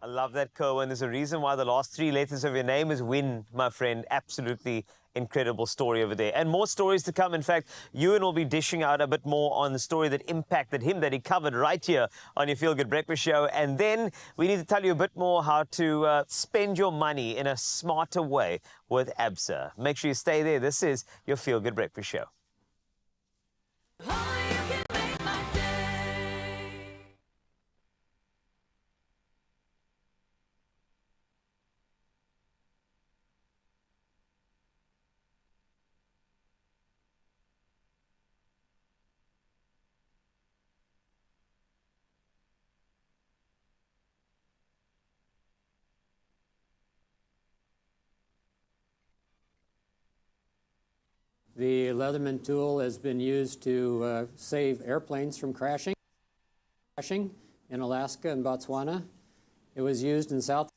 Speaker 2: I love that, Kerwin. There's a reason why the last 3 letters of your name is Win, my friend. Absolutely incredible story over there. And more stories to come. In fact, Ewan will be dishing out a bit more on the story that impacted him, that he covered right here on your Feel Good Breakfast Show. And then we need to tell you a bit more how to spend your money in a smarter way with Absa. Make sure you stay there. This is your Feel Good Breakfast Show.
Speaker 4: The Leatherman tool has been used to save airplanes from crashing in Alaska and Botswana. It was used in South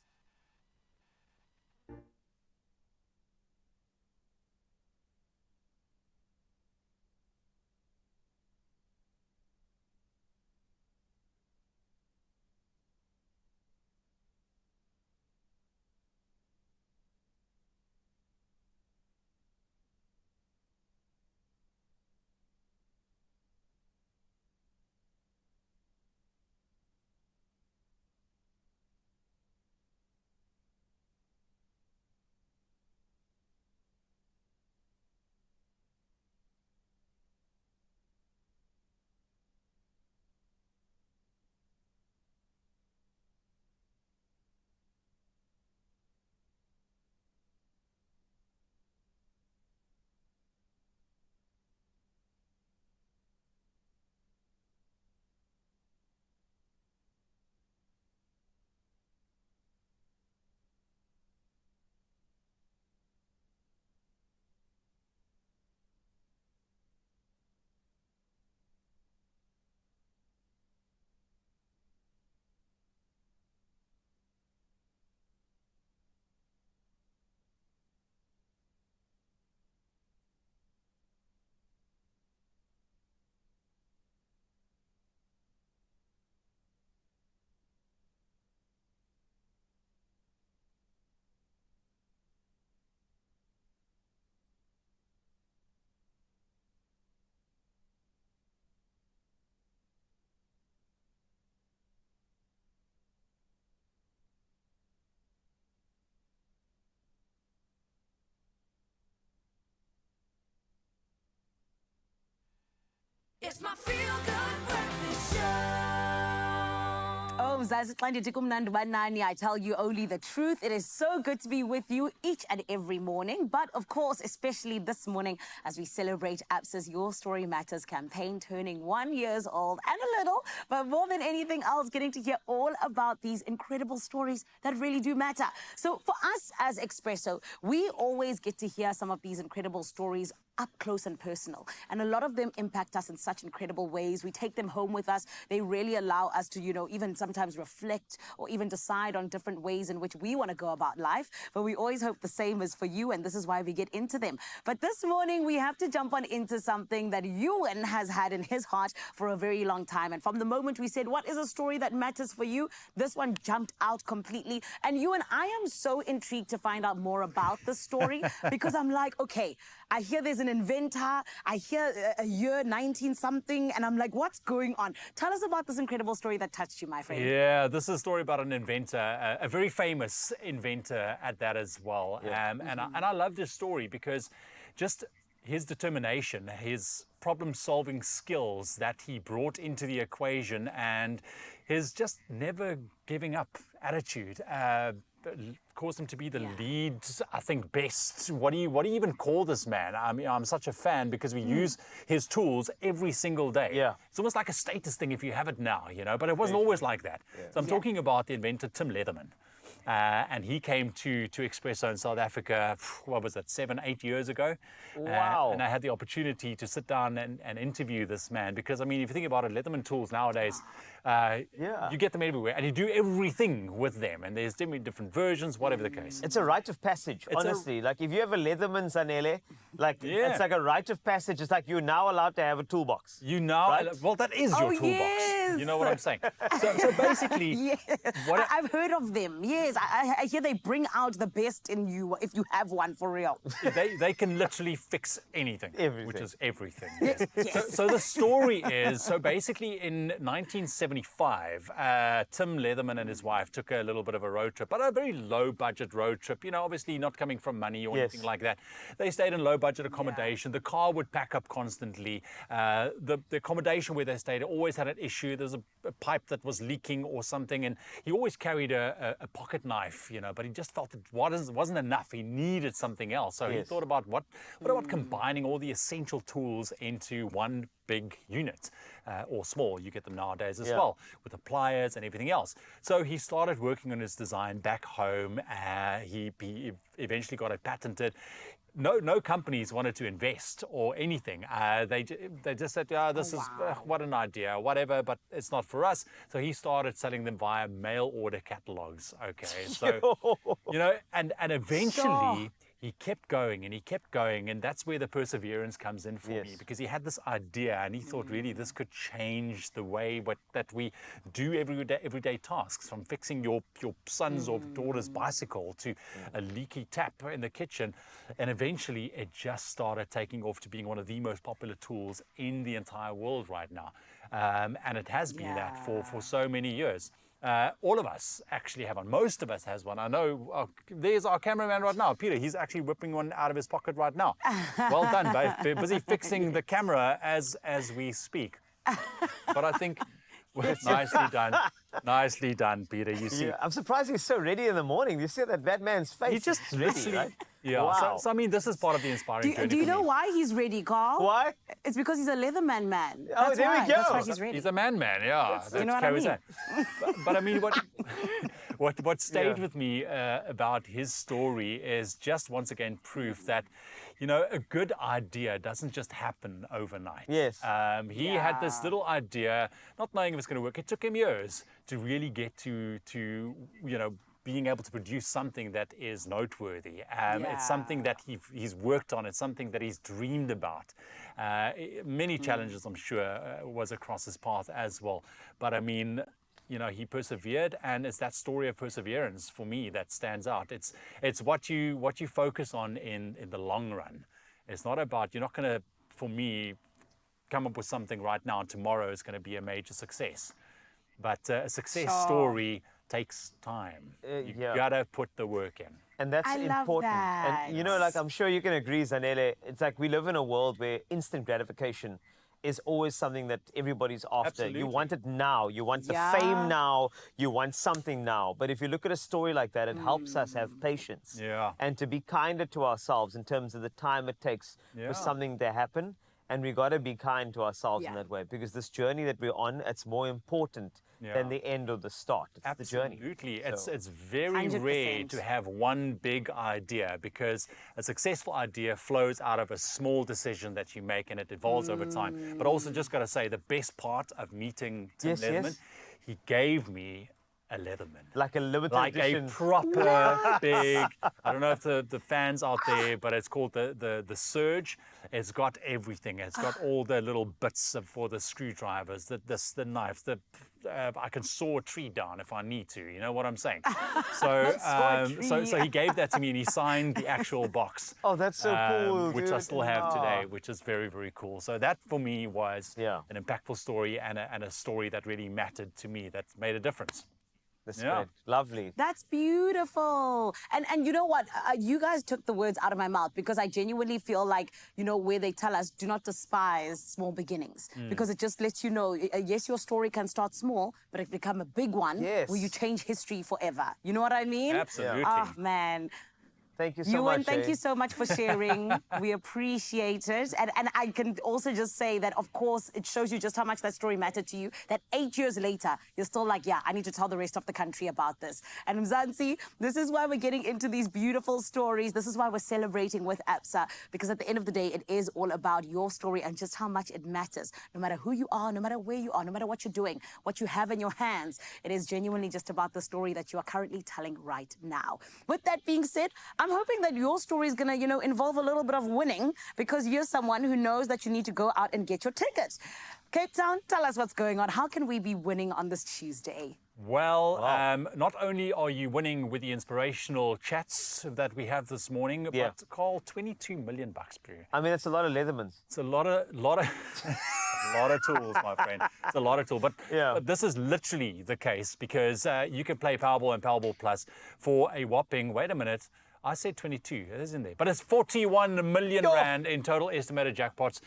Speaker 9: It's my feel-good breakfast show.
Speaker 1: Oh, I tell you only the truth. It is so good to be with you each and every morning. But of course, especially this morning, as we celebrate Absa's Your Story Matters campaign, turning 1 year old and a little, but more than anything else, getting to hear all about these incredible stories that really do matter. So for us as Expresso, we always get to hear some of these incredible stories up close and personal. And a lot of them impact us in such incredible ways. We take them home with us. They really allow us to, even sometimes reflect or even decide on different ways in which we want to go about life. But we always hope the same is for you, and this is why we get into them. But this morning, we have to jump on into something that Ewan has had in his heart for a very long time. And from the moment we said, what is a story that matters for you? This one jumped out completely. And Ewan, I am so intrigued to find out more about this story because I'm like, okay, I hear there's an inventor, I hear a year 19-something, and I'm like, what's going on? Tell us about this incredible story that touched you, my friend.
Speaker 3: Yeah, this is a story about an inventor, a very famous inventor at that as well. Yeah. And I love this story because just his determination, his problem-solving skills that he brought into the equation, and his just never giving up attitude caused him to be the lead, I think, best. What do you even call this man? I mean, I'm such a fan because we use his tools every single day. Yeah. It's almost like a status thing if you have it now, but it wasn't always like that. Yeah. So I'm talking about the inventor Tim Leatherman. And he came to Expresso in South Africa, what was it, 7-8 years ago? Wow. And I had the opportunity to sit down and interview this man because, I mean, if you think about it, Leatherman tools nowadays, you get them everywhere and you do everything with them. And there's different versions, whatever the case.
Speaker 2: It's a rite of passage, honestly. Like, if you have a Leatherman, Sanele, it's like a rite of passage. It's like you're now allowed to have a toolbox.
Speaker 3: Well, that is your toolbox. Yes. You know what I'm saying? So basically...
Speaker 1: Yes. I've heard of them, yes. I hear they bring out the best in you if you have one for real.
Speaker 3: They can literally fix anything. Which is everything. Yes.
Speaker 1: Yes.
Speaker 3: So the story is, so basically in 1975, Tim Leatherman and his wife took a little bit of a road trip, but a very low budget road trip, obviously not coming from money or anything like that. They stayed in low budget accommodation. The car would pack up constantly. The accommodation where they stayed always had an issue. There's a pipe that was leaking or something, and he always carried a pocket knife, but he just felt it wasn't enough. He needed something else. So he thought about what about combining all the essential tools into one big unit, or small, you get them nowadays as well, with the pliers and everything else. So he started working on his design back home. He eventually got it patented. no companies wanted to invest or anything. They just said, yeah, this is what an idea, whatever, but it's not for us. So he started selling them via mail order catalogs. Okay, so and eventually he kept going and he kept going, and that's where the perseverance comes in for me, because he had this idea and he thought really this could change the way that we do everyday tasks, from fixing your son's or daughter's bicycle to a leaky tap in the kitchen. And eventually it just started taking off to being one of the most popular tools in the entire world right now. And it has been that for so many years. All of us actually have one. Most of us has one. I know there's our cameraman right now, Peter. He's actually whipping one out of his pocket right now. Well done, babe. They're busy fixing the camera as we speak. But I think nicely done. Nicely done, Peter. You see,
Speaker 2: I'm surprised he's so ready in the morning. You see that man's face.
Speaker 3: He's just
Speaker 2: ready, right?
Speaker 3: Yeah.
Speaker 2: Wow.
Speaker 3: So I mean, this is part of the inspiring journey.
Speaker 1: Do you
Speaker 3: for
Speaker 1: know
Speaker 3: me.
Speaker 1: why he's ready, Carl?
Speaker 2: Why?
Speaker 1: It's because he's a Leatherman man.
Speaker 2: Oh,
Speaker 1: That's
Speaker 2: there we
Speaker 1: why.
Speaker 2: go.
Speaker 1: That's why he's ready.
Speaker 3: He's a man, yeah. That's
Speaker 1: you know what I mean?
Speaker 3: But I mean, what stayed with me about his story is just once again proof that, a good idea doesn't just happen overnight.
Speaker 2: Yes.
Speaker 3: He had this little idea, not knowing if it's going to work. It took him years to really get to being able to produce something that is noteworthy. It's something that he's worked on. It's something that he's dreamed about. Many challenges, I'm sure, was across his path as well. But I mean, he persevered, and it's that story of perseverance for me that stands out. It's what you focus on in the long run. It's not about, you're not going to, for me, come up with something right now and tomorrow is going to be a major success. But a success story takes time. You gotta put the work in.
Speaker 2: And that's important. And I'm sure you can agree, Zanele, it's like we live in a world where instant gratification is always something that everybody's after.
Speaker 3: Absolutely.
Speaker 2: You want it now. You want the fame now. You want something now. But if you look at a story like that, it helps us have patience. And to be kinder to ourselves in terms of the time it takes for something to happen. And we got to be kind to ourselves in that way, because this journey that we're on, it's more important than the end or the start. It's the journey.
Speaker 3: Absolutely. It's very
Speaker 1: 100%.
Speaker 3: rare to have one big idea, because a successful idea flows out of a small decision that you make and it evolves over time. But also just got to say, the best part of meeting Tim Leatherman, he gave me a Leatherman.
Speaker 2: Like a limited
Speaker 3: like
Speaker 2: edition.
Speaker 3: a proper big, I don't know if the fans out there, but it's called the Surge. It's got everything. It's got all the little bits for the screwdrivers, the knife, I can saw a tree down if I need to, you know what I'm saying? So so he gave that to me and he signed the actual box.
Speaker 2: Oh, that's so cool,
Speaker 3: which
Speaker 2: dude.
Speaker 3: I still have today, which is very, very cool. So that for me was an impactful story and a story that really mattered to me, that made a difference.
Speaker 2: That's great. Lovely.
Speaker 1: That's beautiful. And you know what? You guys took the words out of my mouth, because I genuinely feel like, where they tell us, do not despise small beginnings. Because it just lets you know, yes, your story can start small, but it can become a big one where you change history forever. You know what I mean?
Speaker 3: Absolutely.
Speaker 1: Oh, man.
Speaker 2: Thank you so much.
Speaker 1: Thank you so much for sharing. We appreciate it. And I can also just say that, of course, it shows you just how much that story mattered to you, that 8 years later, you're still like, I need to tell the rest of the country about this. And Mzansi, this is why we're getting into these beautiful stories. This is why we're celebrating with Absa, because at the end of the day, it is all about your story and just how much it matters. No matter who you are, no matter where you are, no matter what you're doing, what you have in your hands, it is genuinely just about the story that you are currently telling right now. With that being said, I'm hoping that your story is going to, involve a little bit of winning, because you're someone who knows that you need to go out and get your tickets. Cape Town, tell us what's going on. How can we be winning on this Tuesday?
Speaker 3: Well, not only are you winning with the inspirational chats that we have this morning, but Carl, 22 million bucks per year.
Speaker 2: I mean, it's a lot of Leathermans.
Speaker 3: It's a lot of a lot of tools, my friend. It's a lot of tools. But this is literally the case, because you can play Powerball and Powerball Plus for a whopping, wait a minute, I said 22, it is in there. But it's 41 million rand in total estimated jackpots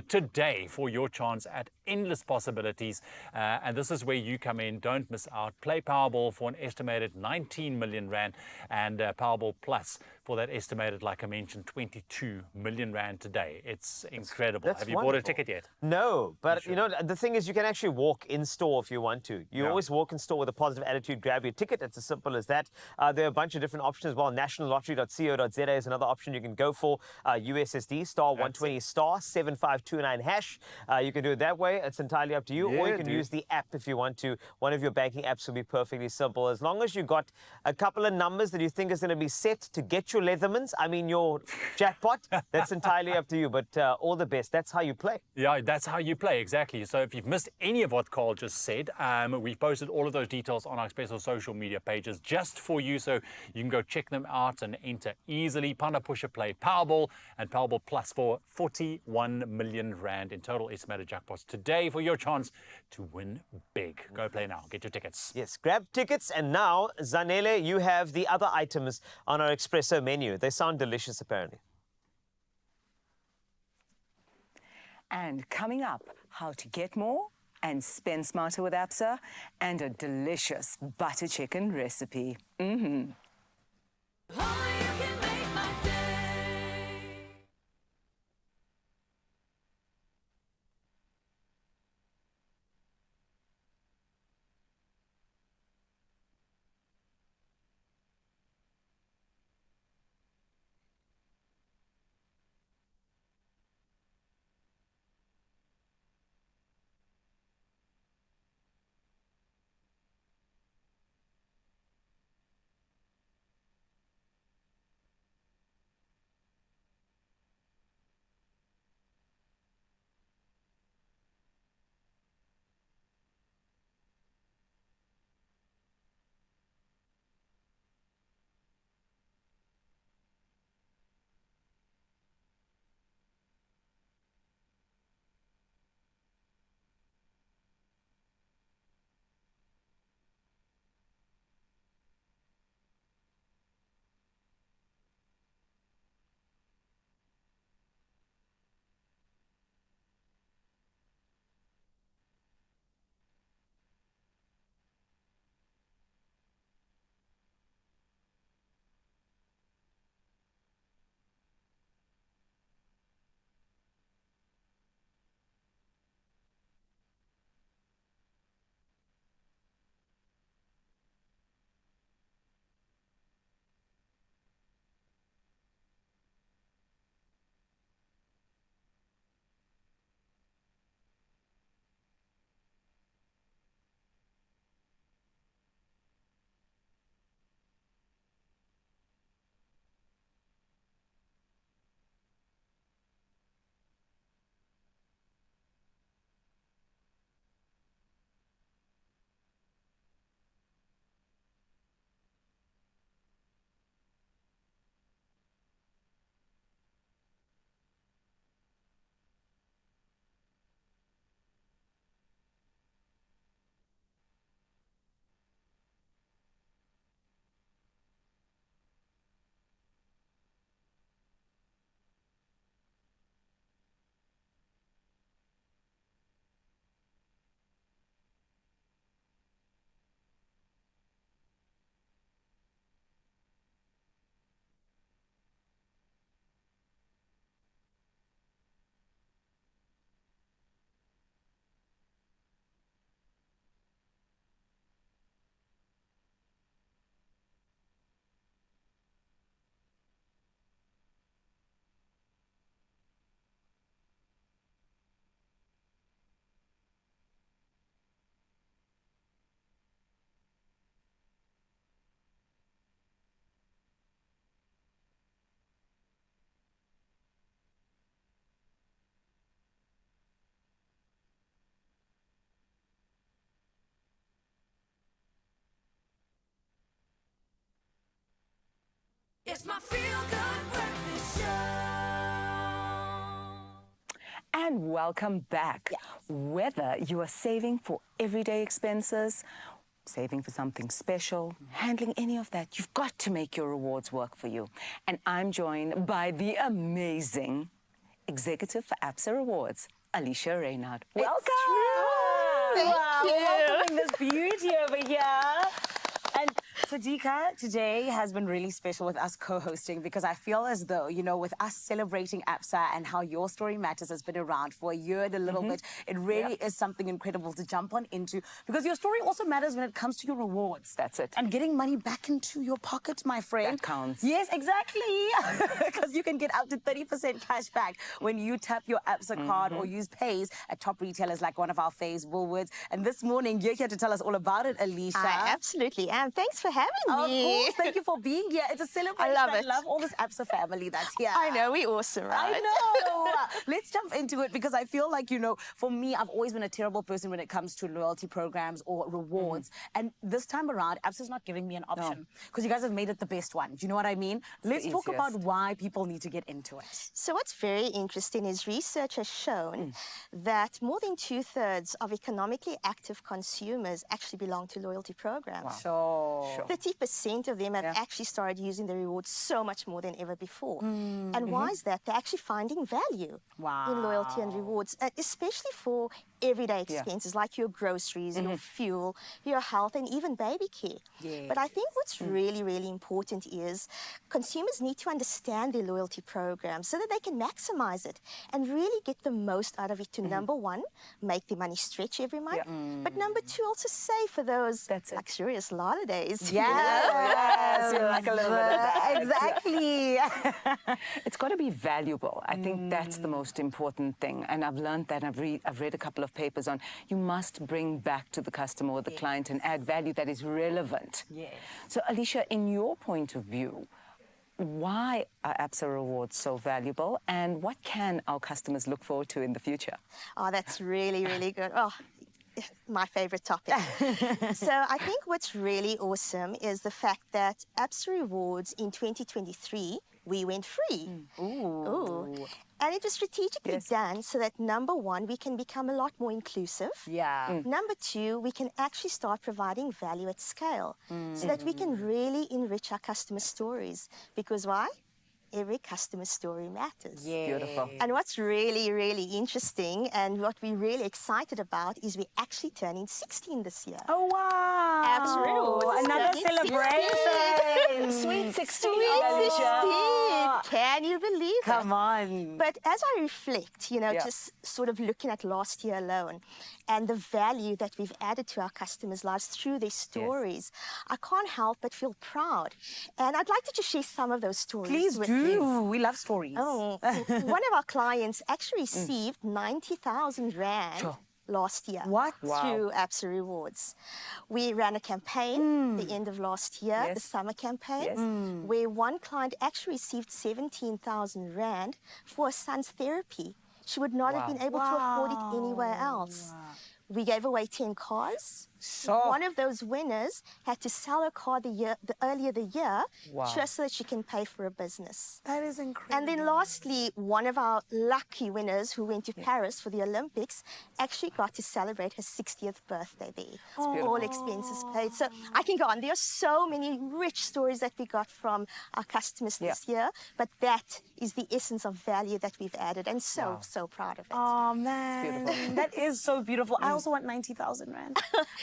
Speaker 3: today for your chance at endless possibilities, and this is where you come in. Don't miss out. Play Powerball for an estimated 19 million rand, and Powerball Plus for that estimated, like I mentioned, 22 million rand today. It's incredible. Have you bought a ticket yet?
Speaker 2: No, but you know, the thing is, you can actually walk in store if you want to. You always walk in store with a positive attitude, grab your ticket. It's as simple as that. There are a bunch of different options as well. Nationallottery.co.za is another option you can go for. USSD *120 *7529 hash. You can do it that way. It's entirely up to you. Or you can use the app if you want to. One of your banking apps will be perfectly simple. As long as you got a couple of numbers that you think is going to be set to get your Leathermans, I mean your jackpot, that's entirely up to you. But all the best. That's how you play.
Speaker 3: Yeah, that's how you play, exactly. So if you've missed any of what Carl just said, we've posted all of those details on our Expresso social media pages just for you, so you can go check them out and enter easily. Panda Pusher Play Powerball and Powerball Plus for 41 million rand in total estimated jackpots today for your chance to win big. Go play now. Get your tickets.
Speaker 2: Yes, grab tickets. And now, Zanele, you have the other items on our Expresso menu. They sound delicious, apparently.
Speaker 16: And coming up, how to get more and spend smarter with Absa, and a delicious butter chicken recipe.
Speaker 9: It's my feel-good breakfast show.
Speaker 16: And welcome back. Whether you are saving for everyday expenses, saving for something special, handling any of that, you've got to make your rewards work for you. And I'm joined by the amazing executive for Absa Rewards, Alicia Reynard. Welcome.
Speaker 1: Thank you. Welcoming this beauty over here. And Sadiqa, today has been really special with us co-hosting because I feel as though, you know, with us celebrating Absa and how Your Story Matters has been around for a year and a little bit, it really is something incredible to jump on into because your story also matters when it comes to your rewards.
Speaker 16: That's it.
Speaker 1: And getting money back into your pocket, my friend.
Speaker 16: That counts.
Speaker 1: Yes, exactly. Because you can get up to 30% cash back when you tap your Absa card or use Pays at top retailers like one of our faves, Woolworths. And this morning, you're here to tell us all about it, Alicia.
Speaker 6: I absolutely am. Thanks for having me.
Speaker 1: Of course. Thank you for being here. It's a celebration.
Speaker 6: I love
Speaker 1: all this Absa family that's here.
Speaker 6: I know. We're awesome, right?
Speaker 1: I know. Let's jump into it because I feel like, you know, for me, I've always been a terrible person when it comes to loyalty programs or rewards. And this time around, Absa's not giving me an option because you guys have made it the best one. Do you know what I mean? Let's talk about why people need to get into it.
Speaker 6: So what's very interesting is research has shown that more than 2/3 of economically active consumers actually belong to loyalty programs.
Speaker 1: Wow.
Speaker 6: 30% of them have actually started using the rewards so much more than ever before. And why is that? They're actually finding value in loyalty and rewards, especially for everyday expenses like your groceries, your fuel, your health, and even baby care. But I think what's really, really important is consumers need to understand their loyalty program so that they can maximize it and really get the most out of it to, number one, make their money stretch every month, but number two, also save for those luxurious holidays.
Speaker 1: Yes,
Speaker 6: like a little bit of that.
Speaker 1: Exactly.
Speaker 16: It's got to be valuable. I think that's the most important thing. And I've learned that. I've read a couple of papers on you must bring back to the customer or the client and add value that is relevant. So, Alicia, in your point of view, why are Absa rewards so valuable and what can our customers look forward to in the future?
Speaker 6: Oh, that's really, really good. Oh, my favorite topic. So I think what's really awesome is the fact that Absa Rewards in 2023, we went free. Ooh. And it was strategically done so that, number one, we can become a lot more inclusive. Number two, we can actually start providing value at scale so that we can really enrich our customer stories. Because why? Every customer story matters.
Speaker 16: Beautiful.
Speaker 6: And what's really, really interesting and what we're really excited about is we're actually turning 16 this year.
Speaker 1: Oh, wow.
Speaker 6: Absa Rewards.
Speaker 1: Another celebration.
Speaker 6: Sweet 16.
Speaker 1: Sweet 16.
Speaker 6: Can you believe it?
Speaker 1: Come on.
Speaker 6: But as I reflect, you know, just sort of looking at last year alone and the value that we've added to our customers' lives through their stories, I can't help but feel proud. And I'd like to just share some of those stories.
Speaker 1: Please
Speaker 6: with
Speaker 1: do.
Speaker 6: you.
Speaker 1: We love stories.
Speaker 6: Oh, one of our clients actually received 90,000 Rand last year through Absa Rewards. We ran a campaign the end of last year, the summer campaign, where one client actually received 17,000 Rand for her son's therapy. She would not have been able to afford it anywhere else. We gave away 10 cars. One of those winners had to sell her car earlier the year just so that she can pay for a business.
Speaker 1: That is incredible.
Speaker 6: And then lastly, one of our lucky winners who went to Paris for the Olympics actually got to celebrate her 60th birthday there. All expenses paid. So I can go on. There are so many rich stories that we got from our customers this year, but that is the essence of value that we've added, and so proud of it.
Speaker 1: Oh, man. That is so beautiful. I also want 90,000 Rand.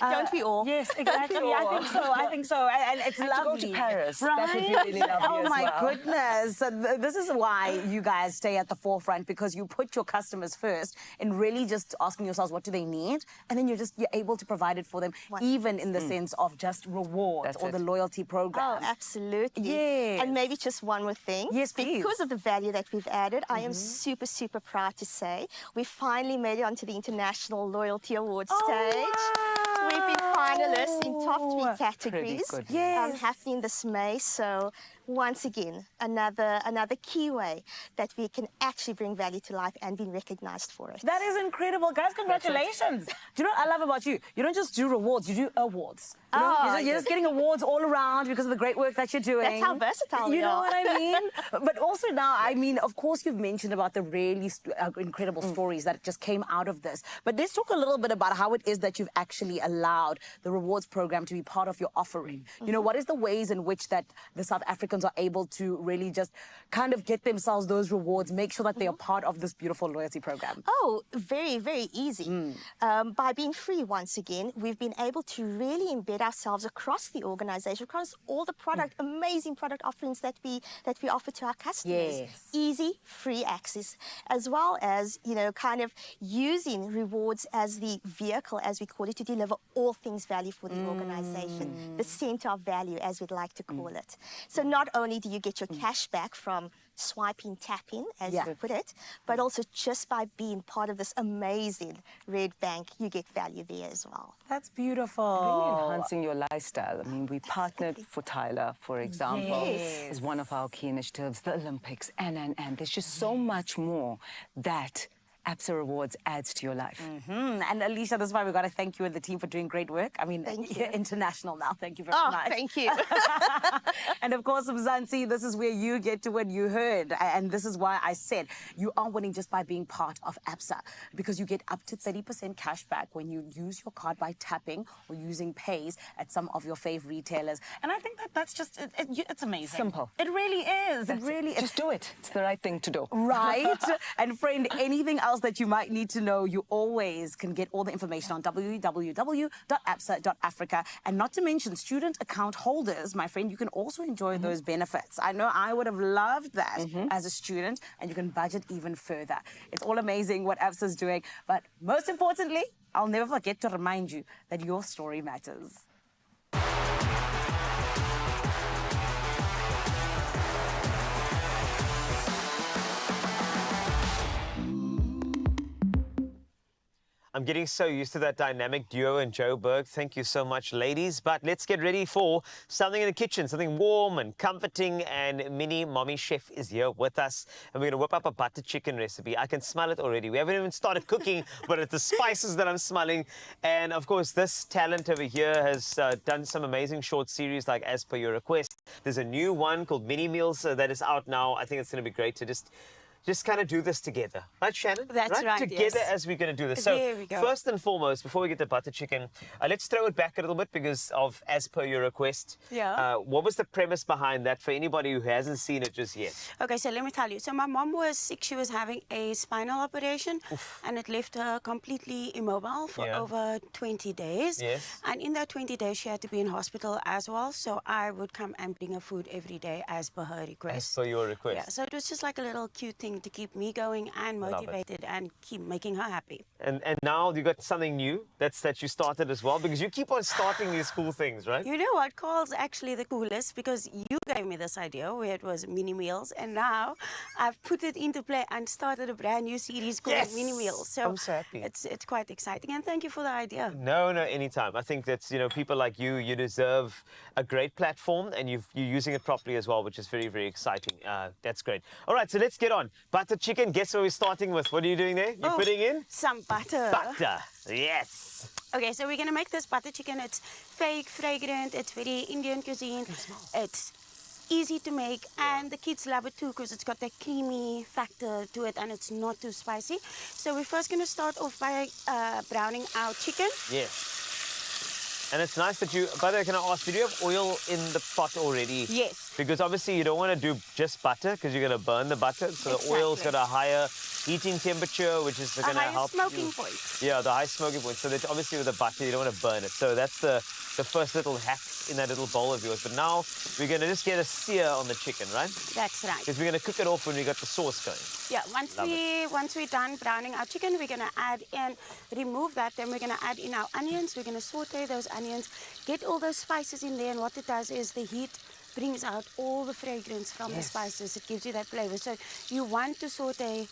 Speaker 6: Don't we all?
Speaker 1: Yes, exactly. I think so. I think so. And it's lovely.
Speaker 16: To go to Paris.
Speaker 1: Right?
Speaker 16: That would be really lovely
Speaker 1: Oh,
Speaker 16: as
Speaker 1: my
Speaker 16: well.
Speaker 1: goodness. This is why you guys stay at the forefront, because you put your customers first and really just asking yourselves, what do they need? And then you're able to provide it for them, even in the sense of just rewards or the loyalty program.
Speaker 6: Oh, absolutely.
Speaker 1: Yes.
Speaker 6: And maybe just one more thing.
Speaker 1: Yes, please.
Speaker 6: Because of the value that we've added, I am super, super proud to say we finally made it onto the International Loyalty Awards stage.
Speaker 1: Wow.
Speaker 6: We've been finalists in top 3 categories.
Speaker 1: Yes.
Speaker 6: Happening this May. So once again, another key way that we can actually bring value to life and being recognized for it.
Speaker 1: That is incredible. Guys, congratulations. Do you know what I love about you? You don't just do rewards, you do awards. You know, you're just getting awards all around because of the great work that you're doing.
Speaker 6: That's how versatile
Speaker 1: you
Speaker 6: we
Speaker 1: know
Speaker 6: are.
Speaker 1: what I mean? But also now, I mean, of course, you've mentioned about the really incredible stories that just came out of this. But let's talk a little bit about how it is that you've actually allowed the rewards program to be part of your offering? You know, what is the ways in which that the South Africans are able to really just kind of get themselves those rewards, make sure that they are part of this beautiful loyalty program?
Speaker 6: Oh, very, very easy. By being free, once again, we've been able to really embed ourselves across the organization, across all the amazing product offerings that we offer to our customers.
Speaker 1: Yes.
Speaker 6: Easy, free access, as well as, you know, kind of using rewards as the vehicle, as we call it, to deliver all things value for the organization, the center of value, as we'd like to call it. So not only do you get your cash back from swiping, tapping, as you put it, but also just by being part of this amazing Red Bank, you get value there as well.
Speaker 1: That's beautiful.
Speaker 16: Really enhancing your lifestyle. I mean, we partnered for Tyler, for example, as one of our key initiatives, the Olympics, and there's just so much more that Absa Rewards adds to your life.
Speaker 1: And Alicia, this is why we've got to thank you and the team for doing great work. I mean, you're international now. Thank you very much.
Speaker 6: Thank you.
Speaker 1: And of course, Mzansi, this is where you get to win. You heard. And this is why I said you are winning just by being part of Absa, because you get up to 30% cash back when you use your card by tapping or using Pays at some of your fave retailers. And I think that that's just, it's amazing.
Speaker 16: Simple.
Speaker 1: It really is. It really is.
Speaker 16: Just do it. It's the right thing to do.
Speaker 1: Right. And friend, anything else that you might need to know, you always can get all the information on www.absa.africa. And not to mention student account holders, my friend, you can also enjoy those benefits. I know I would have loved that as a student, and you can budget even further. It's all amazing what Absa is doing. But most importantly, I'll never forget to remind you that your story matters.
Speaker 2: I'm getting so used to that dynamic duo in Joburg. Thank you so much, ladies. But let's get ready for something in the kitchen, something warm and comforting. And Mini Mommy Chef is here with us. And we're going to whip up a butter chicken recipe. I can smell it already. We haven't even started cooking, but it's the spices that I'm smelling. And of course, this talent over here has done some amazing short series like As Per Your Request. There's a new one called Mini Meals that is out now. I think it's going to be great to just kind of do this together. Right, Shannon?
Speaker 8: That's right,
Speaker 2: Together
Speaker 8: yes.
Speaker 2: as we're going to do this.
Speaker 8: There
Speaker 2: So
Speaker 8: we go.
Speaker 2: first and foremost, before we get to butter chicken, let's throw it back a little bit because of As Per Your Request.
Speaker 8: Yeah.
Speaker 2: What was the premise behind that for anybody who hasn't seen it just yet?
Speaker 8: Okay, so let me tell you. So my mom was sick. She was having a spinal operation and it left her completely immobile for over 20 days.
Speaker 2: Yes.
Speaker 8: And in that 20 days, she had to be in hospital as well. So I would come and bring her food every day as per her request.
Speaker 2: As Per Your Request.
Speaker 8: Yeah, so it was just like a little cute thing to keep me going and motivated and keep making her happy.
Speaker 2: And now you got something new that you started as well, because you keep on starting these cool things, right?
Speaker 8: You know what? Carl's actually the coolest because you gave me this idea where it was mini meals, and now I've put it into play and started a brand new series called Mini Meals. So
Speaker 2: I'm so happy.
Speaker 8: It's quite exciting, and thank you for the idea.
Speaker 2: No, anytime. I think that's, people like you deserve a great platform, and you're using it properly as well, which is very, very exciting. That's great. All right, so let's get on. Butter chicken, guess what we're starting with? What are you doing there? You're putting in?
Speaker 8: Some butter.
Speaker 2: Butter, yes.
Speaker 8: Okay, so we're going to make this butter chicken. It's fake, fragrant, it's very Indian cuisine. It's easy to make, and the kids love it too because it's got that creamy factor to it and it's not too spicy. So we're first going to start off by browning our chicken.
Speaker 2: Yes. And it's nice that by the way, can I ask, did you have oil in the pot already?
Speaker 8: Yes.
Speaker 2: Because obviously you don't want to do just butter because you're going to burn the butter. So the oil's got a higher heating temperature, which is going to help you.
Speaker 8: Smoking point.
Speaker 2: Yeah, the high smoking point. So that obviously with the butter, you don't want to burn it. So that's the first little hack in that little bowl of yours. But now we're going to just get a sear on the chicken, right?
Speaker 8: That's right.
Speaker 2: Because we're going to cook it off when we got the sauce going.
Speaker 8: Yeah, once we're done browning our chicken, we're going to add in, remove that, then we're going to add in our onions. We're going to saute those onions, get all those spices in there, and what it does is the heat brings out all the fragrance from the spices. It gives you that flavor. So you want to saute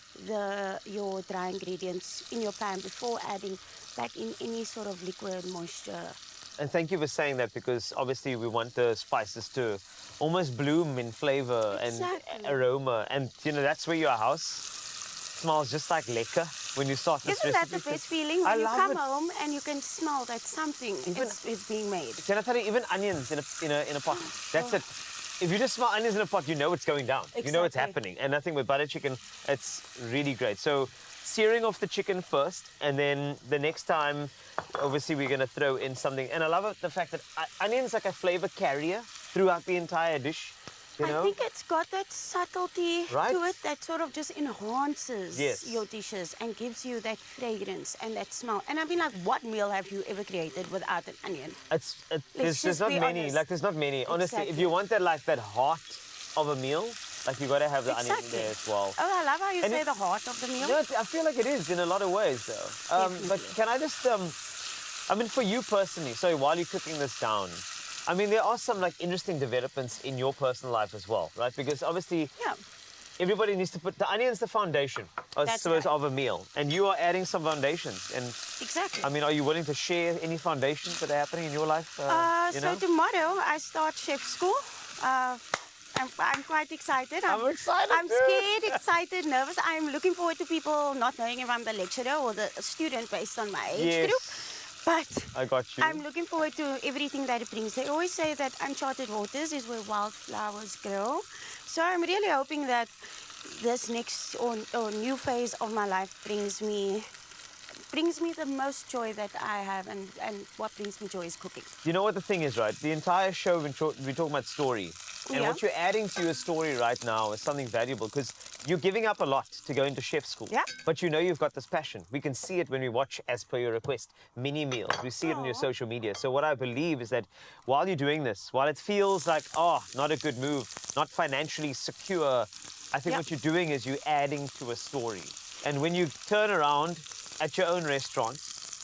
Speaker 8: your dry ingredients in your pan before adding back in any sort of liquid moisture.
Speaker 2: And thank you for saying that, because obviously we want the spices to almost bloom in flavor and aroma. And, that's where your house smells just like lekker when you start this
Speaker 8: Isn't that
Speaker 2: recipe.
Speaker 8: the best feeling? When you come home and you can smell that something is being made.
Speaker 2: Can I tell you, even onions in a pot, that's it. If you just smell onions in a pot, you know it's going down. You know it's happening. And I think with butter chicken, it's really great. So searing off the chicken first, and then the next time, obviously, we're going to throw in something. And I love the fact that onion's like a flavor carrier throughout the entire dish. You know?
Speaker 8: I think it's got that subtlety
Speaker 2: Right?
Speaker 8: to it that sort of just enhances
Speaker 2: Yes.
Speaker 8: your dishes and gives you that fragrance and that smell. And I mean, like, what meal have you ever created without an onion?
Speaker 2: There's not many.
Speaker 8: honest.
Speaker 2: Like, there's not many. Honestly, if
Speaker 8: Exactly.
Speaker 2: you want that, like, that heart of a meal, like, you got to have the onion
Speaker 8: Exactly.
Speaker 2: there as well.
Speaker 8: Oh, I love how you
Speaker 2: And
Speaker 8: say
Speaker 2: it-
Speaker 8: the heart of the meal.
Speaker 2: No, I feel like it is in a lot of ways, though. But can I just, I mean, for you personally, so while you're cooking this down, I mean, there are some, like, interesting developments in your personal life as well, right? Because obviously, everybody needs to put, the onion's the foundation, I
Speaker 8: That's
Speaker 2: suppose, of a meal. And you are adding some foundations. And
Speaker 8: Exactly.
Speaker 2: I mean, are you willing to share any foundations that are happening in your life? You
Speaker 8: So
Speaker 2: know?
Speaker 8: tomorrow I start chef school. I'm quite excited.
Speaker 2: I'm excited
Speaker 8: I'm
Speaker 2: too.
Speaker 8: scared, excited, nervous. I'm looking forward to people not knowing if I'm the lecturer or the student based on my age
Speaker 2: Yes.
Speaker 8: group. But
Speaker 2: I got you.
Speaker 8: I'm looking forward to everything that it brings. They always say that uncharted waters is where wildflowers grow. So I'm really hoping that this next or new phase of my life brings me the most joy that I have, and what brings me joy is cooking.
Speaker 2: You know what the thing is, right? The entire show, we're talking about story. And
Speaker 8: Yeah.
Speaker 2: what you're adding to your story right now is something valuable, because you're giving up a lot to go into chef school.
Speaker 8: Yeah.
Speaker 2: But you know you've got this passion. We can see it when we watch, as per your request, mini meals. We see it on your social media. So what I believe is that while you're doing this, while it feels like, oh, not a good move, not financially secure, I think what you're doing is you're adding to a story. And when you turn around at your own restaurant,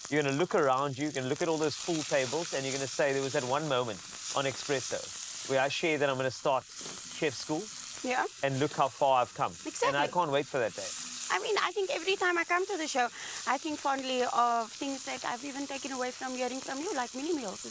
Speaker 2: you're going to look around you, you're going to look at all those full tables, and you're going to say, there was that one moment on Expresso where I share that I'm going to start chef school.
Speaker 8: Yeah.
Speaker 2: And look how far I've come.
Speaker 8: Exactly.
Speaker 2: And I can't wait for that day.
Speaker 8: I mean, I think every time I come to the show, I think fondly of things that I've even taken away from hearing from you, like mini meals.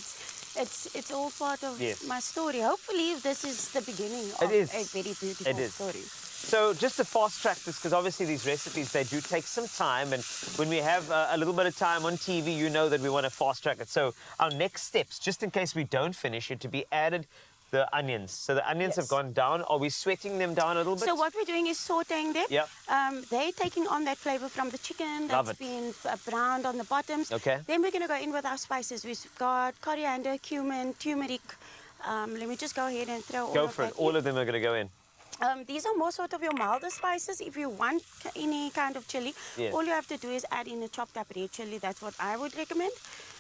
Speaker 8: It's all part of my story. Hopefully, this is the beginning of a very beautiful story.
Speaker 2: So just to fast track this, because obviously these recipes, they do take some time. And when we have a little bit of time on TV, you know that we want to fast track it. So our next steps, just in case we don't finish it, to be added the onions. So the onions have gone down. Are we sweating them down a little bit?
Speaker 8: So what we're doing is sauteing them.
Speaker 2: Yep.
Speaker 8: They're taking on that flavor from the chicken
Speaker 2: Love
Speaker 8: that's
Speaker 2: it.
Speaker 8: been browned on the bottoms.
Speaker 2: Okay.
Speaker 8: Then we're going to go in with our spices. We've got coriander, cumin, turmeric. Let me just go ahead and throw all
Speaker 2: Go
Speaker 8: of
Speaker 2: for
Speaker 8: that
Speaker 2: it. All of them are going to go in.
Speaker 8: These are more sort of your milder spices. If you want any kind of chili,
Speaker 2: Yes.
Speaker 8: all you have to do is add in a chopped up red chili. That's what I would recommend.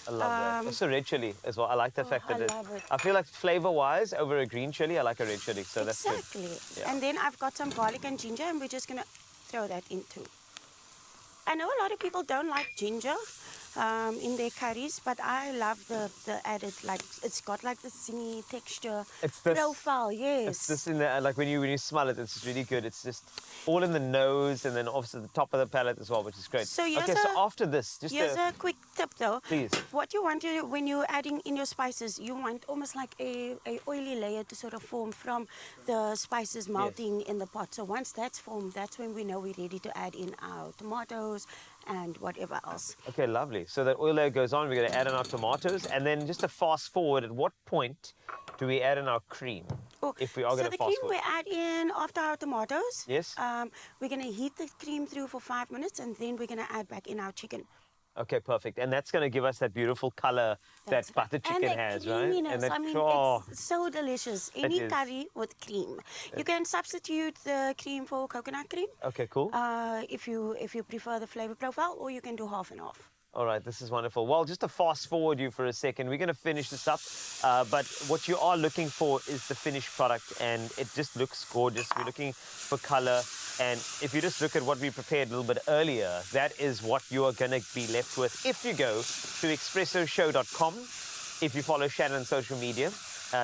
Speaker 2: I love that. Also red chili as well. I like the fact that
Speaker 8: I love it.
Speaker 2: I feel like flavor-wise, over a green chili, I like a red chili. So
Speaker 8: Exactly.
Speaker 2: that's good. Yeah.
Speaker 8: And then I've got some garlic and ginger, and we're just going to throw that in too. I know a lot of people don't like ginger in their curries, but I love the added, like, it's got like the zingy texture,
Speaker 2: It's this
Speaker 8: profile, yes.
Speaker 2: It's just in the, like when you smell it, it's really good. It's just all in the nose and then obviously the top of the palate as well, which is great.
Speaker 8: So here's
Speaker 2: okay, so after this, just
Speaker 8: here's a quick tip though.
Speaker 2: Please.
Speaker 8: What you want to do when you're adding in your spices, you want almost like a oily layer to sort of form from the spices melting in the pot. So once that's formed, that's when we know we're ready to add in our tomatoes and whatever else.
Speaker 2: Okay, lovely. So that oil layer goes on, we're going to add in our tomatoes, and then just to fast forward, at what point do we add in our cream? If we are going to
Speaker 8: So the
Speaker 2: fast
Speaker 8: cream
Speaker 2: forward.
Speaker 8: we add in after our tomatoes.
Speaker 2: Yes.
Speaker 8: We're going to heat the cream through for 5 minutes, and then we're going to add back in our chicken.
Speaker 2: Okay, perfect. And that's going to give us that beautiful color that butter chicken
Speaker 8: and
Speaker 2: has,
Speaker 8: that
Speaker 2: right?
Speaker 8: creaminess,
Speaker 2: And that,
Speaker 8: I mean,
Speaker 2: oh,
Speaker 8: it's so delicious.
Speaker 2: It
Speaker 8: Any
Speaker 2: is.
Speaker 8: curry with cream. You can substitute the cream for coconut cream.
Speaker 2: okay, cool.
Speaker 8: If you prefer the flavor profile, or you can do half and half.
Speaker 2: All right, this is wonderful. Well, just to fast forward you for a second, we're going to finish this up. But what you are looking for is the finished product, and it just looks gorgeous. We're looking for color. And if you just look at what we prepared a little bit earlier, that is what you are going to be left with if you go to expressoshow.com, if you follow Shannon on social media,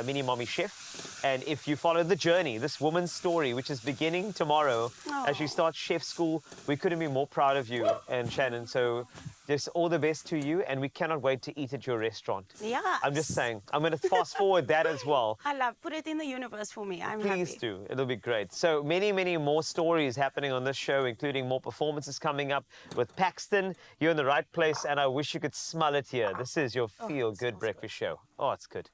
Speaker 2: Mini Mommy Chef, and if you follow the journey, this woman's story, which is beginning tomorrow as she starts chef school. We couldn't be more proud of you and Shannon. So just all the best to you, and we cannot wait to eat at your restaurant.
Speaker 8: Yeah.
Speaker 2: I'm just saying, I'm going to fast forward that as well.
Speaker 8: I love, put it in the universe for me. I'm
Speaker 2: Please
Speaker 8: happy.
Speaker 2: do. It'll be great. So many, many more stories happening on this show, including more performances coming up with Paxton. You're in the right place, and I wish you could smell it here. This is your feel-good breakfast show. Oh, it's good.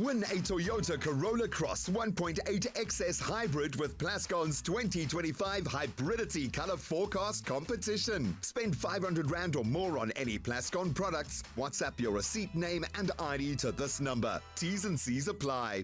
Speaker 10: Win a Toyota Corolla Cross 1.8 XS Hybrid with Plascon's 2025 Hybridity Color Forecast Competition. Spend 500 Rand or more on any Plascon products. WhatsApp your receipt name and ID to this number. T's and C's apply.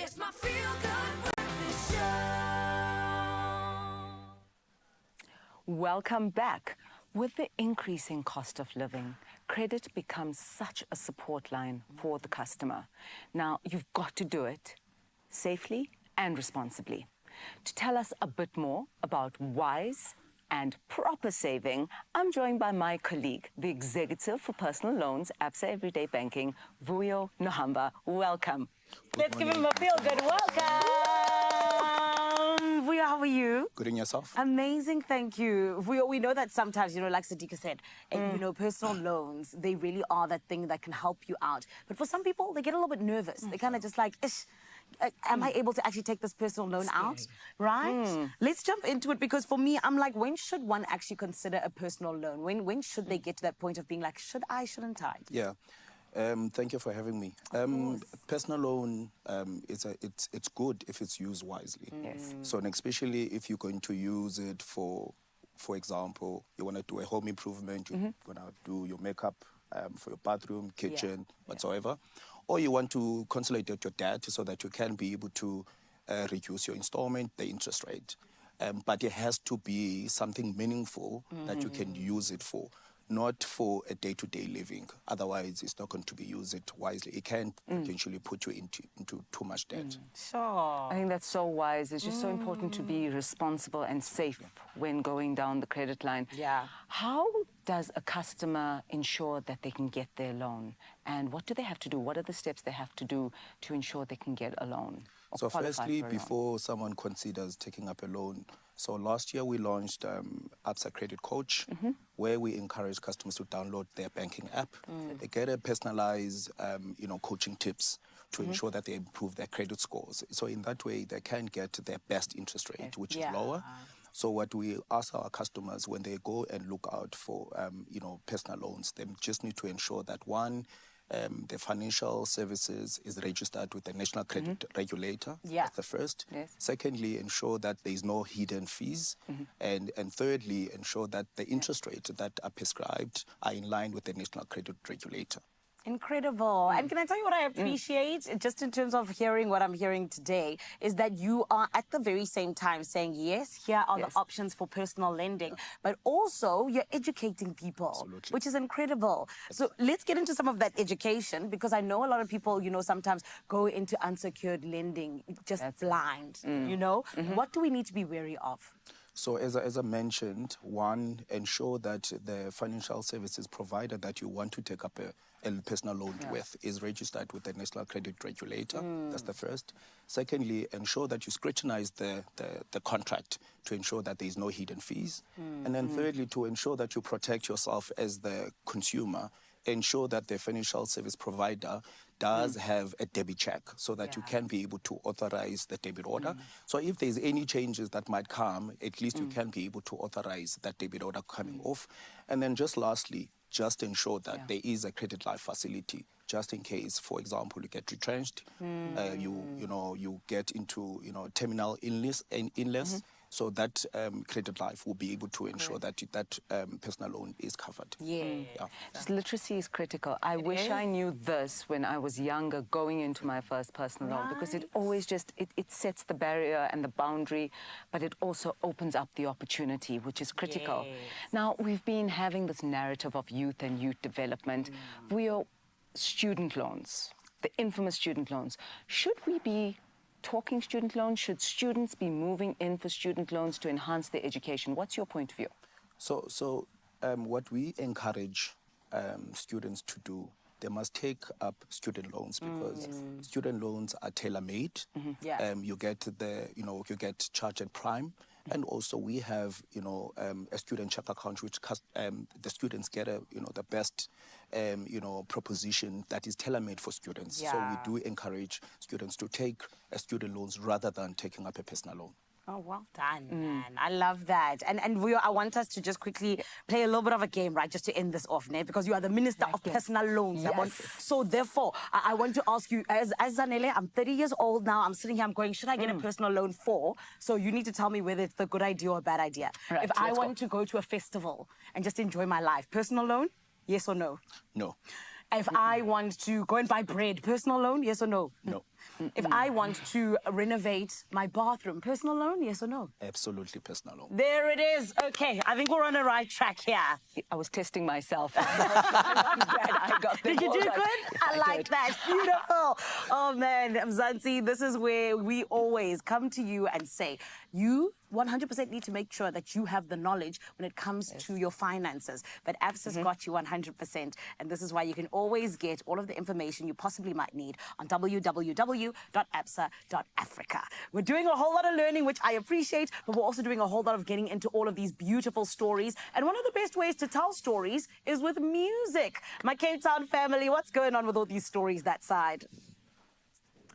Speaker 9: It's my feel-good breakfast show.
Speaker 16: Welcome back. With the increasing cost of living, credit becomes such a support line for the customer. Now, you've got to do it safely and responsibly. To tell us a bit more about wise and proper saving, I'm joined by my colleague, the Executive for Personal Loans, Absa Everyday Banking, Vuyo Nohamba. Welcome. Let's give him a feel-good welcome.
Speaker 1: Vuyo, how are you?
Speaker 22: Good, and yourself?
Speaker 1: Amazing, thank you. We know that sometimes, like Sadika said, personal loans, they really are that thing that can help you out. But for some people, they get a little bit nervous. They kind of just like, ish, am I able to actually take this personal loan out? Right? Let's jump into it, because for me, I'm like, when should one actually consider a personal loan? When should they get to that point of being like, should I, shouldn't I?
Speaker 22: Yeah. Thank you for having me. Personal loan, it's good if it's used wisely.
Speaker 16: Yes.
Speaker 22: So, and especially if you're going to use it for example, you want to do a home improvement, you're going to do your makeup for your bathroom, kitchen, whatsoever. Or you want to consolidate your debt so that you can be able to reduce your installment, the interest rate. But it has to be something meaningful that you can use it for, not for a day-to-day living. Otherwise, it's not going to be used wisely. It can potentially put you into too much debt.
Speaker 16: Sure. I think that's so wise. It's just so important to be responsible and safe when going down the credit line.
Speaker 1: Yeah.
Speaker 16: How does a customer ensure that they can get their loan? And what do they have to do? What are the steps they have to do to ensure they can get a loan?
Speaker 22: So firstly, before someone considers taking up a loan, so last year we launched Absa Credit Coach, where we encourage customers to download their banking app. They get a personalized, coaching tips to ensure that they improve their credit scores. So in that way, they can get their best interest rate, which is lower. So what we ask our customers when they go and look out for, personal loans, they just need to ensure that one, the financial services is registered with the National Credit Regulator. That's the first. Secondly, ensure that there is no hidden fees. And thirdly, ensure that the interest rates that are prescribed are in line with the National Credit Regulator.
Speaker 1: Incredible. And can I tell you what I appreciate, just in terms of hearing what I'm hearing today, is that you are at the very same time saying, yes, here are the options for personal lending, but also you're educating people, which is incredible. So let's get into some of that education, because I know a lot of people, you know, sometimes go into unsecured lending just blind, you know? What do we need to be wary of?
Speaker 22: So as I mentioned, one, ensure that the financial services provider that you want to take up a personal loan with is registered with the National Credit Regulator. That's the first. Secondly, ensure that you scrutinize the contract to ensure that there is no hidden fees. And then thirdly, to ensure that you protect yourself as the consumer, ensure that the financial service provider does have a debit check so that you can be able to authorize the debit order. So if there's any changes that might come, at least you can be able to authorize that debit order coming off. And then just lastly, just ensure that there is a credit life facility, just in case, for example, you get retrenched, you get into terminal illness. So that credit life will be able to ensure that that personal loan is covered.
Speaker 16: Just literacy is critical. I wish I knew this when I was younger, going into my first personal loan, because it always just, it sets the barrier and the boundary, but it also opens up the opportunity, which is critical. Now, we've been having this narrative of youth and youth development. We are student loans, the infamous student loans. Should we be talking student loans? Should students be moving in for student loans to enhance their education? What's your point of view?
Speaker 22: So what we encourage students to do, they must take up student loans, because student loans are tailor-made. You get you get charged at prime. And also we have, a student check account, which the students get the best, proposition that is tailor-made for students. So we do encourage students to take student loans rather than taking up a personal loan.
Speaker 1: Oh, well done, man. I love that. And I want us to just quickly play a little bit of a game, right, just to end this off, Nate, because you are the Minister of Personal Loans. So therefore, I want to ask you, as Zanele, I'm 30 years old now, I'm sitting here, I'm going, should I get a personal loan for? So you need to tell me whether it's a good idea or a bad idea.
Speaker 16: Right,
Speaker 1: if I want to go to a festival and just enjoy my life, personal loan, yes or no?
Speaker 22: No.
Speaker 1: If I want to go and buy bread, personal loan, yes or no?
Speaker 22: No.
Speaker 1: If I want to renovate my bathroom, personal loan, yes or no?
Speaker 22: Absolutely personal loan.
Speaker 1: There it is. Okay, I think we're on the right track here.
Speaker 16: I was testing myself. I got
Speaker 1: Did you do good?
Speaker 16: Yes,
Speaker 1: I like that. Beautiful. Oh, man, Mzansi, this is where we always come to you and say, you 100% need to make sure that you have the knowledge when it comes to your finances. But Absa's got you 100%. And this is why you can always get all of the information you possibly might need on www.absa.africa. We're doing a whole lot of learning, which I appreciate, but we're also doing a whole lot of getting into all of these beautiful stories. And one of the best ways to tell stories is with music. My Cape Town family, what's going on with all these stories that side?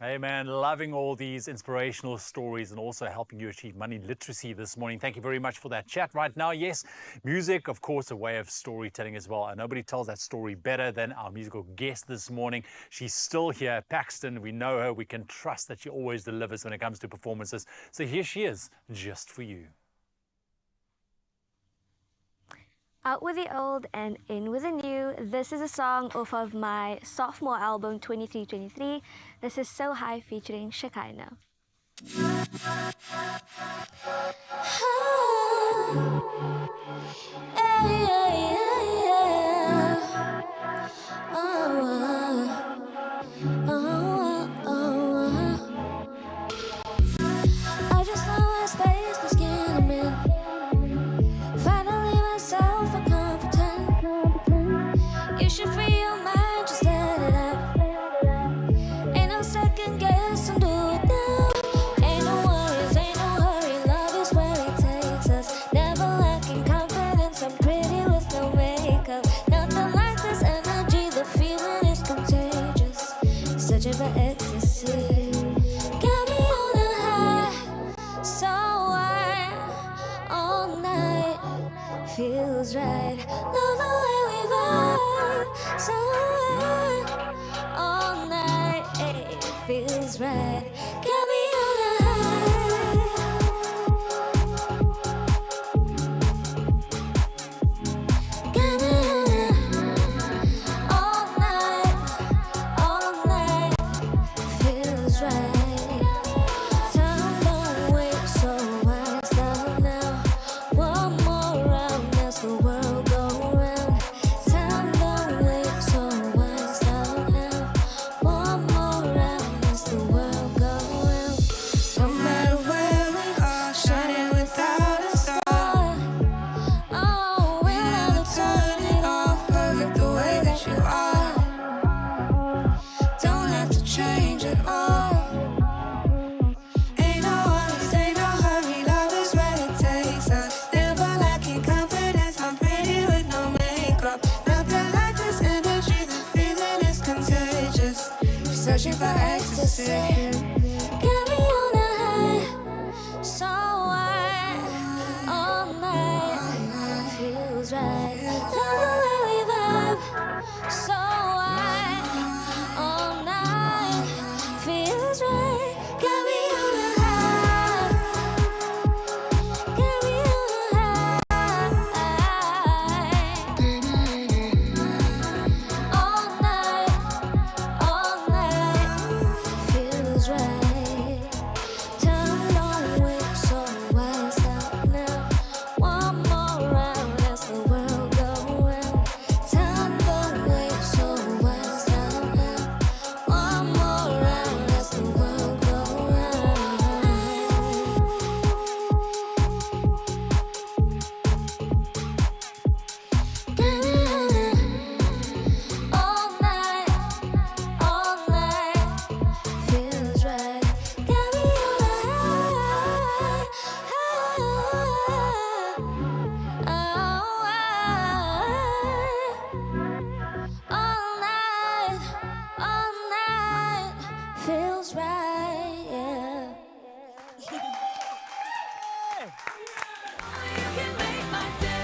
Speaker 3: Hey man, loving all these inspirational stories and also helping you achieve money literacy this morning. Thank you very much for that chat right now. Yes, music, of course, a way of storytelling as well. And nobody tells that story better than our musical guest this morning. She's still here, Paxton. We know her. We can trust that she always delivers when it comes to performances. So here she is, just for you.
Speaker 11: Out with the old and in with the new. This is a song off of my sophomore album 2323. This is So High featuring Shekinah.
Speaker 20: I just want my space, the skin I'm in. Finally myself, I can't pretend. You should free your mind, just let it out. Ain't no second guess, and do it now. Ain't no worries, ain't no hurry. Love is where it takes us. Never lacking confidence, I'm pretty with no makeup. Nothing like this energy, the feeling is contagious. Searching for ecstasy. Got me on a high, so high, all night. Feels right, love the way we vibe. So high, all night, it feels right. Got me on a high. Got me on a all night, right. Love the way we vibe, so wide. All night feels right. Got me on a high. Got me on a high. All night feels right. Turn on with so wise out now. One more round as the world go round. Turn the wave so wise out now. One more round as the world go round. All night feels right. Got me on a all night feels right. Yeah. You can make my day.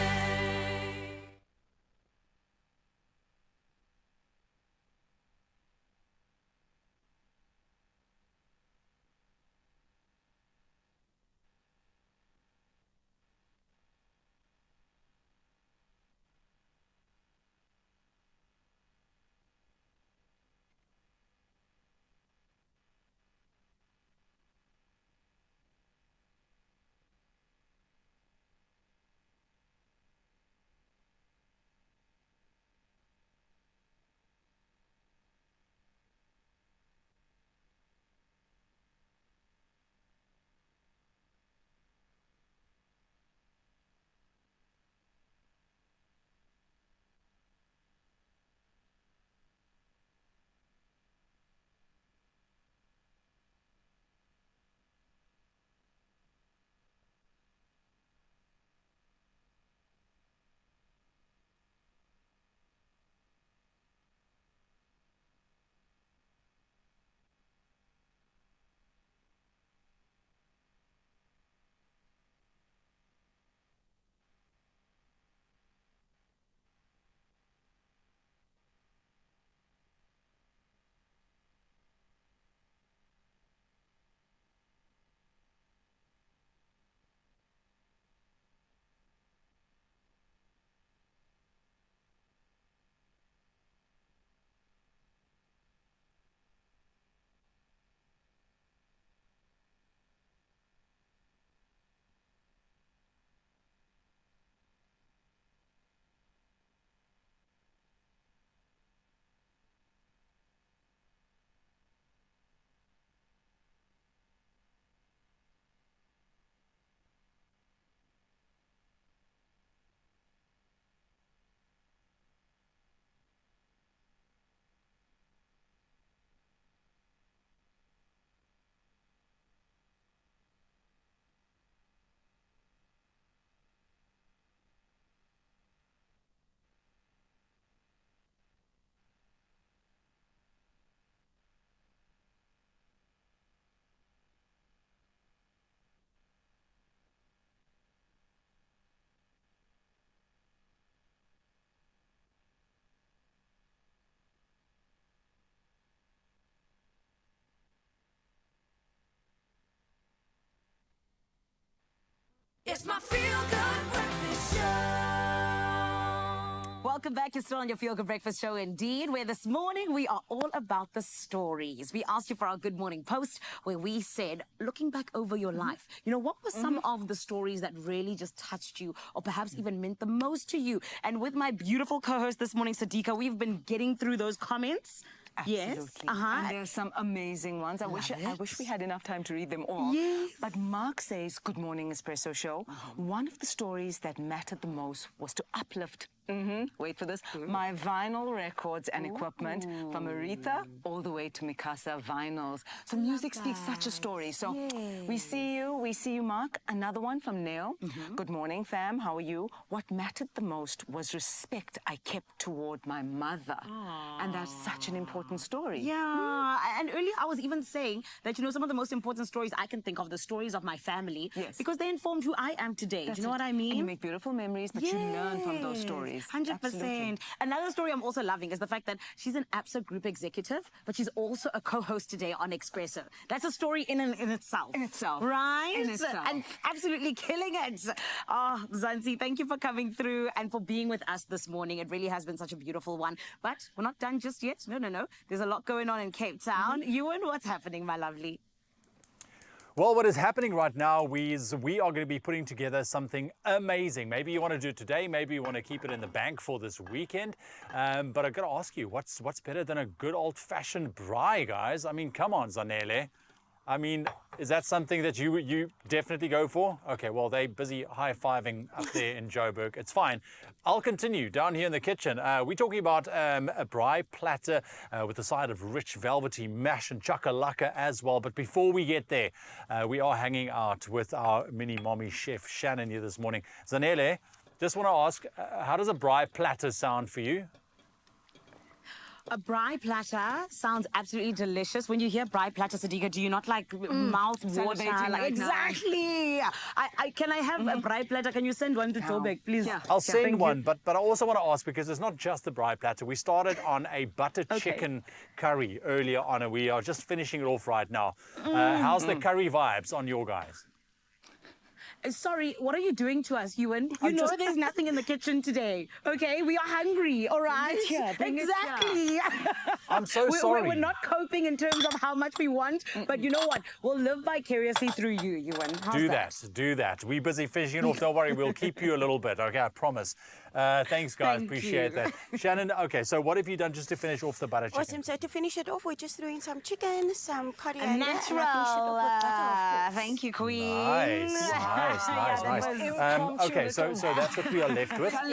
Speaker 9: It's my feel-good breakfast show.
Speaker 1: Welcome back. You're still on your Feel Good Breakfast show indeed, where this morning we are all about the stories. We asked you for our Good Morning Post, where we said, looking back over your life, you know, what were some of the stories that really just touched you or perhaps even meant the most to you? And with my beautiful co-host this morning, Sadiqa, we've been getting through those comments.
Speaker 16: Absolutely.
Speaker 1: Yes.
Speaker 16: And there are some amazing ones. I wish we had enough time to read them all.
Speaker 1: Yes.
Speaker 16: But Mark says, good morning, Expresso show. One of the stories that mattered the most was to uplift wait for this, my vinyl records and equipment from Aretha all the way to Mikasa vinyls. So music speaks such a story. So we see you, Mark. Another one from Neil. Good morning, fam. How are you? What mattered the most was respect I kept toward my mother. And that's such an important story.
Speaker 1: Yeah, and earlier I was even saying that, you know, some of the most important stories I can think of, the stories of my family, because they informed who I am today. Do you know what I mean?
Speaker 16: And you make beautiful memories, but you learn from those stories.
Speaker 1: 100%.
Speaker 16: Absolutely.
Speaker 1: Another story I'm also loving is the fact that she's an Absa group executive, but she's also a co-host today on Expresso. That's a story in itself.
Speaker 16: In itself.
Speaker 1: Right?
Speaker 16: In itself.
Speaker 1: And absolutely killing it. Oh, Zanzi, thank you for coming through and for being with us this morning. It really has been such a beautiful one. But we're not done just yet. No. There's a lot going on in Cape Town. Ewan, what's happening, my lovely?
Speaker 3: Well, what is happening right now is we are going to be putting together something amazing. Maybe you want to do it today. Maybe you want to keep it in the bank for this weekend. But I've got to ask you, what's better than a good old-fashioned braai, guys? I mean, come on, Zanele. I mean, is that something that you definitely go for? Okay, well, they're busy high-fiving up there in Joburg. It's fine. I'll continue down here in the kitchen. We're talking about a braai platter with a side of rich velvety mash and chakalaka as well. But before we get there, we are hanging out with our mini mommy chef, Shannon, here this morning. Zanele, just want to ask, how does a braai platter sound for you?
Speaker 1: A braai platter sounds absolutely delicious. When you hear braai platter, Sadiqa, do you not like mouth water? Like, exactly. Can I have a braai platter? Can you send one to Joburg, please?
Speaker 3: I'll send one, but I also want to ask, because it's not just the braai platter. We started on a butter chicken curry earlier on, and we are just finishing it off right now. How's the curry vibes on your guys?
Speaker 1: Sorry, what are you doing to us, Ewan? You know there's nothing in the kitchen today, okay? We are hungry, all right? Exactly.
Speaker 3: I'm so sorry.
Speaker 1: We're not coping in terms of how much we want, but you know what? We'll live vicariously through you, Ewan. How's
Speaker 3: Do that. We're busy fishing off. Don't worry, we'll keep you a little bit, okay? I promise. Thanks, guys.
Speaker 1: Thank
Speaker 3: Appreciate that. Shannon, okay, so what have you done just to finish off the butter chicken?
Speaker 8: Awesome. So to finish it off, we just threw in some chicken, some coriander,
Speaker 1: natural.
Speaker 8: and I finished it off with butter, of course.
Speaker 1: Thank you, Queen.
Speaker 3: Nice. Okay, so that's what we are left with. And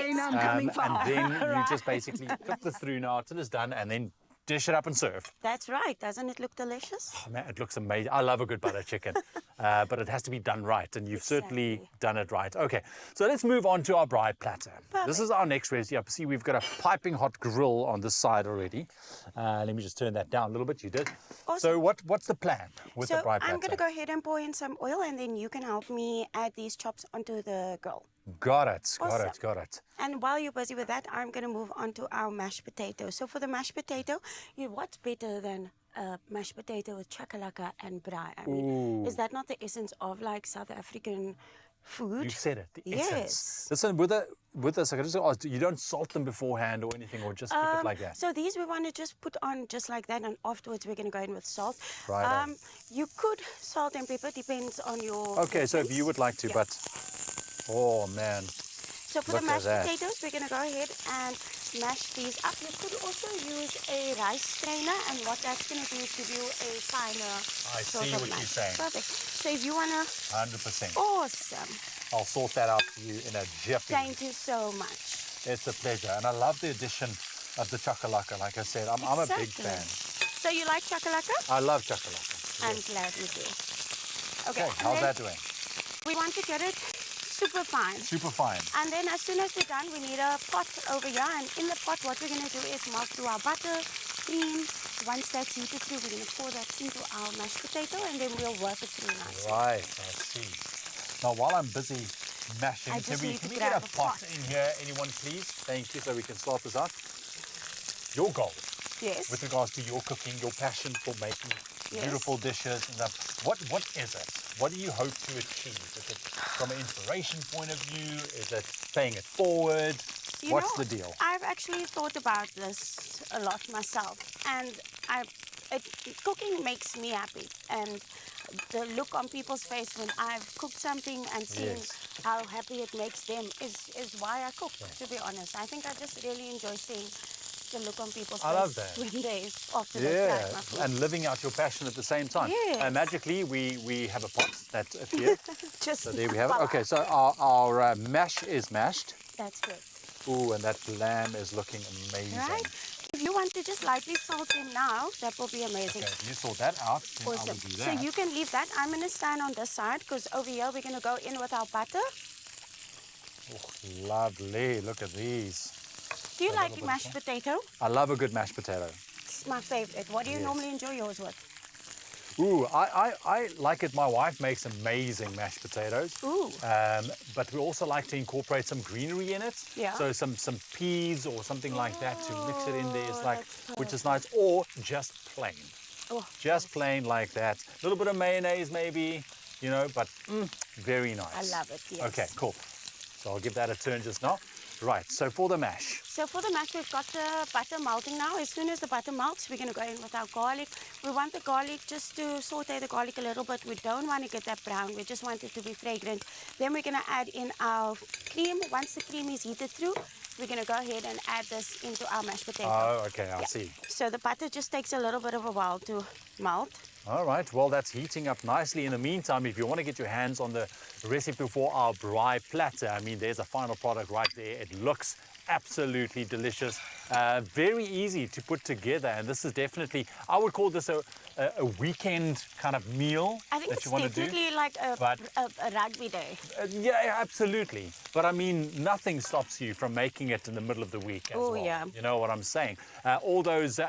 Speaker 3: then you just basically cook this through now till it's done, and then dish it up and serve.
Speaker 8: That's right. Doesn't it look delicious?
Speaker 3: Oh, man, it looks amazing. I love a good butter chicken, but it has to be done right, and you've certainly done it right. Okay, so let's move on to our braai platter. This is our next recipe. See, we've got a piping hot grill on this side already. Let me just turn that down a little bit. You did.
Speaker 8: Awesome.
Speaker 3: So what's the plan with the braai platter?
Speaker 8: I'm going to go ahead and pour in some oil, and then you can help me add these chops onto the grill.
Speaker 3: Got it.
Speaker 8: And while you're busy with that, I'm going to move on to our mashed potato. So for the mashed potato, what's better than mashed potato with chakalaka and braai? I mean, is that not the essence of like South African food?
Speaker 3: You said it, the
Speaker 8: yes.
Speaker 3: essence. Listen, with this, I can just ask, you don't salt them beforehand or anything, or just keep it like that?
Speaker 8: So these we want to just put on just like that, and afterwards we're going to go in with salt.
Speaker 3: Right.
Speaker 8: You could salt and pepper, depends on your...
Speaker 3: Okay, so if you would like to, but... Oh, man.
Speaker 8: So for the mashed potatoes, we're going to go ahead and mash these up. You could also use a rice strainer, and what that's going to do is give you a finer sort of mash.
Speaker 3: You're saying.
Speaker 8: Perfect. So if you want to...
Speaker 3: 100%.
Speaker 8: Awesome.
Speaker 3: I'll sort that out for you in a jiffy.
Speaker 8: Thank you so much.
Speaker 3: It's a pleasure. And I love the addition of the chakalaka. Like I said, I'm a big fan.
Speaker 8: So you like chakalaka?
Speaker 3: I love chakalaka.
Speaker 8: I'm glad you do.
Speaker 3: Okay, how's that doing?
Speaker 8: We want to get it super fine.
Speaker 3: Super fine.
Speaker 8: And then as soon as we're done, we need a pot over here. And in the pot, what we're going to do is melt through our butter, cream. Once that's heated through, we're going to pour that into our mashed potato, and then we'll work it through nicely.
Speaker 3: Right, I see. Now, while I'm busy mashing, can we get a pot in here, anyone, please? Thank you, so we can start this out. Your goal, with regards to your cooking, your passion for making beautiful dishes, and what is it? What do you hope to achieve? Is it from an inspiration point of view? Is it paying it forward? What's the deal?
Speaker 8: I've actually thought about this a lot myself, and cooking makes me happy, and the look on people's face when I've cooked something and seeing how happy it makes them is why I cook, to be honest. I think I just really enjoy seeing the look on people's face when they after they try my food.
Speaker 3: And living out your passion at the same time. Magically, we have a pot that appeared. So there we have it. Okay, so our mash is mashed.
Speaker 8: That's good.
Speaker 3: Ooh, and that lamb is looking amazing.
Speaker 8: Right? If you want to just lightly salt them now, that will be amazing.
Speaker 3: Okay, you sort that out, then I will
Speaker 8: Awesome.
Speaker 3: do
Speaker 8: So
Speaker 3: that.
Speaker 8: you can leave that. I'm going to stand on this side because over here we're going to go in with our butter.
Speaker 3: Oh, lovely. Look at these.
Speaker 8: Do you like mashed potato?
Speaker 3: I love a good mashed potato.
Speaker 8: It's my favorite. What do you normally enjoy yours with?
Speaker 3: Ooh, I like it. My wife makes amazing mashed potatoes.
Speaker 8: Ooh.
Speaker 3: But we also like to incorporate some greenery in it.
Speaker 8: Yeah.
Speaker 3: So some peas or something like that to mix it in there, is like, which is nice. Or just plain.
Speaker 8: Oh,
Speaker 3: just plain like that. A little bit of mayonnaise maybe, you know, but very nice.
Speaker 8: I love it, yes.
Speaker 3: Okay, cool. So I'll give that a turn just now. Right, so for the mash.
Speaker 8: So for the mash, we've got the butter melting now. As soon as the butter melts, we're going to go in with our garlic. We want the garlic just to saute the garlic a little bit. We don't want to get that brown. We just want it to be fragrant. Then we're going to add in our cream. Once the cream is heated through, we're going to go ahead and add this into our mashed potato.
Speaker 3: Oh, okay, I see.
Speaker 8: So the butter just takes a little bit of a while to melt.
Speaker 3: All right, well, that's heating up nicely. In the meantime, if you want to get your hands on the recipe for our braai platter, I mean, there's a final product right there. It looks absolutely delicious. Very easy to put together, and this is definitely, I would call this a weekend kind of meal
Speaker 8: I think
Speaker 3: that
Speaker 8: it's
Speaker 3: you want to do.
Speaker 8: definitely like a rugby day.
Speaker 3: Yeah, absolutely. But I mean, nothing stops you from making it in the middle of the week as well.
Speaker 8: Yeah.
Speaker 3: You know what I'm saying? All those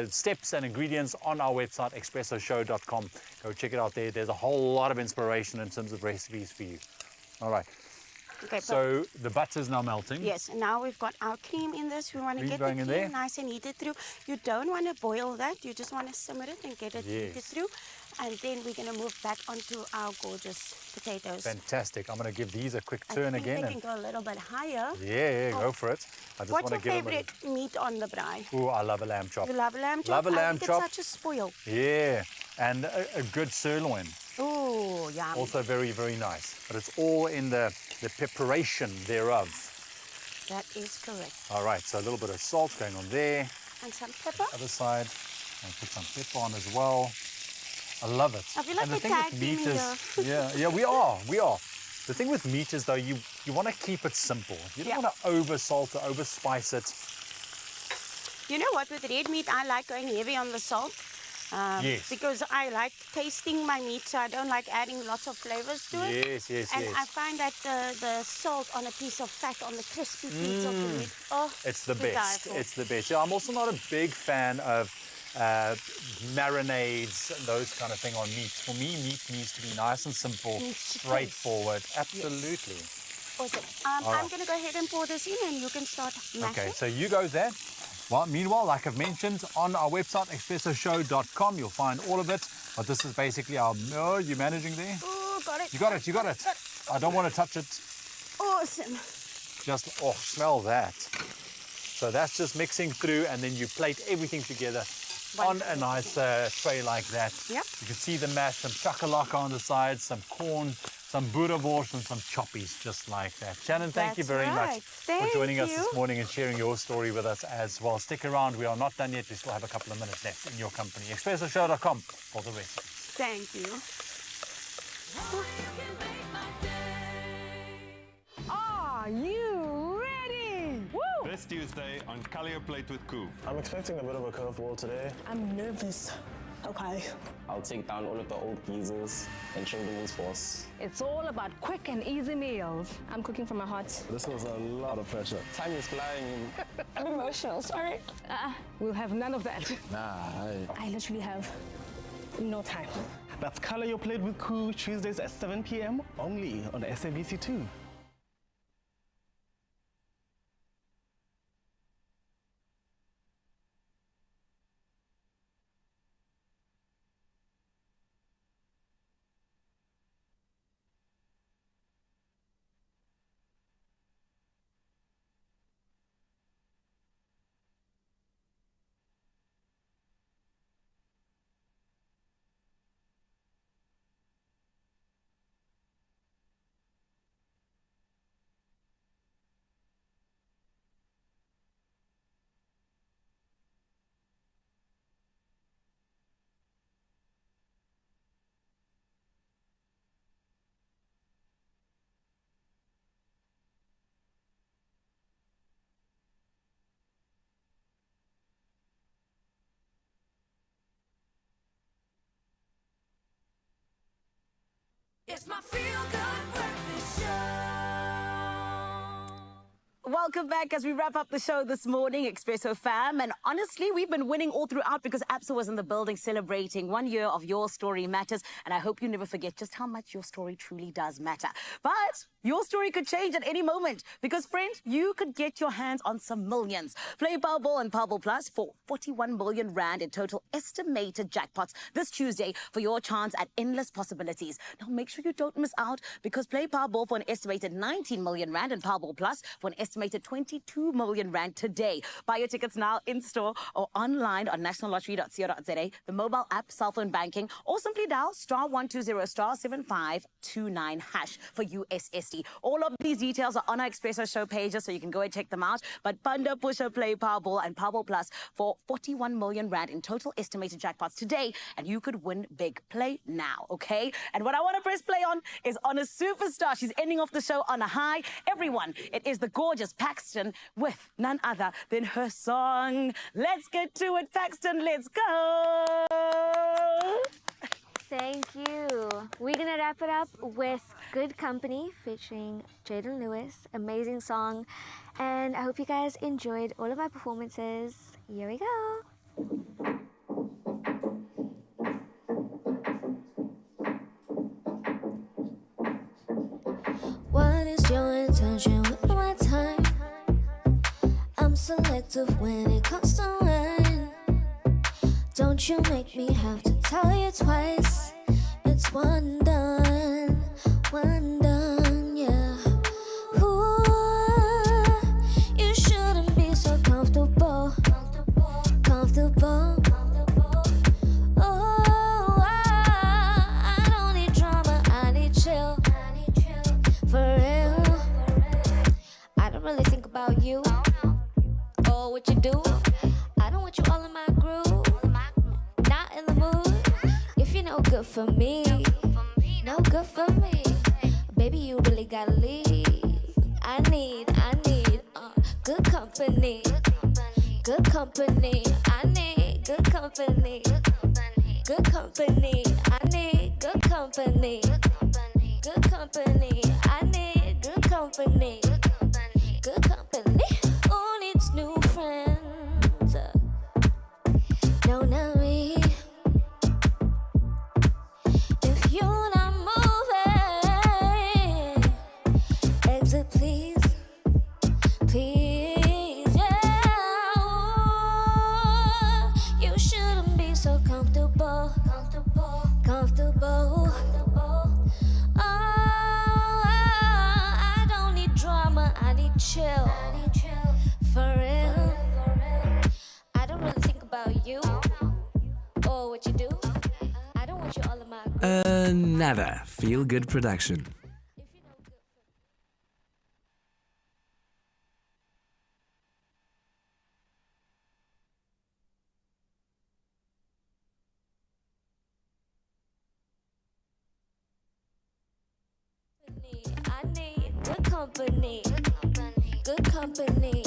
Speaker 3: steps and ingredients on our website, expressoshow.com. Go check it out there. There's a whole lot of inspiration in terms of recipes for you. All right.
Speaker 8: Okay,
Speaker 3: so the butter's now melting.
Speaker 8: Yes, and now we've got our cream in this. We want to
Speaker 3: Cream
Speaker 8: get the
Speaker 3: going in
Speaker 8: cream
Speaker 3: there.
Speaker 8: nice and heated through. You don't want to boil that. You just want to simmer it and get it heated through. And then we're going to move back onto our gorgeous potatoes.
Speaker 3: Fantastic. I'm going to give these a quick turn
Speaker 8: I think
Speaker 3: again.
Speaker 8: they can go a little bit higher.
Speaker 3: Yeah, go for it. I just
Speaker 8: What's
Speaker 3: want
Speaker 8: your
Speaker 3: to give them
Speaker 8: favorite meat on the braai?
Speaker 3: Oh, I love a lamb chop.
Speaker 8: You love a lamb chop?
Speaker 3: Love a lamb
Speaker 8: I think
Speaker 3: chop.
Speaker 8: it's such a spoil.
Speaker 3: Yeah, and a good sirloin.
Speaker 8: Ooh, yum.
Speaker 3: Also very, very nice. But it's all in the preparation thereof.
Speaker 8: That is correct.
Speaker 3: All right, so a little bit of salt going on there.
Speaker 8: And some pepper.
Speaker 3: Other side. And put some pepper on as well. I love it.
Speaker 8: I feel like
Speaker 3: and the
Speaker 8: we're
Speaker 3: thing with
Speaker 8: tag
Speaker 3: meat
Speaker 8: teaming
Speaker 3: is, yeah, we are. The thing with meat is though, you want to keep it simple. You don't want to over salt or over spice it.
Speaker 8: You know what, with red meat, I like going heavy on the salt.
Speaker 3: Yes.
Speaker 8: Because I like tasting my meat, so I don't like adding lots of flavors to it.
Speaker 3: Yes, yes,
Speaker 8: and
Speaker 3: yes.
Speaker 8: I find that the salt on a piece of fat, on the crispy piece of the meat, oh,
Speaker 3: It's the
Speaker 8: to die
Speaker 3: best.
Speaker 8: for.
Speaker 3: It's the best. Yeah, I'm also not a big fan of marinades and those kind of thing on meat. For me, meat needs to be nice and simple, straightforward. Absolutely.
Speaker 8: Awesome.
Speaker 3: All right.
Speaker 8: I'm going to go ahead and pour this in, and you can start mashing.
Speaker 3: Okay, so you go there. Well, meanwhile, like I've mentioned, on our website, expressoshow.com, you'll find all of it. But this is basically our... Oh, you managing there?
Speaker 8: Oh, got it.
Speaker 3: You got it, you got it. I don't want to touch it.
Speaker 8: Awesome.
Speaker 3: Just, oh, smell that. So that's just mixing through, and then you plate everything together on a nice tray like that.
Speaker 8: Yep.
Speaker 3: You can see the mash, some chakalaka on the side, some corn, some boerewors, and some choppies, just like that. Shannon, thank you very much for joining us this morning and sharing your story with us as well. Stick around. We are not done yet. We still have a couple of minutes left in your company. ExpressoShow.com for the rest.
Speaker 8: Thank you.
Speaker 12: Are you ready? Woo!
Speaker 13: This Tuesday on Color Your Plate with Koo.
Speaker 23: I'm expecting a bit of a curveball today.
Speaker 12: I'm nervous. Okay.
Speaker 24: I'll take down all of the old geezers and train them in sports.
Speaker 12: It's all about quick and easy meals. I'm cooking from my heart.
Speaker 23: This was a lot of pressure.
Speaker 24: Time is flying.
Speaker 12: I'm emotional, sorry. We'll have none of that.
Speaker 23: Nah,
Speaker 12: I literally have no time.
Speaker 23: That's Color Your Plate with Koo, Tuesdays at 7 p.m. only on SABC2.
Speaker 9: It's my feel-good breakfast show.
Speaker 1: Welcome back as we wrap up the show this morning, Expresso fam. And honestly, we've been winning all throughout because Absa was in the building celebrating 1 year of Your Story Matters. And I hope you never forget just how much your story truly does matter. But your story could change at any moment because, friend, you could get your hands on some millions. Play Powerball and Powerball Plus for 41 million rand in total estimated jackpots this Tuesday for your chance at endless possibilities. Now, make sure you don't miss out because play Powerball for an estimated 19 million rand and Powerball Plus for an estimated 22 million rand today. Buy your tickets now in store or online on nationallottery.co.za, the mobile app, cell phone banking, or simply dial *120*7529# for USSD. All of these details are on our Expresso show pages, so you can go and check them out. But Panda, Pusher, Play Powerball and Powerball Plus for 41 million rand in total estimated jackpots today, and you could win big. Play now, okay? And what I want to press play on is on a superstar. She's ending off the show on a high. Everyone, it is the gorgeous Paxton with none other than her song. Let's get to it, Paxton. Let's go.
Speaker 11: Thank you. We're going to wrap it up with Good Company featuring Jaden Lewis. Amazing song. And I hope you guys enjoyed all of my performances. Here we go.
Speaker 20: What is your intention with my time? I'm selective when it comes to wine. Don't you make me have to tell you twice. It's one done, yeah. Ooh, you shouldn't be so comfortable. Oh, I don't need drama, I need chill. For real, I don't really think about you or what you do. I don't want you all in my groove, not in the mood. If you're no good for me, no good for me, baby, you really gotta leave. I need good company, good company. I need good company, good company. I need good company. Good company, I need good company. Good company, who needs new friends? No, not me. If you're not moving, exit please, please, yeah. You shouldn't be so comfortable. Chill, for real. I don't really think about you or what you do. I don't want you all in my group.
Speaker 7: Another feel-good production.
Speaker 20: I need good company. Good company.